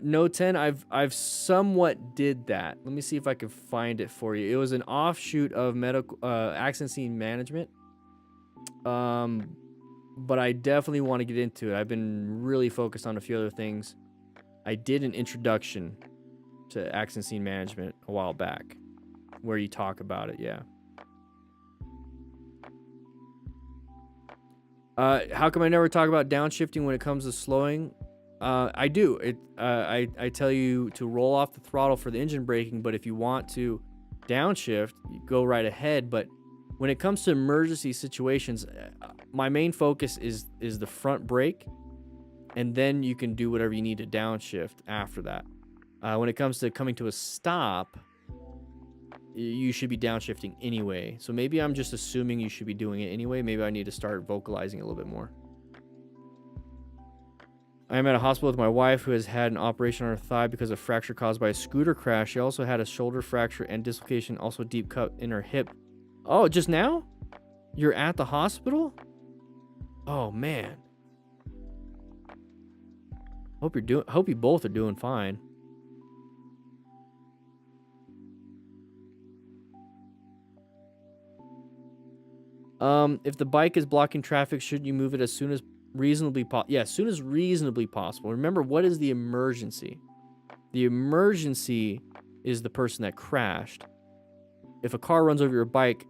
No 10. I've somewhat did that. Let me see if I can find it for you. It was an offshoot of medical accident scene management. But I definitely want to get into it. I've been really focused on a few other things. I did an introduction to accident scene management a while back, where you talk about it. Yeah. How come I never talk about downshifting when it comes to slowing? I do. I tell you to roll off the throttle for the engine braking, but if you want to downshift, you go right ahead. But when it comes to emergency situations, my main focus is the front brake, and then you can do whatever you need to downshift after that. When it comes to coming to a stop, you should be downshifting anyway. So maybe I'm just assuming you should be doing it anyway. Maybe I need to start vocalizing it a little bit more. I am at a hospital with my wife who has had an operation on her thigh because of fracture caused by a scooter crash. She also had a shoulder fracture and dislocation, also deep cut in her hip. Oh, just now? You're at the hospital? Oh man. Hope you both are doing fine. If the bike is blocking traffic, should you move it as soon as reasonably possible? Yeah, as soon as reasonably possible. Remember, what is the emergency? The emergency is the person that crashed. If a car runs over your bike,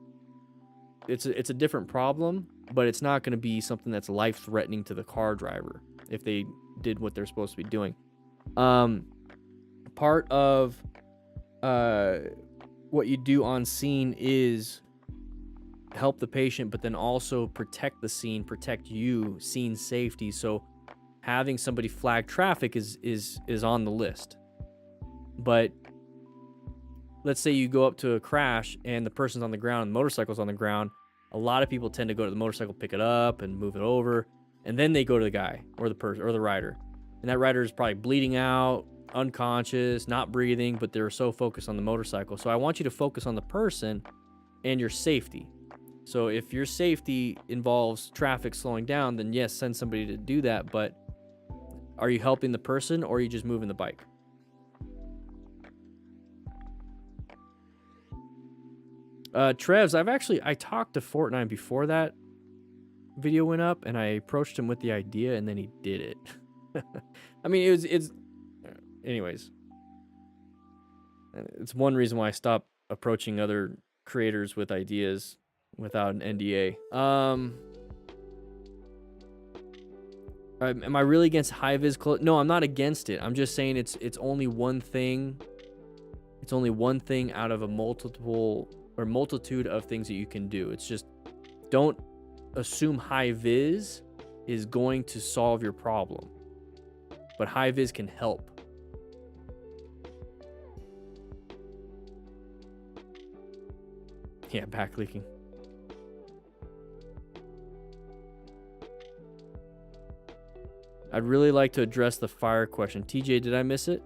it's a different problem, but it's not going to be something that's life-threatening to the car driver if they did what they're supposed to be doing. Part of what you do on scene is help the patient, but then also protect the scene, protect you, scene safety. So having somebody flag traffic is on the list. But let's say you go up to a crash and the person's on the ground, the motorcycle's on the ground. A lot of people tend to go to the motorcycle, pick it up and move it over, and then they go to the guy or the person or the rider. And that rider is probably bleeding out, unconscious, not breathing, but they're so focused on the motorcycle. So I want you to focus on the person and your safety. So if your safety involves traffic slowing down, then yes, send somebody to do that. But are you helping the person or are you just moving the bike? Trevs, I talked to Fortnite before that video went up, and I approached him with the idea, and then he did it. I mean, anyways. It's one reason why I stopped approaching other creators with ideas without an NDA. Am I really against high-vis clothes? No, I'm not against it. I'm just saying it's only one thing. It's only one thing out of a multiple or multitude of things that you can do. It's just, don't assume high vis is going to solve your problem, but high vis can help. Yeah, back leaking. I'd really like to address the fire question. TJ, did I miss it?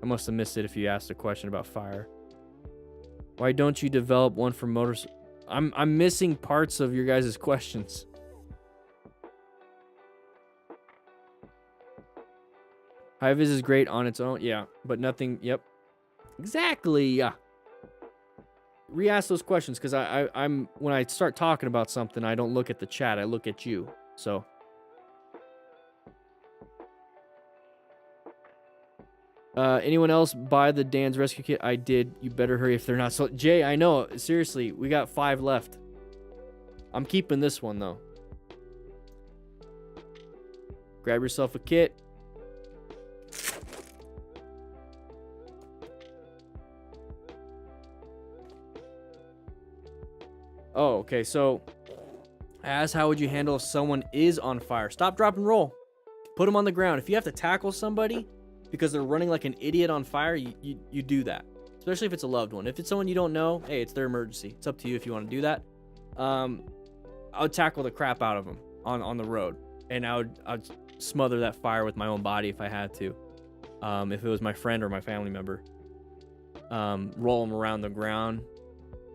I must have missed it if you asked a question about fire. Why don't you develop one for motors? I'm missing parts of your guys' questions. High-vis is great on its own. Yeah, but nothing. Yep. Exactly. Yeah. Re-ask those questions, because I'm when I start talking about something, I don't look at the chat. I look at you. So. Anyone else buy the Dan's rescue kit? I did. You better hurry if they're not sold. Jay, I know. Seriously, we got 5 left. I'm keeping this one, though. Grab yourself a kit. Oh, okay. So, how would you handle if someone is on fire? Stop, drop, and roll. Put them on the ground. If you have to tackle somebody because they're running like an idiot on fire, you do that. Especially if it's a loved one. If it's someone you don't know, hey, it's their emergency. It's up to you if you want to do that. I would tackle the crap out of them on the road, and I'd smother that fire with my own body if I had to. If it was my friend or my family member, roll them around the ground,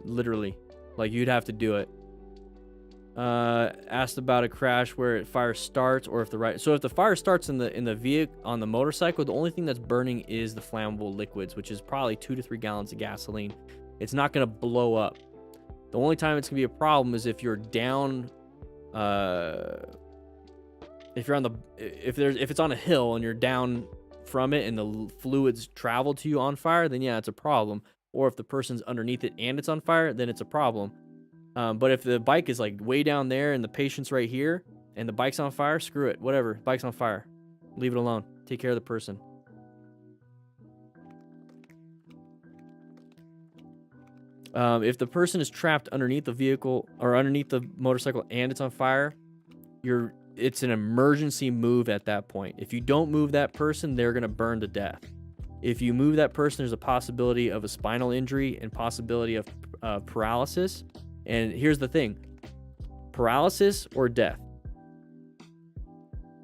literally, like you'd have to do it. Asked about a crash where fire starts, or if the fire starts in the vehicle on the motorcycle, the only thing that's burning is the flammable liquids, which is probably 2 to 3 gallons of gasoline. It's not going to blow up. The only time it's going to be a problem is if you're down, if it's on a hill and you're down from it and the fluids travel to you on fire, then yeah, it's a problem. Or if the person's underneath it and it's on fire, then it's a problem. But if the bike is like way down there and the patient's right here and the bike's on fire, screw it. Whatever. Bike's on fire. Leave it alone. Take care of the person. If the person is trapped underneath the vehicle or underneath the motorcycle and it's on fire, it's an emergency move at that point. If you don't move that person, they're going to burn to death. If you move that person, there's a possibility of a spinal injury and possibility of paralysis. And here's the thing, paralysis or death.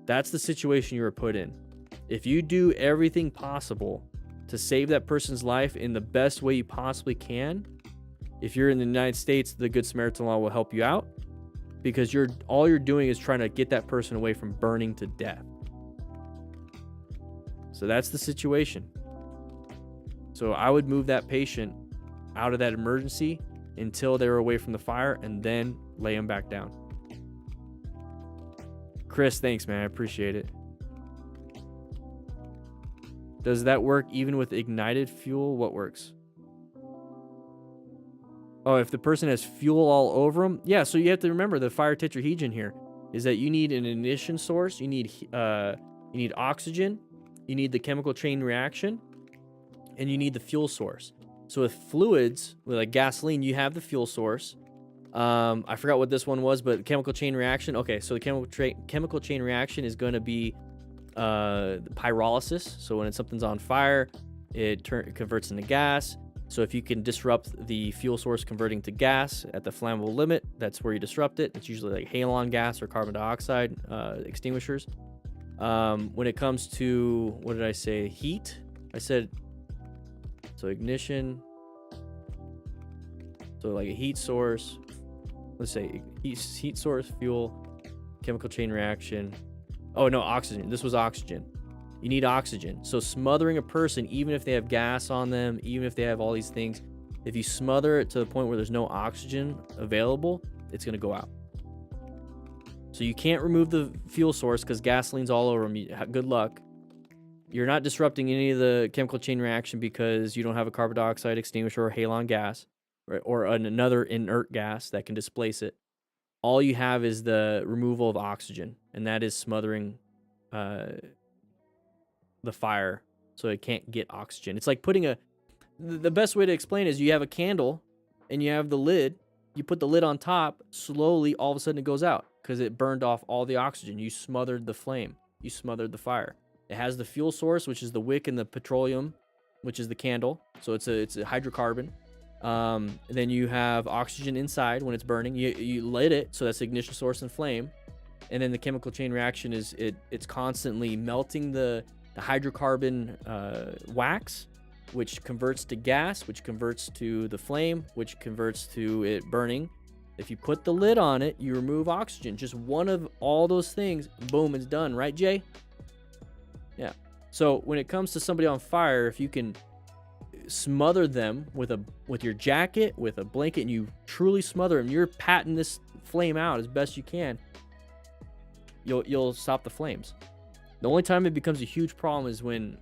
That's the situation you were put in. If you do everything possible to save that person's life in the best way you possibly can, if you're in the United States, the Good Samaritan law will help you out, because all you're doing is trying to get that person away from burning to death. So that's the situation. So I would move that patient out of that emergency until they were away from the fire, and then lay them back down. Chris, thanks, man. I appreciate it. Does that work even with ignited fuel? What works? Oh, if the person has fuel all over them? Yeah, so you have to remember the fire tetrahedron here is that you need an ignition source, you need oxygen, you need the chemical chain reaction, and you need the fuel source. So with fluids, with like gasoline, you have the fuel source. I forgot what this one was, but chemical chain reaction. Okay, so the chemical chain reaction is going to be pyrolysis. So when something's on fire, it converts into gas. So if you can disrupt the fuel source converting to gas at the flammable limit, that's where you disrupt it. It's usually like halon gas or carbon dioxide extinguishers. When it comes to, what did I say? Heat. I said, so ignition. So like a heat source. Let's say heat source, fuel, chemical chain reaction. Oh no, oxygen. This was oxygen. You need oxygen. So smothering a person, even if they have gas on them, even if they have all these things, if you smother it to the point where there's no oxygen available, it's going to go out. So you can't remove the fuel source because gasoline's all over them. Good luck. You're not disrupting any of the chemical chain reaction because you don't have a carbon dioxide extinguisher or halon gas, right, or another inert gas that can displace it. All you have is the removal of oxygen, and that is smothering the fire so it can't get oxygen. It's like putting The best way to explain is you have a candle and you have the lid. You put the lid on top, slowly, all of a sudden it goes out because it burned off all the oxygen. You smothered the flame. You smothered the fire. It has the fuel source, which is the wick and the petroleum, which is the candle. So it's a hydrocarbon. Then you have oxygen inside when it's burning. You lit it, so that's the ignition source and flame. And then the chemical chain reaction is it's constantly melting the hydrocarbon wax, which converts to gas, which converts to the flame, which converts to it burning. If you put the lid on it, you remove oxygen. Just one of all those things, boom, it's done. Right, Jay? Yeah. So when it comes to somebody on fire, if you can smother them with your jacket, with a blanket, and you truly smother them, you're patting this flame out as best you can, you'll stop the flames. The only time it becomes a huge problem is when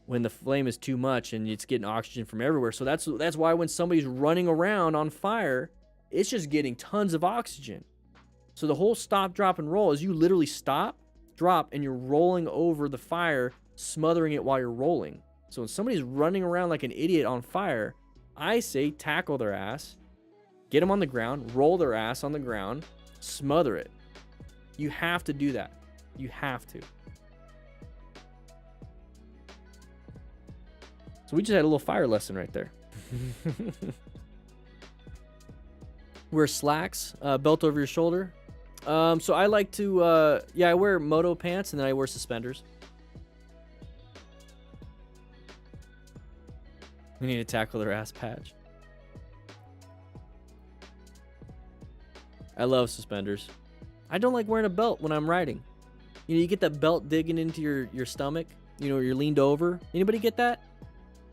the flame is too much and it's getting oxygen from everywhere. So that's why when somebody's running around on fire, it's just getting tons of oxygen. So the whole stop, drop, and roll is you literally stop, drop, and you're rolling over the fire, smothering it while you're rolling. So when somebody's running around like an idiot on fire, I say tackle their ass, get them on the ground, roll their ass on the ground, smother it. You have to do that. You have to. So we just had a little fire lesson right there. Wear slacks, belt over your shoulder. So I like to, I wear Moto pants and then I wear suspenders. We need to tackle their ass patch. I love suspenders. I don't like wearing a belt when I'm riding. You know, you get that belt digging into your stomach. You know, you're leaned over. Anybody get that?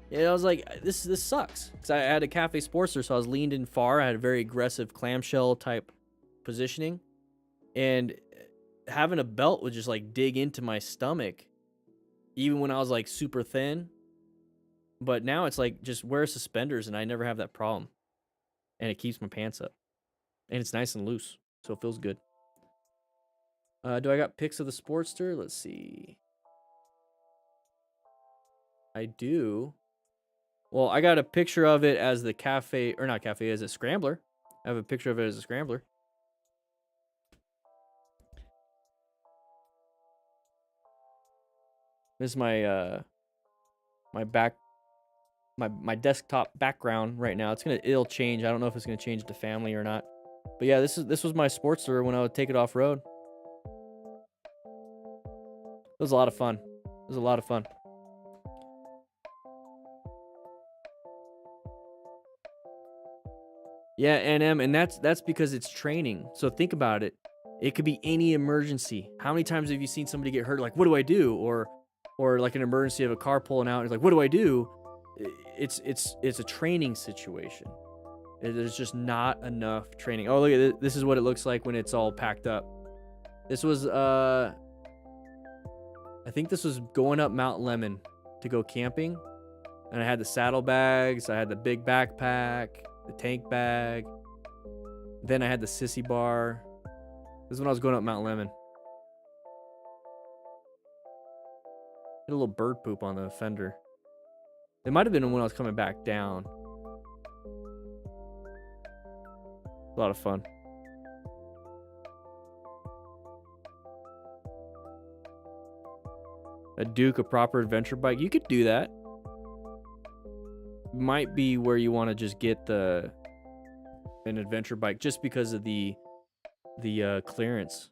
Yeah, I was like, this sucks. Because I had a Cafe Sportster, so I was leaned in far. I had a very aggressive clamshell type positioning. And having a belt would just like dig into my stomach. Even when I was like super thin. But now it's like, just wear suspenders and I never have that problem. And it keeps my pants up. And it's nice and loose. So it feels good. Do I got pics of the Sportster? Let's see. I do. Well, I got a picture of it as the cafe, or not cafe, as a scrambler. I have a picture of it as a scrambler. This is my my desktop background right now. It'll change. I don't know if it's gonna change to family or not. But yeah, this was my Sportster when I would take it off road. It was a lot of fun. It was a lot of fun. Yeah, and that's because it's training. So think about it. It could be any emergency. How many times have you seen somebody get hurt? Like, what do I do? Or like an emergency of a car pulling out. It's like, what do I do? It's a training situation. There's just not enough training. Oh, look at this. This is what it looks like when it's all packed up. This was I think this was going up Mount Lemon to go camping. And I had the saddlebags, I had the big backpack, the tank bag. Then I had the sissy bar. This is when I was going up Mount Lemon. Had a little bird poop on the fender. It might have been when I was coming back down. A lot of fun. A Duke, a proper adventure bike. You could do that. Might be where you want to just get an adventure bike just because of the clearance.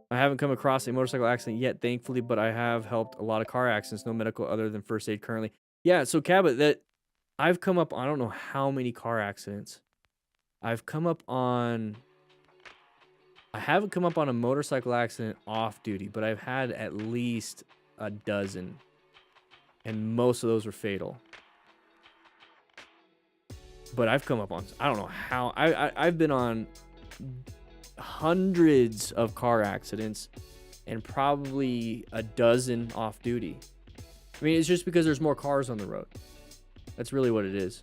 I haven't come across a motorcycle accident yet, thankfully, but I have helped a lot of car accidents. No medical other than first aid currently. Yeah, so Cabot, that I've come up on, I don't know how many car accidents. I haven't come up on a motorcycle accident off duty, but I've had at least a dozen, and most of those were fatal. But I've come up on, I don't know how, I've been on hundreds of car accidents and probably a dozen off duty. I mean, it's just because there's more cars on the road. That's really what it is.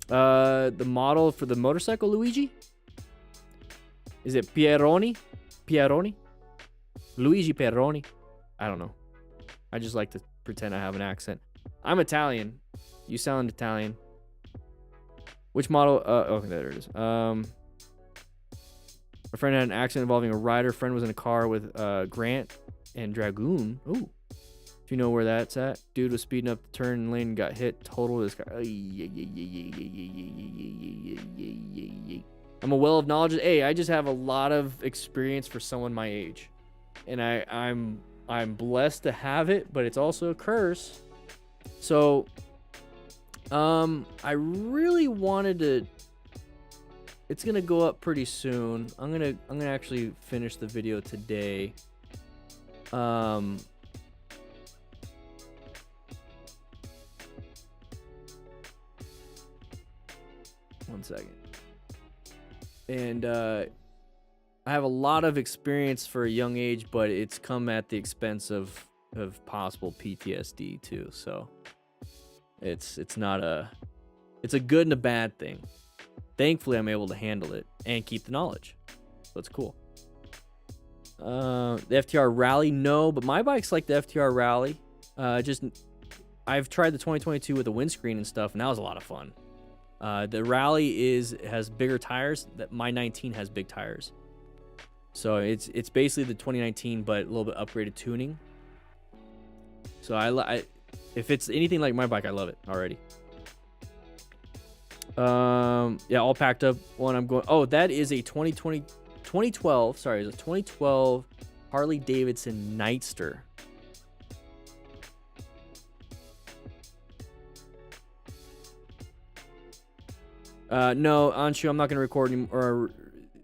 The model for the motorcycle, Luigi? Is it Pieroni? Pieroni? Luigi Perroni. I don't know. I just like to pretend I have an accent. I'm Italian. You sound Italian. Which model? Okay, there it is. My friend had an accident involving a rider. Friend was in a car with Grant and Dragoon. Ooh. If you know where that's at. Dude was speeding up the turn lane and got hit. Total this guy. I'm a well of knowledge. Hey, I just have a lot of experience for someone my age. And I'm blessed to have it, but it's also a curse. So I really wanted to. It's gonna go up pretty soon. I'm gonna actually finish the video today. One second. And I have a lot of experience for a young age, but it's come at the expense of possible PTSD too. So it's a good and a bad thing. Thankfully, I'm able to handle it and keep the knowledge. So it's cool. The FTR Rally, no, but my bike's like the FTR Rally. I've tried the 2022 with the windscreen and stuff, and that was a lot of fun. The Rally has bigger tires. That my 19 has big tires. So it's basically the 2019, but a little bit upgraded tuning. So I if it's anything like my bike, I love it already. Yeah, all packed up one. I'm going. Oh, that is a 2012. Sorry, it's a 2012 Harley Davidson Nightster. No, Anshu, I'm not gonna record or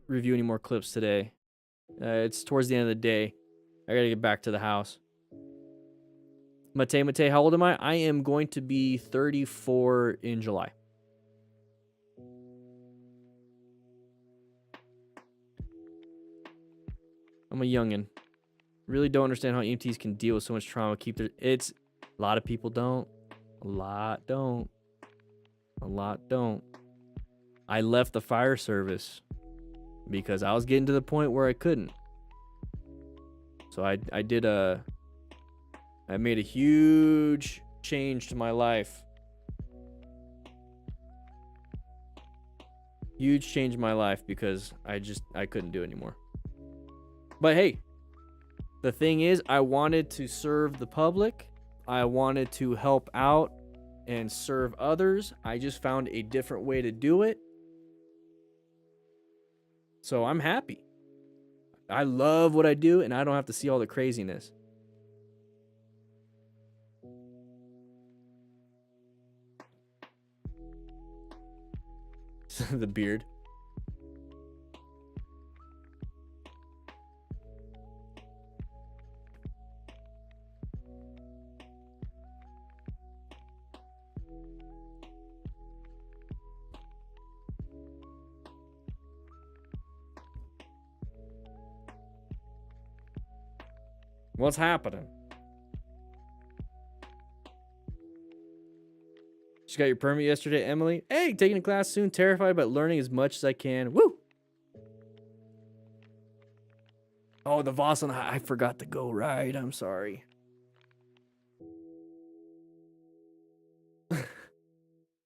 review any more clips today. It's towards the end of the day. I gotta get back to the house. Mate, how old am I? I am going to be 34 in July. I'm a youngin'. Really don't understand how EMTs can deal with so much trauma. A lot of people don't. A lot don't. I left the fire service because I was getting to the point where I couldn't. So I made a huge change to my life. Huge change in my life because I couldn't do it anymore. But hey, the thing is, I wanted to serve the public. I wanted to help out and serve others. I just found a different way to do it. So I'm happy. I love what I do, and I don't have to see all the craziness. The beard. What's happening? She got your permit yesterday, Emily. Hey, taking a class soon. Terrified but learning as much as I can. Woo! Oh, the Vossen. I forgot to go ride. I'm sorry.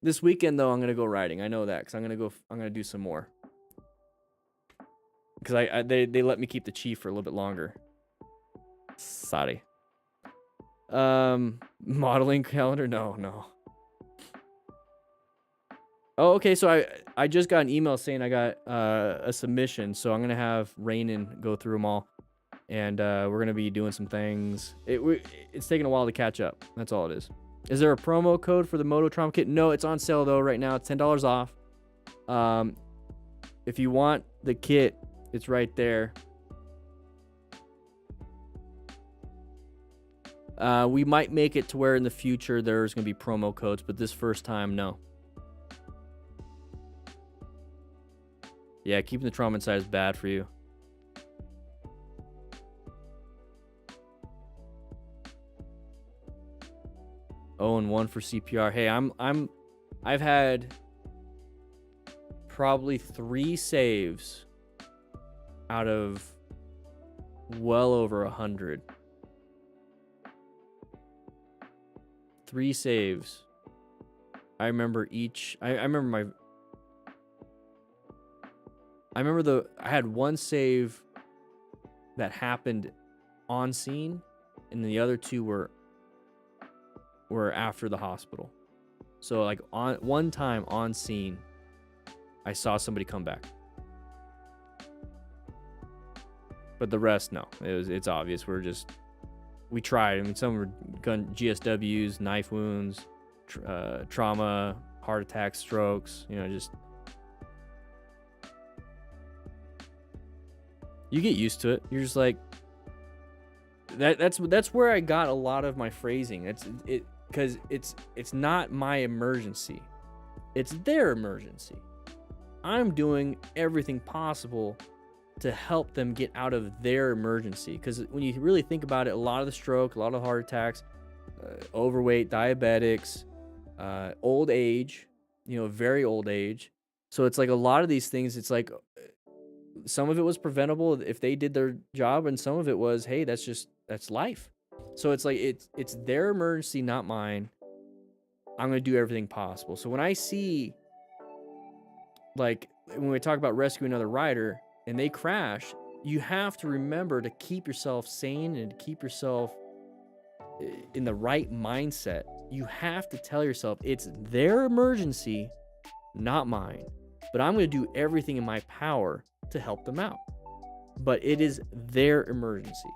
This weekend though, I'm gonna go riding. I know that because I'm gonna do some more. Because they let me keep the Chief for a little bit longer. Sorry. Modeling calendar? No. Oh, okay. So I just got an email saying I got a submission. So I'm gonna have Rainin go through them all, and we're gonna be doing some things. It's taking a while to catch up. That's all it is. Is there a promo code for the Moto Trauma Kit? No, it's on sale though right now. It's $10 off. If you want the kit, it's right there. We might make it to where in the future there's going to be promo codes, but this first time, no. Yeah, keeping the trauma inside is bad for you. Oh, and 1 for CPR. Hey, I've had probably 3 saves out of well over 100. 3 saves. I remember each. I remember I had one save that happened on scene, and the other 2 were after the hospital. So like on one time on scene, I saw somebody come back. But the rest, no. It's obvious. We tried. I mean, some were GSWs, knife wounds, trauma, heart attacks, strokes. Just you get used to it. You're just like that's where I got a lot of my phrasing. Because it's not my emergency. It's their emergency. I'm doing everything possible to help them get out of their emergency. Because when you really think about it, a lot of the stroke, a lot of heart attacks, overweight, diabetics, old age, very old age. So it's like a lot of these things, it's like some of it was preventable if they did their job, and some of it was, hey, that's life. So it's like it's their emergency, not mine. I'm going to do everything possible. So when I see, like, when we talk about rescuing another rider and they crash, you have to remember to keep yourself sane and to keep yourself in the right mindset. You have to tell yourself it's their emergency, not mine. But I'm going to do everything in my power to help them out. But it is their emergency.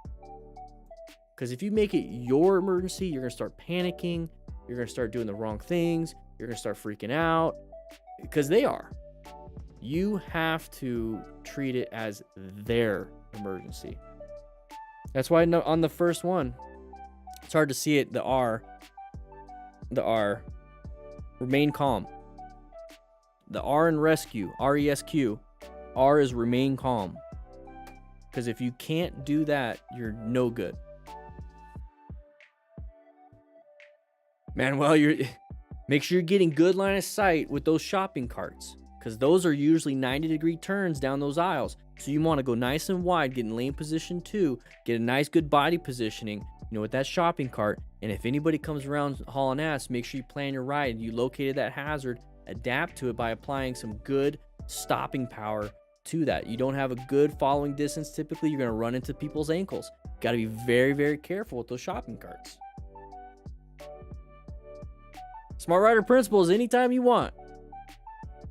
Because if you make it your emergency, you're going to start panicking. You're going to start doing the wrong things. You're going to start freaking out. Because they are. You have to treat it as their emergency. That's why on the first one, it's hard to see it. The R, remain calm. The R in rescue, RESQ, R is remain calm. Because if you can't do that, you're no good. Man, well, make sure you're getting good line of sight with those shopping carts. Because those are usually 90-degree turns down those aisles. So you want to go nice and wide, get in lane position 2, get a nice good body positioning, with that shopping cart. And if anybody comes around hauling ass, make sure you plan your ride. You located that hazard, adapt to it by applying some good stopping power to that. You don't have a good following distance. Typically, you're going to run into people's ankles. Got to be very, very careful with those shopping carts. Smart Rider principles anytime you want.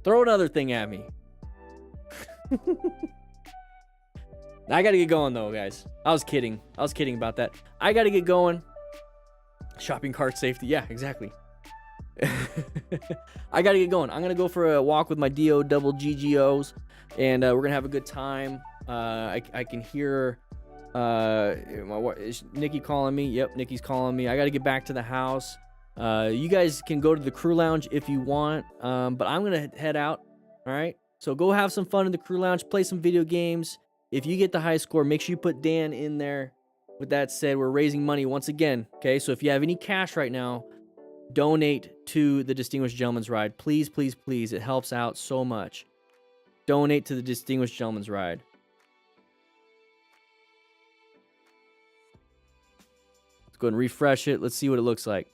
Throw another thing at me. I got to get going, though, guys. I was kidding about that. I got to get going. Shopping cart safety. Yeah, exactly. I got to get going. I'm going to go for a walk with my DO double GGOs, and we're going to have a good time. I can hear is Nikki calling me. Yep, Nikki's calling me. I got to get back to the house. You guys can go to the crew lounge if you want, but I'm going to head out. All right. So go have some fun in the crew lounge, play some video games. If you get the high score, make sure you put Dan in there. With that said, we're raising money once again. Okay. So if you have any cash right now, donate to the Distinguished Gentleman's Ride. Please, please, please. It helps out so much. Donate to the Distinguished Gentleman's Ride. Let's go ahead and refresh it. Let's see what it looks like.